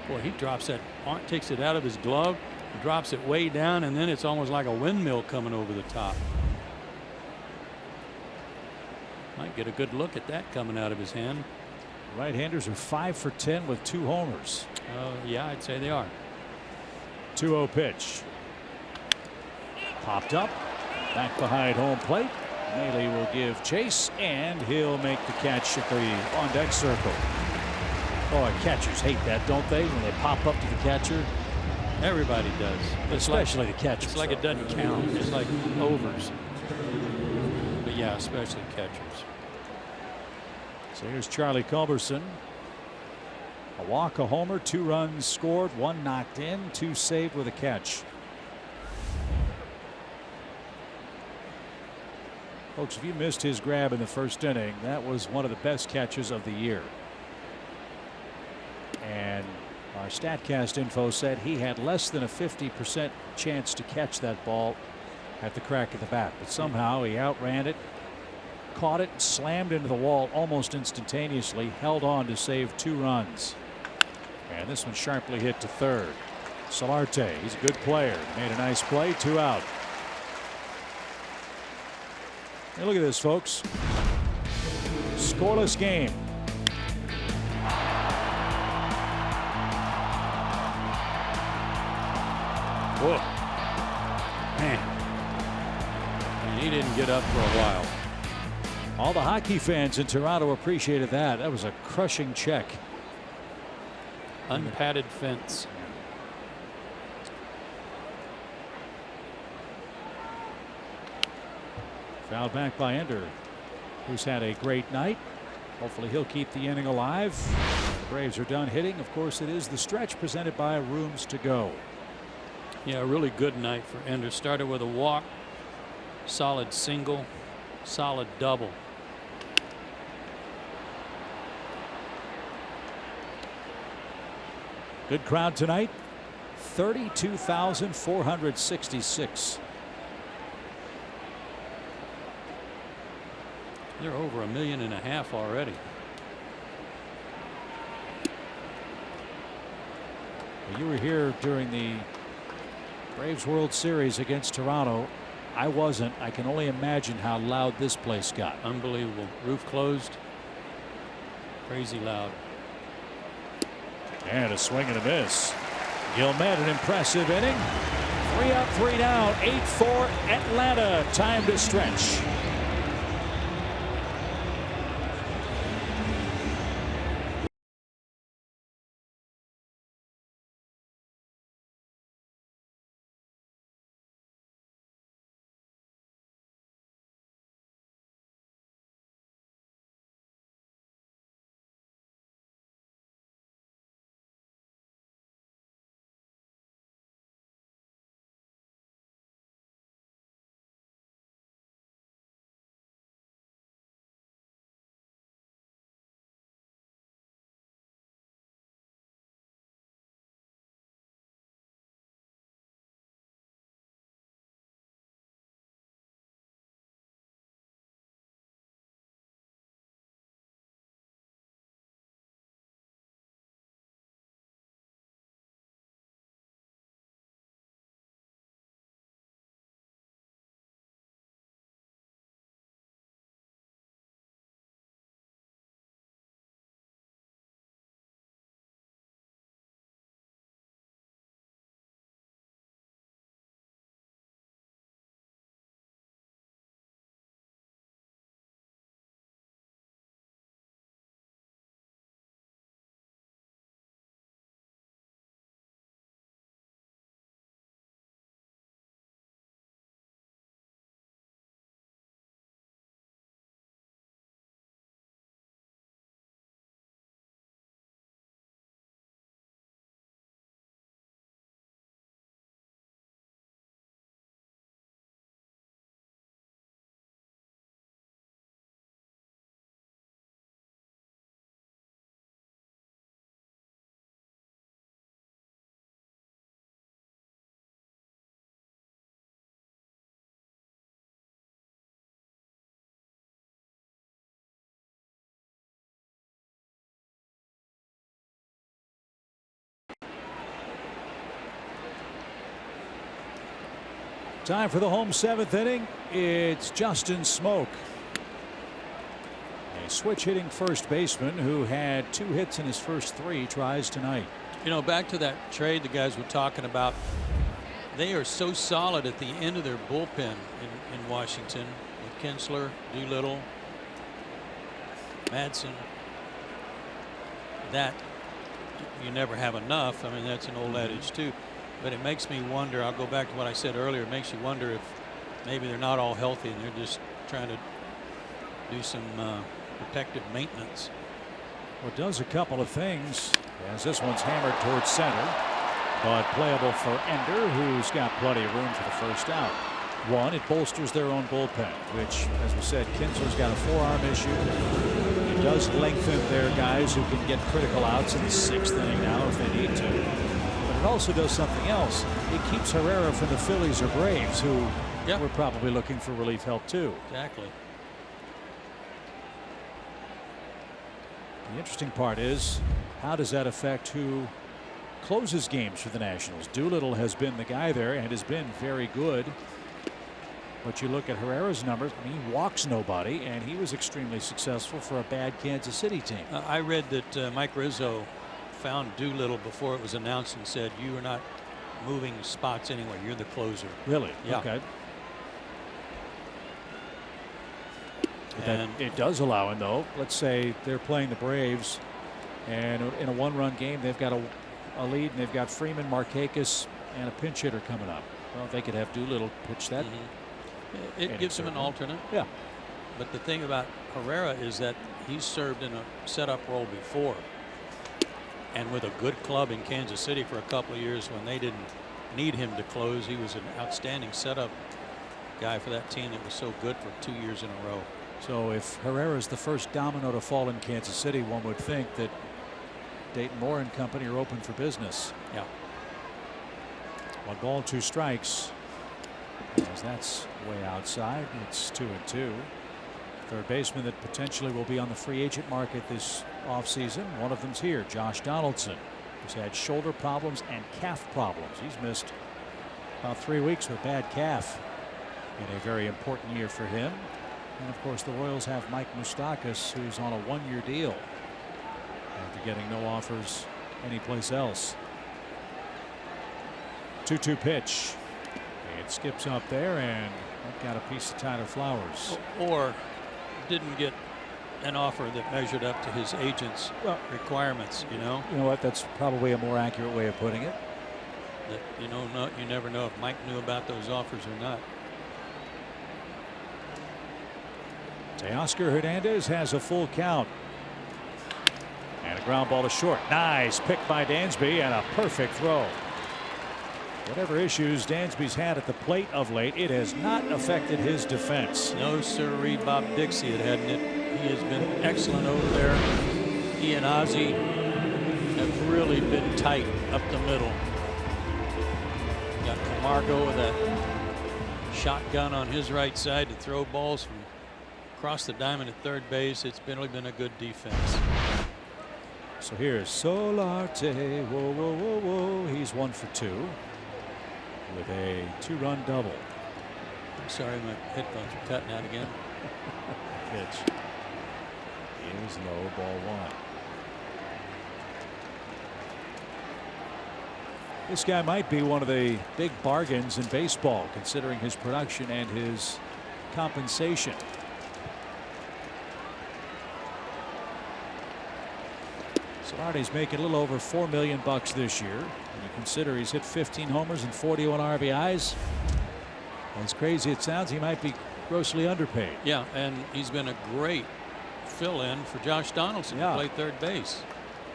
Boy, he drops that, takes it out of his glove, drops it way down, and then it's almost like a windmill coming over the top. Might get a good look at that coming out of his hand. Right-handers are 5 for 10 with 2 homers. Yeah, I'd say they are. 2-0 pitch. Popped up, back behind home plate. Maley will give chase, and he'll make the catch at the on-deck circle. Boy, catchers hate that, don't they, when they pop up to the catcher? Everybody does. Especially the catchers. It's like it doesn't count. It's like overs. But yeah, especially catchers. So here's Charlie Culberson. A walk, a homer, 2 runs scored, 1 knocked in, 2 saved with a catch. Folks, if you missed his grab in the first inning, that was one of the best catches of the year. And our StatCast info said he had less than a 50% chance to catch that ball at the crack of the bat. But somehow he outran it, caught it, slammed into the wall almost instantaneously, held on to save 2 runs. And this one sharply hit to third. Solarte, he's a good player. Made a nice play, 2 out. Hey, look at this, folks. Scoreless game. Whoa. Man. And he didn't get up for a while. All the hockey fans in Toronto appreciated that. That was a crushing check. Unpadded fence. Fouled back by Ender, who's had a great night. Hopefully he'll keep the inning alive. The Braves are done hitting. Of course, it is the stretch presented by Rooms to Go. Yeah, a really good night for Ender. Started with a walk, solid single, solid double. Good crowd tonight. 32,466. They're over 1.5 million already. You were here during the Braves World Series against Toronto. I wasn't. I can only imagine how loud this place got. Unbelievable. Roof closed. Crazy loud. And a swing and a miss. Guillemette, an impressive inning. 3 up, 3 down, 8-4 Atlanta. Time to stretch. Time for the home 7th inning. It's Justin Smoke, a switch hitting first baseman who had 2 hits in his first 3 tries tonight. You know, back to that trade the guys were talking about. They are so solid at the end of their bullpen in Washington with Kinsler, Doolittle, Madsen, that you never have enough. I mean, that's an old adage too. But it makes me wonder, I'll go back to what I said earlier, it makes you wonder if maybe they're not all healthy and they're just trying to do some protective maintenance. Well, it does a couple of things, as this one's hammered towards center, but playable for Ender, who's got plenty of room for the first out. One, it bolsters their own bullpen, which, as we said, Kinsler's got a forearm issue. It does lengthen their guys who can get critical outs in the 6th inning now if they need to. But it also does something else. It keeps Herrera from the Phillies or Braves, who were probably looking for relief help too. Exactly. The interesting part is, how does that affect who closes games for the Nationals? Doolittle has been the guy there and has been very good. But you look at Herrera's numbers, I mean, he walks nobody, and he was extremely successful for a bad Kansas City team. I read that Mike Rizzo found Doolittle before it was announced and said, "You are not moving spots anywhere. You're the closer." Really? Yeah. Okay. And it does allow him, though. Let's say they're playing the Braves, and in a 1-run game, they've got a lead, and they've got Freeman, Markakis, and a pinch hitter coming up. Well, they could have Doolittle pitch that. It gives him an alternate. Yeah. But the thing about Herrera is that he's served in a setup role before, and with a good club in Kansas City for a couple of years when they didn't need him to close. He was an outstanding setup guy for that team that was so good for 2 years in a row. So if Herrera's the first domino to fall in Kansas City, one would think that Dayton Moore and company are open for business. Yeah. 1 ball, 2 strikes. As that's way outside. It's 2-2. Third baseman that potentially will be on the free agent market this offseason. One of them's here, Josh Donaldson, who's had shoulder problems and calf problems. He's missed about 3 weeks with a bad calf in a very important year for him. And of course, the Royals have Mike Moustakas, who's on a 1-year deal after getting no offers anyplace else. 2-2 pitch. It skips up there and got a piece of Tyler Flowers. Or didn't get an offer that measured up to his agent's requirements. You know what? That's probably a more accurate way of putting it. That you never know if Mike knew about those offers or not. Teoscar Hernandez has a full count. And a ground ball to short. Nice pick by Dansby and a perfect throw. Whatever issues Dansby's had at the plate of late, it has not affected his defense. No sirree, Bob Dixie it hadn't it. He has been excellent over there. He and Ozzie have really been tight up the middle. Got Camargo with a shotgun on his right side to throw balls from across the diamond at third base. It's really been a good defense. So here's Solarte. Whoa, whoa, whoa, whoa. He's 1 for 2 with a 2-run double. I'm sorry, my headphones are cutting out again. Pitch is low, ball 1. This guy might be one of the big bargains in baseball, considering his production and his compensation. Solarte's making a little over $4 million this year. When you consider he's hit 15 homers and 41 RBIs. As crazy it sounds, he might be grossly underpaid. Yeah, and he's been a great fill-in for Josh Donaldson to play third base.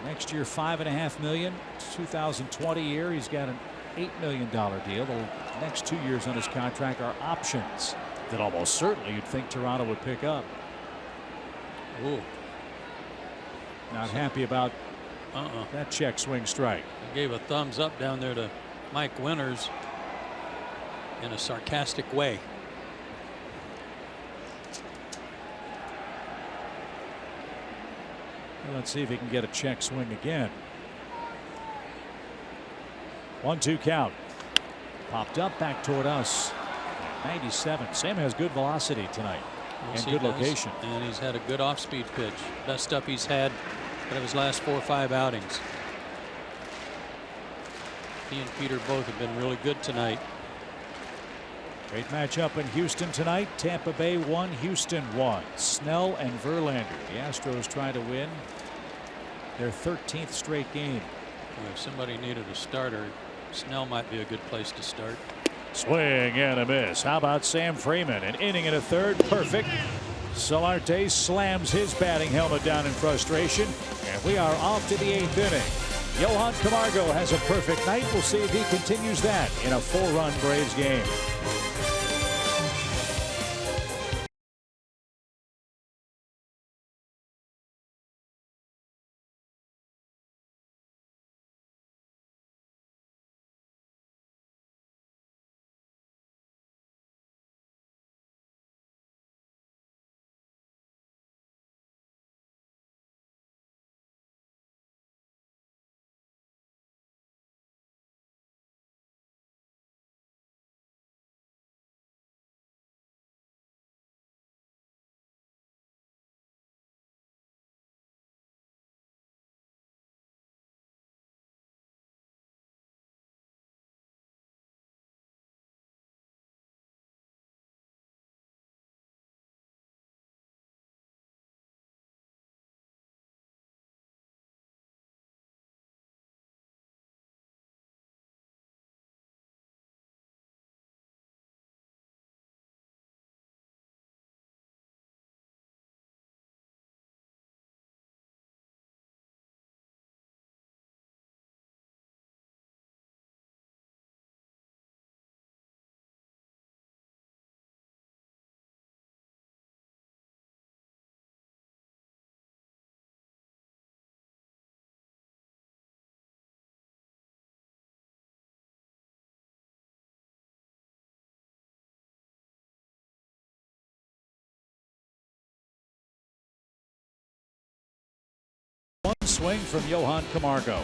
Next year, $5.5 million. 2020 year, he's got an $8 million deal. The next 2 years on his contract are options that almost certainly you'd think Toronto would pick up. Ooh. Not happy about that check swing strike. I gave a thumbs up down there to Mike Winters in a sarcastic way. Well, let's see if he can get a check swing again. 1-2 count. Popped up back toward us. 97. Sam has good velocity tonight and good location. And he's had a good off-speed pitch. Best stuff he's had out of his last 4 or 5 outings. He and Peter both have been really good tonight. Great matchup in Houston tonight. Tampa Bay 1, Houston 1. Snell and Verlander. The Astros trying to win their 13th straight game. If somebody needed a starter, Snell might be a good place to start. Swing and a miss. How about Sam Freeman? An inning and a third. Perfect. Solarte slams his batting helmet down in frustration. And we are off to the 8th inning. Johan Camargo has a perfect night. We'll see if he continues that in a 4-run Braves game. One swing from Johan Camargo.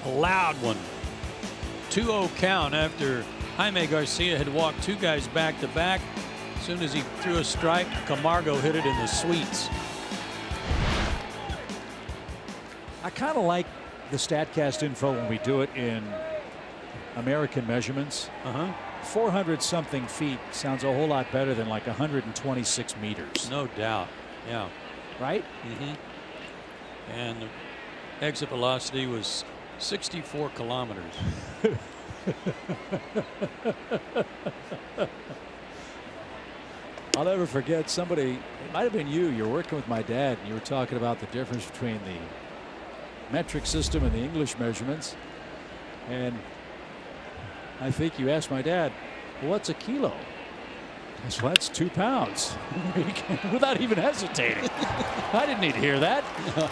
A loud one. 2-0 count after Jaime Garcia had walked 2 guys back to back. As soon as he threw a strike, Camargo hit it in the sweets. I kind of like the StatCast info when we do it in American measurements. 400 something feet sounds a whole lot better than like 126 meters. No doubt. Yeah. Right? And the exit velocity was 64 kilometers. I'll never forget somebody, it might have been you were working with my dad and you were talking about the difference between the metric system and the English measurements. And I think you asked my dad, well, what's a kilo? I said, well, that's 2 pounds. Without even hesitating. I didn't need to hear that.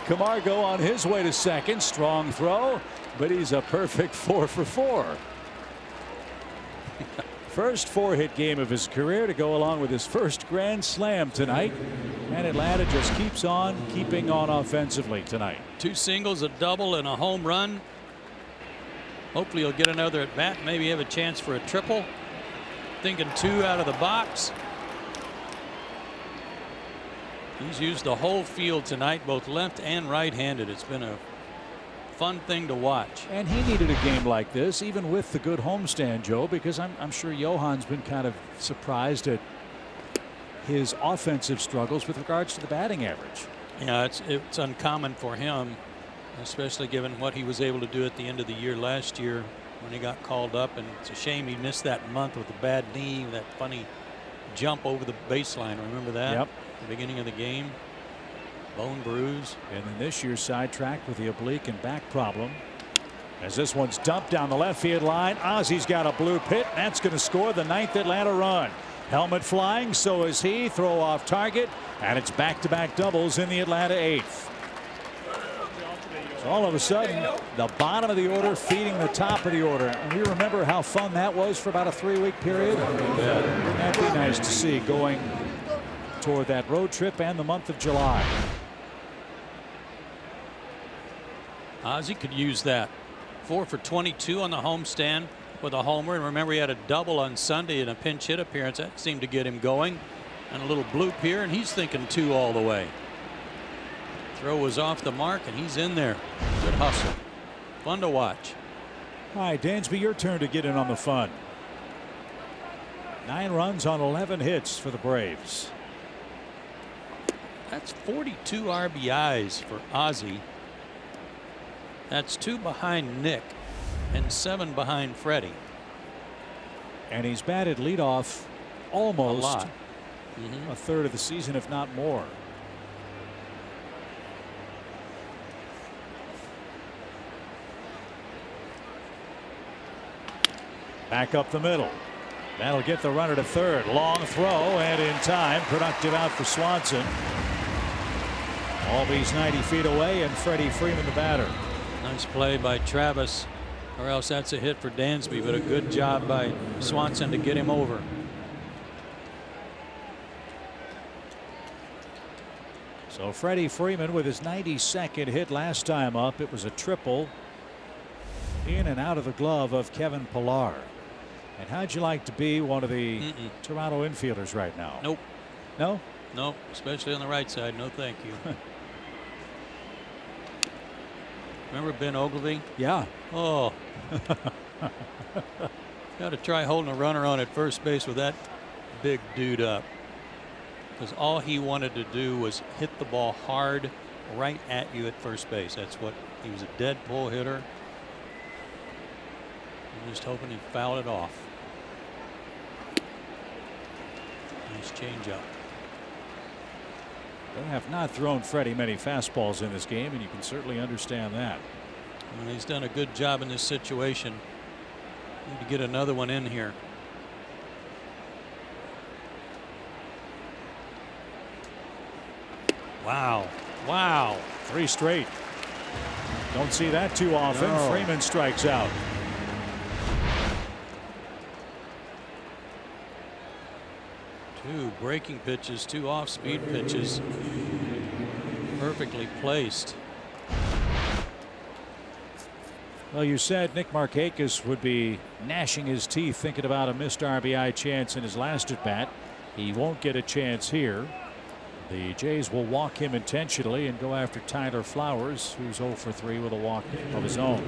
Camargo on his way to second. Strong throw, but he's a perfect 4 for 4. First 4-hit game of his career to go along with his first grand slam tonight. And Atlanta just keeps on keeping on offensively tonight. 2 singles, a double, and a home run. Hopefully he'll get another at bat, maybe have a chance for a triple. Thinking 2 out of the box. He's used the whole field tonight, both left and right-handed. It's been a fun thing to watch. And he needed a game like this, even with the good homestand, Joe, because I'm sure Johan's been kind of surprised at his offensive struggles with regards to the batting average. Yeah, it's uncommon for him, especially given what he was able to do at the end of the year last year when he got called up. And it's a shame he missed that month with a bad knee, that funny jump over the baseline. Remember that? Yep. The beginning of the game. Bone bruise. And then this year sidetracked with the oblique and back problem. As this one's dumped down the left field line, Ozzy's got a blue pit. That's going to score the 9th Atlanta run. Helmet flying, so is he. Throw off target, and it's back-to-back doubles in the Atlanta 8th. So all of a sudden, the bottom of the order feeding the top of the order. And we remember how fun that was for about a 3-week period. Wouldn't that be nice to see going toward that road trip and the month of July? Ozzy could use that. 4 for 22 on the homestand. with a homer. And remember, he had a double on Sunday in a pinch hit appearance. That seemed to get him going. And a little bloop here, and he's thinking 2 all the way. Throw was off the mark, and he's in there. Good hustle. Fun to watch. All right, Dansby, your turn to get in on the fun. 9 runs on 11 hits for the Braves. That's 42 RBIs for Ozzie. That's 2 behind Nick and 7 behind Freddie. And he's batted leadoff almost a lot. A third of the season, if not more. Back up the middle. That'll get the runner to third. Long throw, and in time. Productive out for Swanson. Albies 90 feet away, and Freddie Freeman the batter. Nice play by Travis, or else that's a hit for Dansby, but a good job by Swanson to get him over. So Freddie Freeman with his 92nd hit last time up. It was a triple in and out of the glove of Kevin Pillar. And how'd you like to be one of the Toronto infielders right now? Nope. No? Nope, especially on the right side. No, thank you. Remember Ben Ogilvy? Yeah. Oh. Got to try holding a runner on at first base with that big dude up. Because all he wanted to do was hit the ball hard right at you at first base. That's what he was, a dead pull hitter. I'm just hoping he fouled it off. Nice changeup. They have not thrown Freddie many fastballs in this game, and you can certainly understand that. And he's done a good job in this situation. Need to get another one in here. Wow. Wow. 3 straight. Don't see that too often. No. Freeman strikes out. Two breaking pitches, 2 off-speed pitches. Perfectly placed. Well, you said Nick Markakis would be gnashing his teeth thinking about a missed RBI chance in his last at bat. He won't get a chance here. The Jays will walk him intentionally and go after Tyler Flowers, who's 0 for 3 with a walk of his own.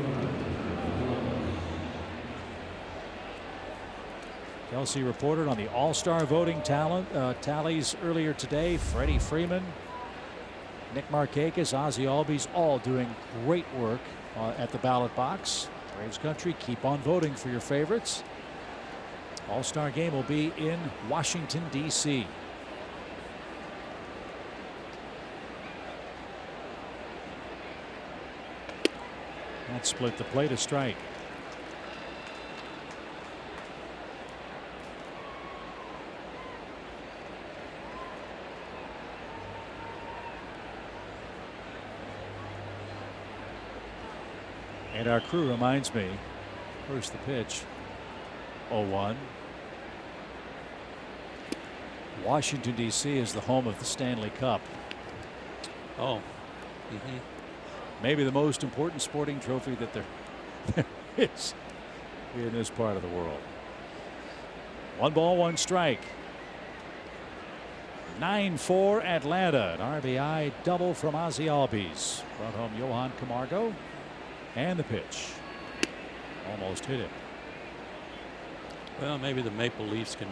Kelsey reported on the All-Star voting tallies earlier today. Freddie Freeman, Nick Markakis, Ozzie Albies, all doing great work at the ballot box. Braves country, keep on voting for your favorites. All-Star game will be in Washington, D.C. That split the plate, a strike. And our crew reminds me, first the pitch, 0-1. Washington, D.C. is the home of the Stanley Cup. Oh. Maybe the most important sporting trophy that there is in this part of the world. 1 ball, 1 strike. 9-4 Atlanta. An RBI double from Ozzie Albies. Brought home Johan Camargo. And the pitch. Almost hit him. Well, maybe the Maple Leafs can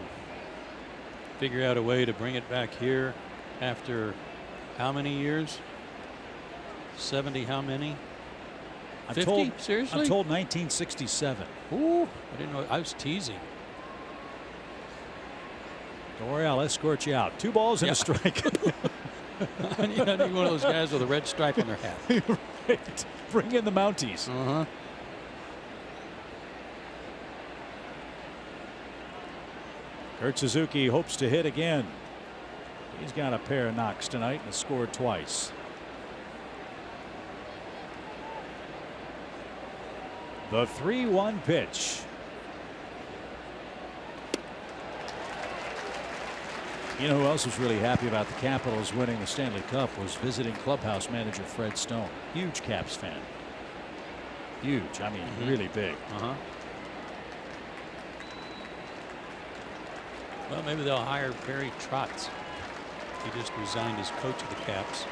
figure out a way to bring it back here after how many years? 70 how many? 50? Seriously? I'm told 1967. Ooh, I didn't know. I was teasing. Don't worry, I'll escort you out. 2 balls and a strike. I need one of those guys with a red stripe on their hat. Right. Bring in the Mounties. Kurt Suzuki hopes to hit again. He's got a pair of knocks tonight and has scored twice. The 3-1 pitch. You know who else was really happy about the Capitals winning the Stanley Cup was visiting clubhouse manager Fred Stone. Huge Caps fan. Huge. I mean, really big. Well, maybe they'll hire Barry Trotz. He just resigned as coach of the Caps.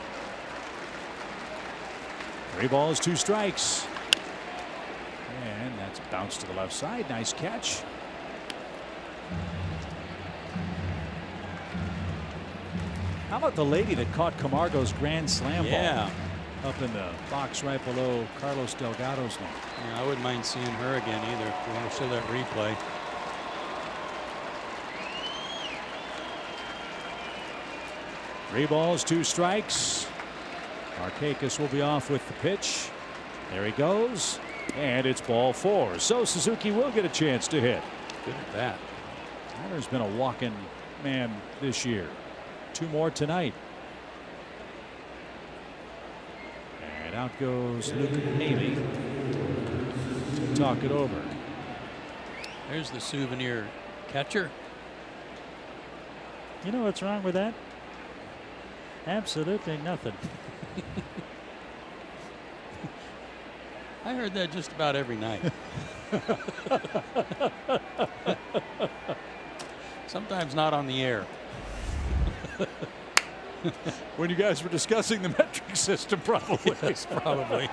3 balls, 2 strikes. And that's a bounce to the left side. Nice catch. How about the lady that caught Camargo's grand slam ball up in the box right below Carlos Delgado's net? Yeah, I wouldn't mind seeing her again either. If we want to show that replay. Three balls, 2 strikes. Markakis will be off with the pitch. There he goes. And it's ball 4. So Suzuki will get a chance to hit. Good at that. There's been a walking man this year. 2 more tonight. And out goes Luke Haley to talk it over. There's the souvenir catcher. You know what's wrong with that? Absolutely nothing. I heard that just about every night. Sometimes not on the air. When you guys were discussing the metric system, probably. Yes, probably.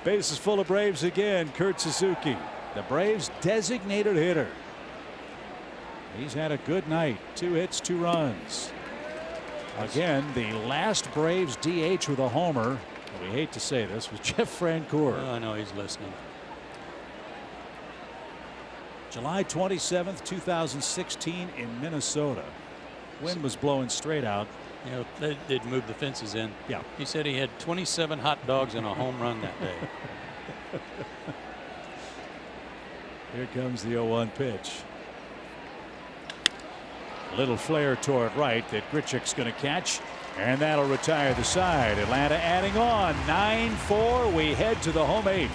Base is full of Braves again. Kurt Suzuki, the Braves' designated hitter. He's had a good night. 2 hits, 2 runs. Again, the last Braves DH with a homer, we hate to say this, was Jeff Francoeur. Oh, I know he's listening. July 27th, 2016 in Minnesota. Wind was blowing straight out. You know, they did move the fences in. Yeah. He said he had 27 hot dogs and a home run that day. Here comes the 0-1 pitch. Little flare toward right that Grichuk's going to catch, and that'll retire the side. Atlanta adding on 9-4. We head to the home 8th.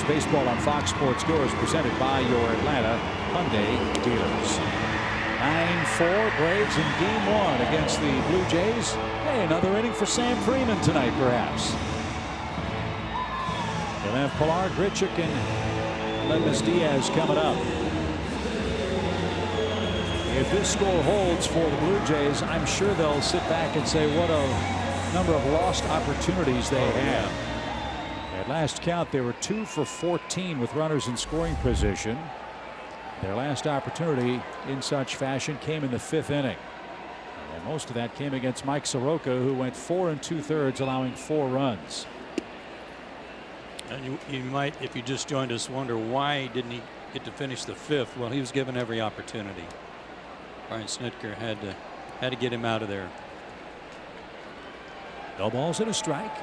Baseball on Fox Sports Go is presented by your Atlanta Hyundai dealers. 9-4 Braves in game 1 against the Blue Jays. Hey, another inning for Sam Freeman tonight, perhaps. They'll have Pilar, Grichuk, and Ledmus Diaz coming up. If this score holds for the Blue Jays, I'm sure they'll sit back and say what a number of lost opportunities they have. At last count, they were 2 for 14 with runners in scoring position. Their last opportunity in such fashion came in the 5th inning. And most of that came against Mike Soroka, who went 4 2/3, allowing 4 runs. And you might, if you just joined us, wonder why didn't he get to finish the 5th? Well, he was given every opportunity. Brian Snitker had to get him out of there. No balls and a strike.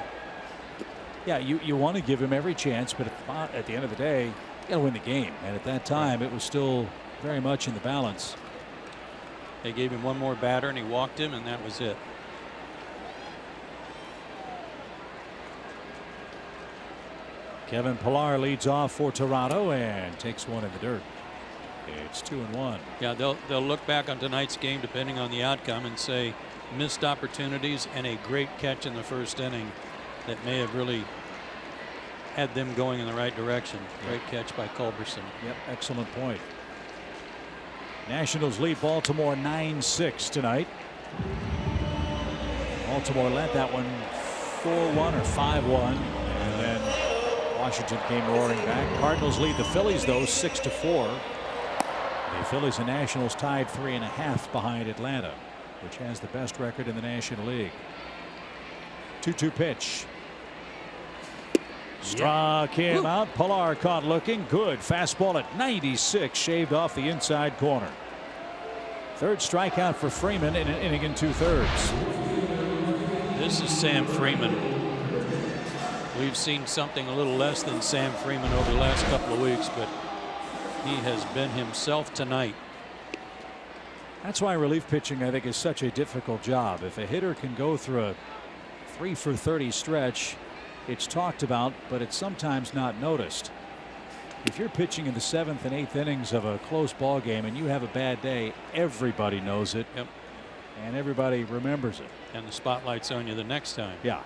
Yeah, you want to give him every chance, but at the end of the day, you got to win the game. And at that time, it was still very much in the balance. They gave him one more batter and he walked him, and that was it. Kevin Pillar leads off for Toronto and takes one in the dirt. It's 2-1. Yeah, they'll look back on tonight's game, depending on the outcome, and say missed opportunities and a great catch in the first inning that may have really had them going in the right direction. Great catch by Culberson. Yep, excellent point. Nationals lead Baltimore 9-6 tonight. Baltimore led that one 4-1 or 5-1, and then Washington came roaring back. Cardinals lead the Phillies though 6-4. The Phillies and Nationals tied 3.5 behind Atlanta, which has the best record in the National League. 2-2 pitch. Struck him out. Pillar caught looking good. Fastball at 96, shaved off the inside corner. Third strikeout for Freeman in an inning and 2/3. This is Sam Freeman. We've seen something a little less than Sam Freeman over the last couple of weeks, but he has been himself tonight. That's why relief pitching, I think, is such a difficult job. If a hitter can go through a 3-for-30 stretch, it's talked about, but it's sometimes not noticed. If you're pitching in the 7th and 8th innings of a close ball game and you have a bad day, everybody knows it. Yep. And everybody remembers it. And the spotlight's on you the next time. Yeah.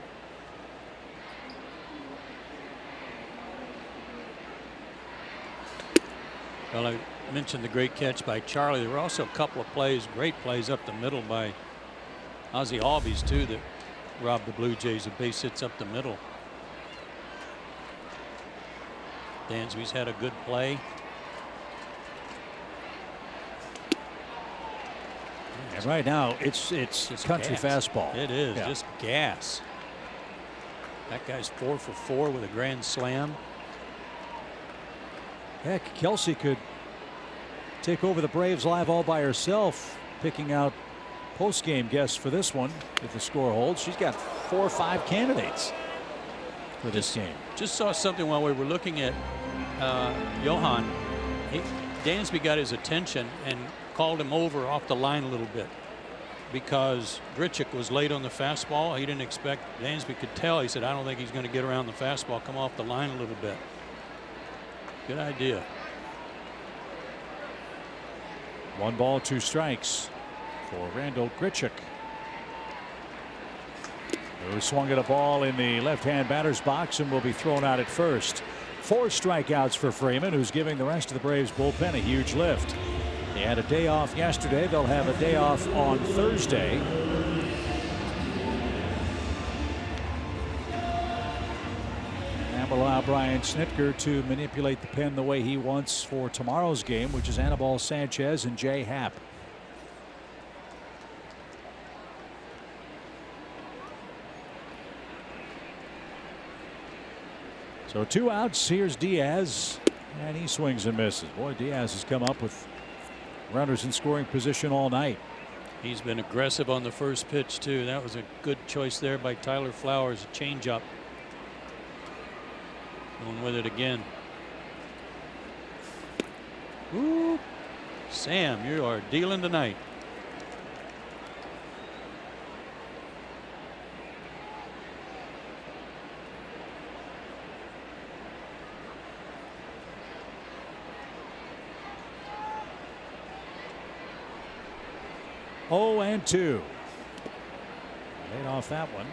Well, I mentioned the great catch by Charlie. There were also a couple of plays, great plays up the middle by Ozzie Albies too, that robbed the Blue Jays of base hits up the middle. Dansby's had a good play. And right now it's country gas. fastball. It is Yeah. just gas. That guy's 4 for 4 with a grand slam. Heck, Kelsey could take over the Braves live all by herself, picking out post-game guests for this one if the score holds. She's got 4 or 5 candidates for this game. Just saw something while we were looking at Johan. Dansby got his attention and called him over off the line a little bit because Grichuk was late on the fastball. He didn't expect, Dansby could tell. He said, I don't think he's going to get around the fastball, come off the line a little bit. Good idea. 1 ball, 2 strikes for Randall Grichuk, who swung at a ball in the left-hand batter's box and will be thrown out at first. 4 strikeouts for Freeman, who's giving the rest of the Braves bullpen a huge lift. They had a day off yesterday. They'll have a day off on Thursday. And will allow Brian Snitker to manipulate the pen the way he wants for tomorrow's game, which is Anibal Sanchez and Jay Happ. So 2 outs. Here's Diaz, and he swings and misses. Boy, Diaz has come up with runners in scoring position all night. He's been aggressive on the first pitch too. That was a good choice there by Tyler Flowers. A changeup. Going with it again. Ooh. Sam, you are dealing tonight. Oh, and 2. Laid off that one.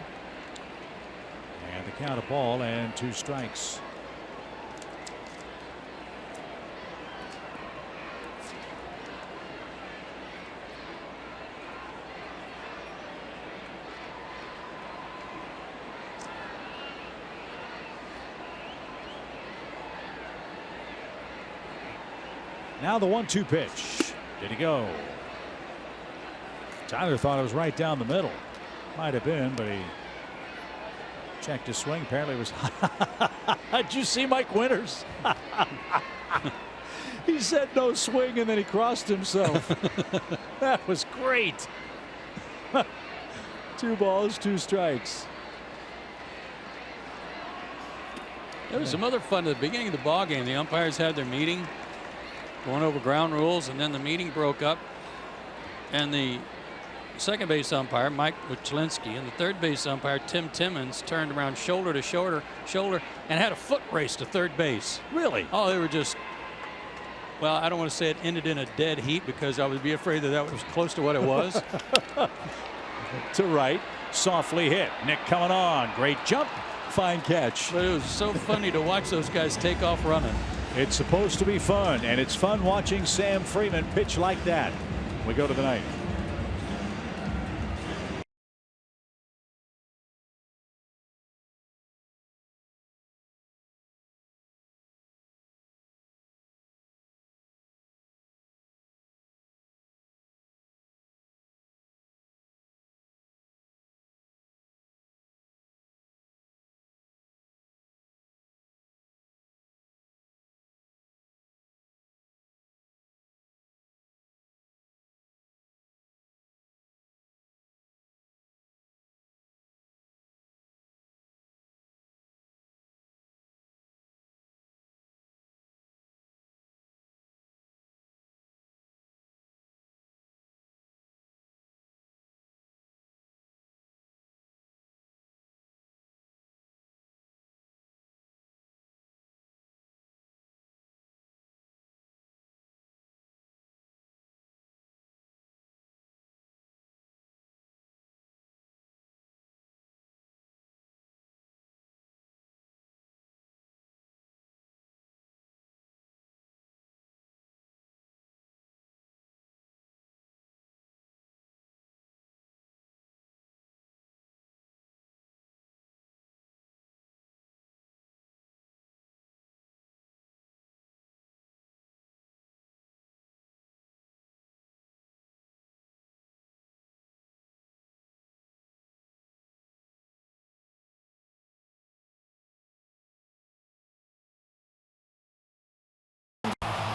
And the count of ball and 2 strikes. Now the 1-2 pitch. Did he go? Tyler thought it was right down the middle. Might have been, but he checked his swing. Apparently it was. Did you see Mike Winters? He said no swing and then he crossed himself. That was great. 2 balls, 2 strikes. There was some other fun at the beginning of the ball game. The umpires had their meeting going over ground rules, and then the meeting broke up, and the second base umpire, Mike Wachlinski, and the third base umpire, Tim Timmons, turned around shoulder to shoulder, and had a foot race to third base. Really? Oh, they were just, well, I don't want to say it ended in a dead heat because I would be afraid that that was close to what it was. To right, softly hit. Nick coming on. Great jump. Fine catch. But it was so funny to watch those guys take off running. It's supposed to be fun, and it's fun watching Sam Freeman pitch like that. We go to the ninth.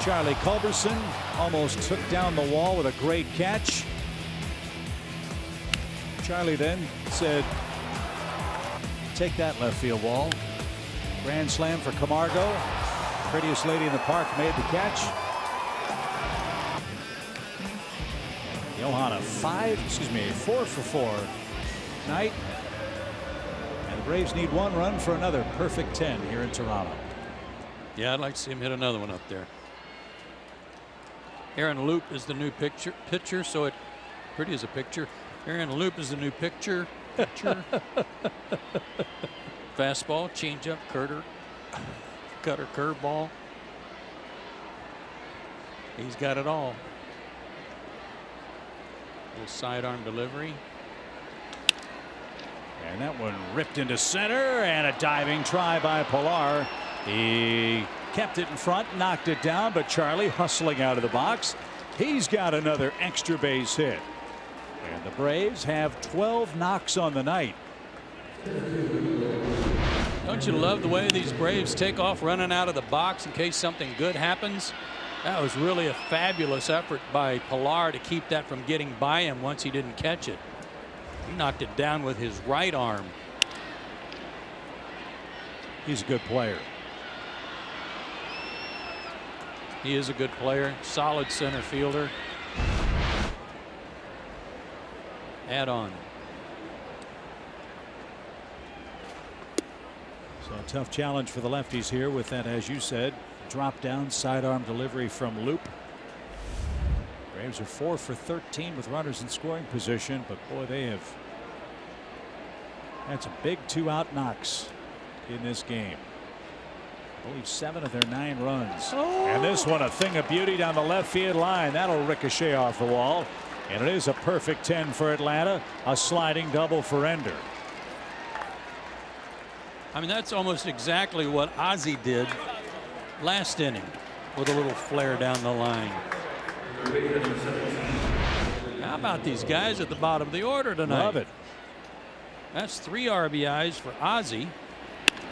Charlie Culberson almost took down the wall with a great catch. Charlie then said, take that left field wall. Grand slam for Camargo. Prettiest lady in the park made the catch. Johanna 4 for 4 tonight. And the Braves need one run for another perfect 10 here in Toronto. Yeah, I'd like to see him hit another one up there. Aaron Loop is the new pitcher, so it pretty as a picture. Aaron Loop is the new pitcher. Fastball, changeup, cutter, curveball. He's got it all. Little sidearm delivery. And that one ripped into center, and a diving try by Pilar. He kept it in front, knocked it down, but Charlie hustling out of the box. He's got another extra base hit. And the Braves have 12 knocks on the night. Don't you love the way these Braves take off running out of the box in case something good happens? That was really a fabulous effort by Pilar to keep that from getting by him once he didn't catch it. He knocked it down with his right arm. He's a good player. He is a good player, solid center fielder. Add on. So a tough challenge for the lefties here with that, as you said, drop down sidearm delivery from Loop. Braves are 4 for 13 with runners in scoring position, but boy, they have had some big 2-out knocks in this game. I believe 7 of their 9 runs. Oh. And this one, a thing of beauty down the left field line. That'll ricochet off the wall. And it is a perfect 10 for Atlanta. A sliding double for Ender. I mean, that's almost exactly what Ozzie did last inning with a little flare down the line. How about these guys at the bottom of the order tonight? Love it. That's 3 RBIs for Ozzie.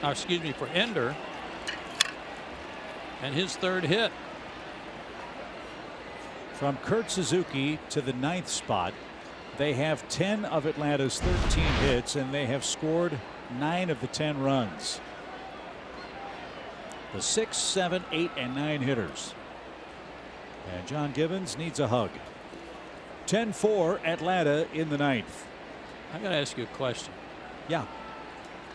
Excuse me, for Ender. And his third hit. From Kurt Suzuki to the 9th spot, they have 10 of Atlanta's 13 hits, and they have scored 9 of the 10 runs. The 6, 7, 8, and 9 hitters. And John Gibbons needs a hug. 10-4 Atlanta in the ninth. I got to ask you a question. Yeah.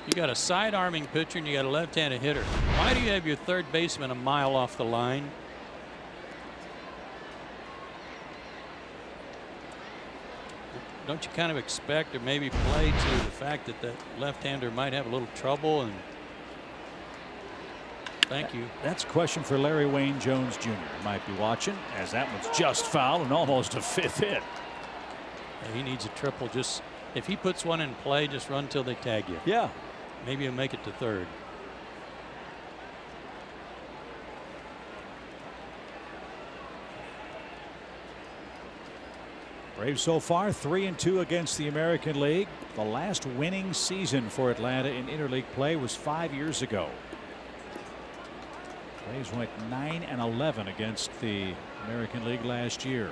You got a side arming pitcher and you got a left-handed hitter. Why do you have your third baseman a mile off the line? Don't you kind of expect or maybe play to the fact that that left-hander might have a little trouble? And thank you. That's a question for Larry Wayne Jones Jr. Might be watching, as that one's just foul and almost a fifth hit. Yeah, he needs a triple. Just if he puts one in play, just run till they tag you. Yeah. Maybe he'll make it to third. Braves so far 3-2 against the American League. The last winning season for Atlanta in interleague play was 5 years ago. Braves went 9-11 against the American League last year.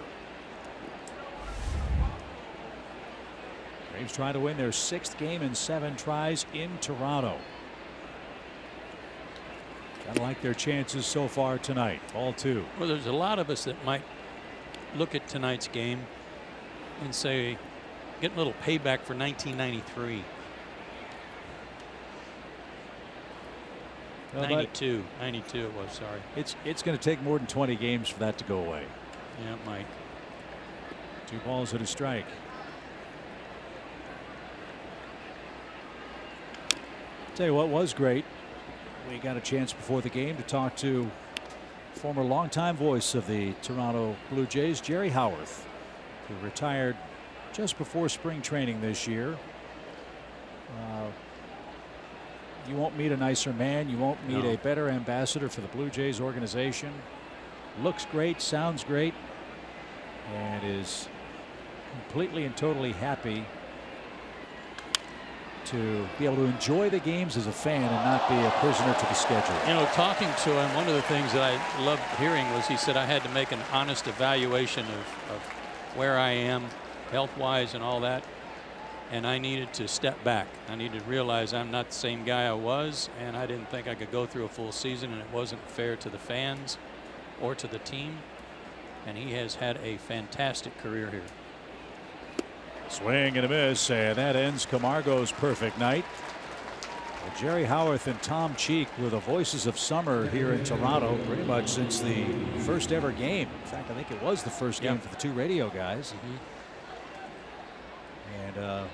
Braves try to win their 6th game in 7 tries in Toronto. Gotta like their chances so far tonight. Ball 2. Well, there's a lot of us that might look at tonight's game and say, getting a little payback for 1993. Well, 92 it was, sorry. It's going to take more than 20 games for that to go away. Yeah, it might. 2 balls and a strike. Tell you what was great. We got a chance before the game to talk to former longtime voice of the Toronto Blue Jays, Jerry Howarth, who retired just before spring training this year. You won't meet a nicer man. You won't meet a better ambassador for the Blue Jays organization. Looks great, sounds great, and is completely and totally happy to be able to enjoy the games as a fan and not be a prisoner to the schedule. You know, talking to him, one of the things that I loved hearing was he said I had to make an honest evaluation of where I am health-wise and all that, and I needed to step back. I needed to realize I'm not the same guy I was, and I didn't think I could go through a full season, and it wasn't fair to the fans or to the team. And he has had a fantastic career here. Swing and a miss, and that ends Camargo's perfect night. Well, Jerry Howarth and Tom Cheek were the voices of summer here in Toronto pretty much since the first ever game. In fact, I think it was the first game for the 2 radio guys. And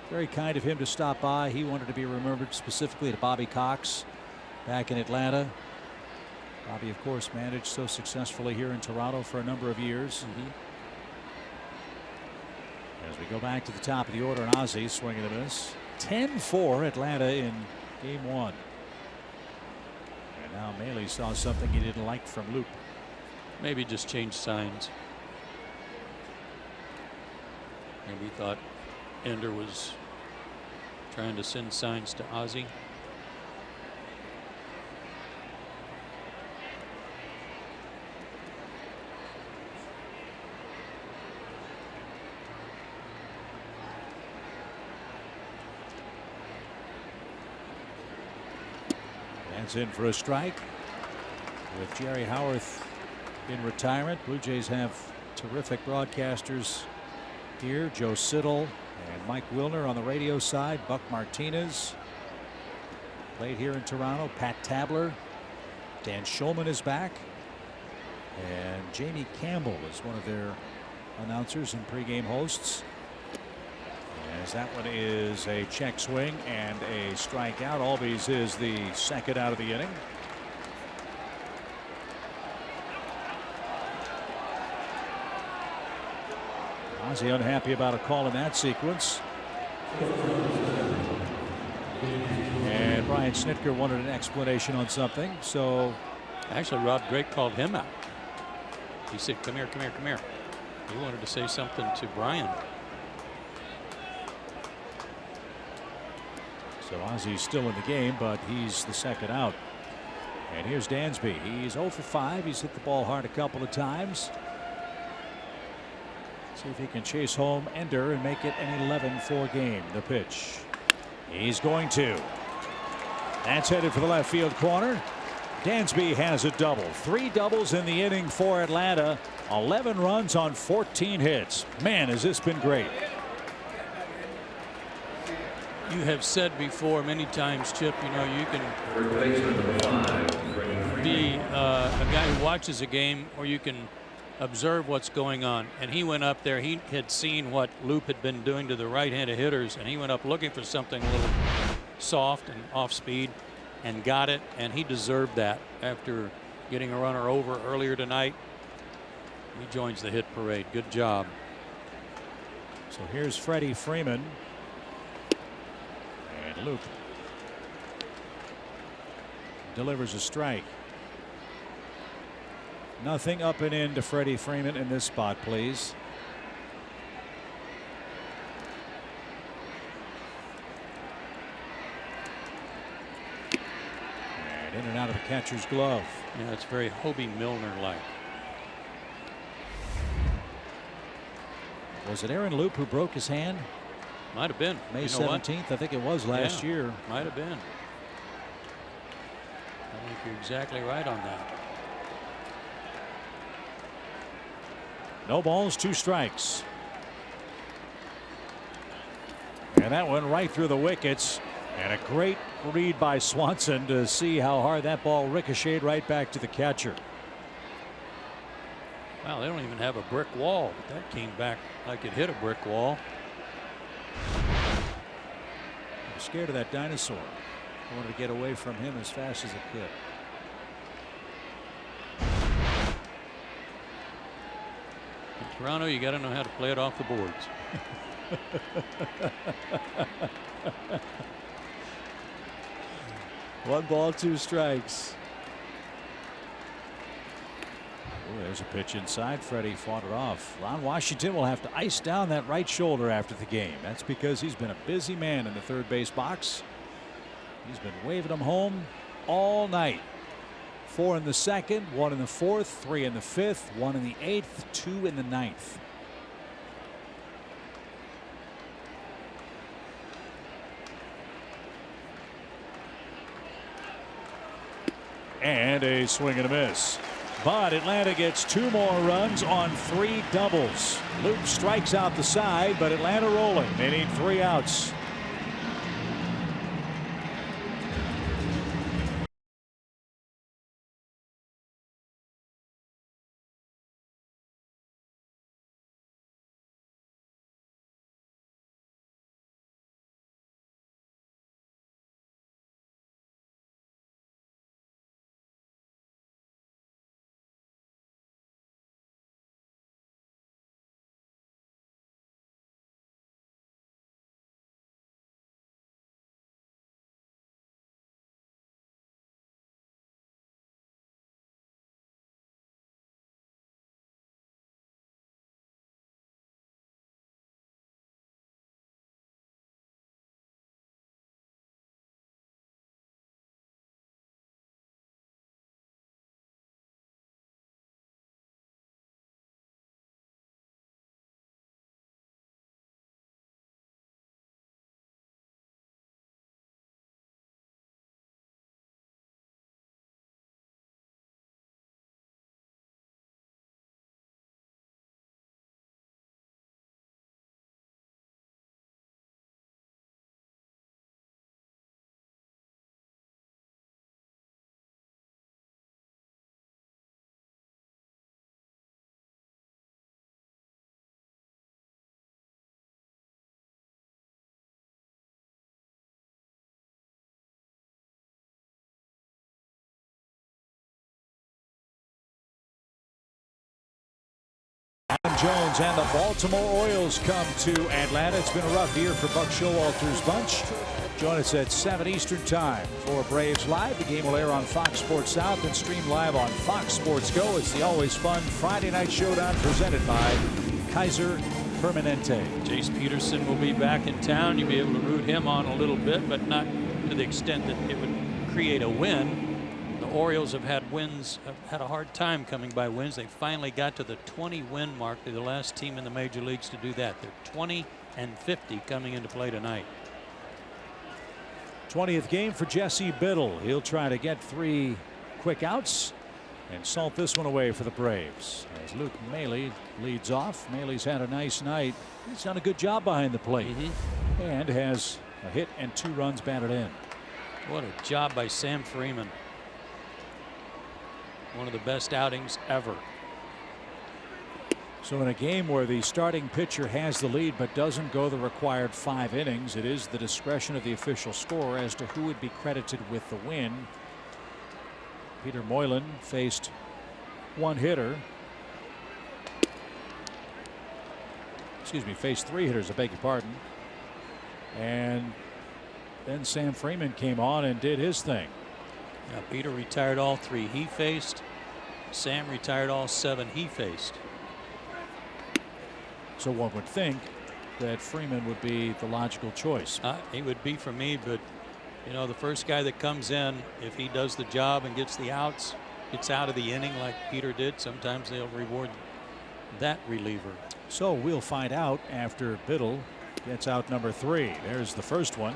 very kind of him to stop by. He wanted to be remembered specifically to Bobby Cox back in Atlanta. Bobby, of course, managed so successfully here in Toronto for a number of years. As we go back to the top of the order, and Ozzie swinging a miss. 10-4 Atlanta in game 1. And now Maley saw something he didn't like from Loop. Maybe just change signs. Maybe he thought Ender was trying to send signs to Ozzie. That's in for a strike. With Jerry Howarth in retirement, Blue Jays have terrific broadcasters here. Joe Siddall and Mike Wilner on the radio side. Buck Martinez played here in Toronto. Pat Tabler. Dan Schulman is back. And Jamie Campbell is one of their announcers and pregame hosts. As that one is a check swing and a strikeout. Albies is the second out of the inning. Ozzie unhappy about a call in that sequence. And Brian Snitker wanted an explanation on something. So actually, Rob Drake called him out. He said, come here, come here, come here. He wanted to say something to Brian. So Ozzie's still in the game, but he's the second out. And here's Dansby. He's 0 for 5. He's hit the ball hard a couple of times. See if he can chase home Ender and make it an 11-4 game. The pitch. He's going to. That's headed for the left field corner. Dansby has a double. 3 doubles in the inning for Atlanta. 11 runs on 14 hits. Man, has this been great. You have said before many times, Chip, you know, you can be a guy who watches a game, or you can observe what's going on. And he went up there. He had seen what Loop had been doing to the right-handed hitters, and he went up looking for something a little soft and off speed and got it, and he deserved that after getting a runner over earlier tonight. He joins the hit parade. Good job. So here's Freddie Freeman. And Loop delivers a strike. Nothing up and in to Freddie Freeman in this spot, please. And in and out of the catcher's glove. Yeah, it's very Hobie Milner-like. Was it Aaron Loop who broke his hand? Might have been. May 17th, I think it was last year. Might have been. I think you're exactly right on that. No balls, 2 strikes. And that went right through the wickets. And a great read by Swanson to see how hard that ball ricocheted right back to the catcher. Wow, they don't even have a brick wall, but that came back like it hit a brick wall. I'm scared of that dinosaur. I wanted to get away from him as fast as I could. In Toronto, you got to know how to play it off the boards. 1 ball, 2 strikes. Oh, there's a pitch inside. Freddie fought it off. Ron Washington will have to ice down that right shoulder after the game. That's because he's been a busy man in the third base box. He's been waving them home all night. 4 in the second, 1 in the fourth, 3 in the fifth, 1 in the eighth, 2 in the ninth. And a swing and a miss. But Atlanta gets 2 more runs on 3 doubles. Loop strikes out the side, but Atlanta rolling. They need 3 outs. Jones and the Baltimore Orioles come to Atlanta. It's been a rough year for Buck Showalter's bunch. Join us at 7 Eastern Time for Braves Live. The game will air on Fox Sports South and stream live on Fox Sports Go. It's the always fun Friday night showdown presented by Kaiser Permanente. Jace Peterson will be back in town. You'll be able to root him on a little bit, but not to the extent that it would create a win. The Orioles have had wins, have had a hard time coming by wins. They finally got to the 20-win mark. They're the last team in the major leagues to do that. They're 20-50 coming into play tonight. 20th game for Jesse Biddle. He'll try to get 3 quick outs and salt this one away for the Braves as Luke Maile leads off. Maile's had a nice night. He's done a good job behind the plate and has a hit and 2 runs batted in. What a job by Sam Freeman. One of the best outings ever. So in a game where the starting pitcher has the lead but doesn't go the required 5 innings, it is the discretion of the official scorer as to who would be credited with the win. Peter Moylan faced one hitter. Excuse me, faced 3 hitters, I beg your pardon. And then Sam Freeman came on and did his thing. Yeah, Peter retired all 3 he faced. Sam retired all 7 he faced. So one would think that Freeman would be the logical choice. He would be for me, but you know, the first guy that comes in, if he does the job and gets the outs, gets out of the inning like Peter did, sometimes they'll reward that reliever. So we'll find out after Biddle gets out number 3. There's the first one.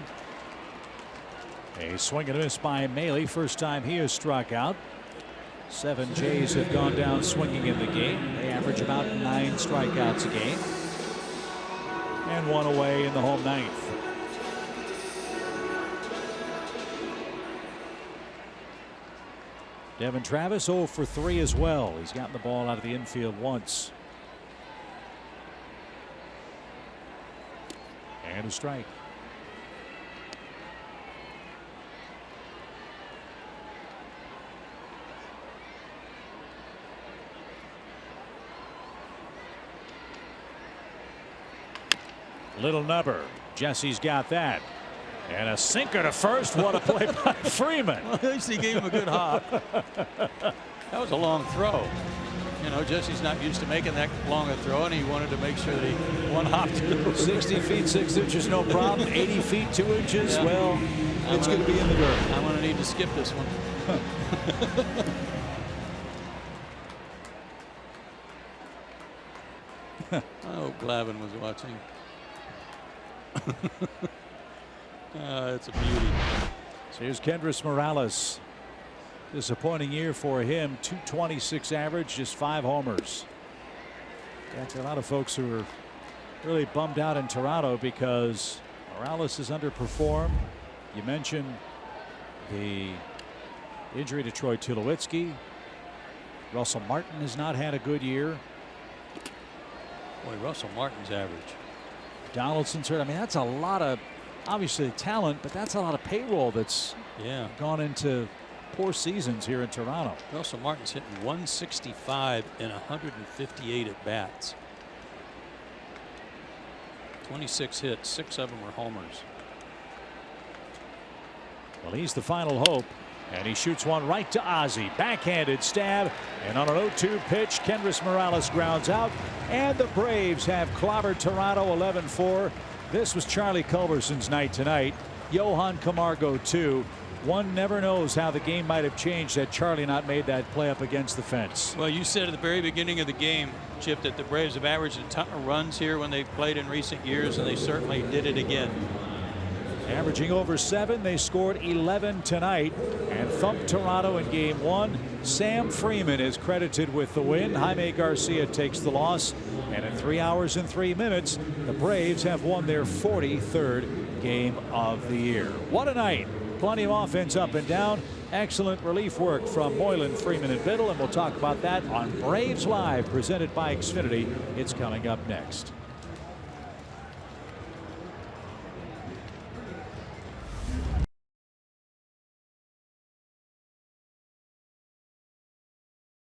A swing and a miss by Maile. First time he has struck out. 7 Jays have gone down swinging in the game. They average about 9 strikeouts a game. And 1 away in the home 9th. Devin Travis 0 for 3 as well. He's gotten the ball out of the infield once. And a strike. Little nubber. Jesse's got that. And a sinker to first. What a play by Freeman. Well, at least he gave him a good hop. That was a long throw. You know, Jesse's not used to making that long a throw, and he wanted to make sure that he one hop to 60 feet 6 inches, no problem. 80 feet 2 inches. Yeah. Well, it's going to be in the dirt. I'm going to need to skip this one. Oh, Glavin was watching. It's a beauty. So here's Kendrys Morales. Disappointing year for him. .226 average, just 5 homers. Yeah, there are a lot of folks who are really bummed out in Toronto because Morales has underperformed. You mentioned the injury to Troy Tulowitzki. Russell Martin has not had a good year. Boy, Russell Martin's average. Donaldson's hurt. I mean, that's a lot of obviously talent, but that's a lot of payroll that's gone into poor seasons here in Toronto. Russell Martin's hitting 165 in 158 at bats. 26 hits, 6 of them were homers. Well, he's the final hope, and he shoots one right to Ozzie. Backhanded stab, and on an 0-2 pitch, Kendrys Morales grounds out, and the Braves have clobbered Toronto 11-4. This was Charlie Culberson's night tonight. Johan Camargo too. One never knows how the game might have changed had Charlie not made that play up against the fence. Well, you said at the very beginning of the game, Chip, that the Braves have averaged a ton of runs here when they've played in recent years, and they certainly did it again. Averaging over 7, they scored 11 tonight and thumped Toronto in game 1. Sam Freeman is credited with the win. Jaime Garcia takes the loss, and in 3 hours and 3 minutes, the Braves have won their 43rd game of the year. What a night. Plenty of offense up and down. Excellent relief work from Moylan, Freeman, and Biddle, and we'll talk about that on Braves Live, presented by Xfinity. It's coming up next.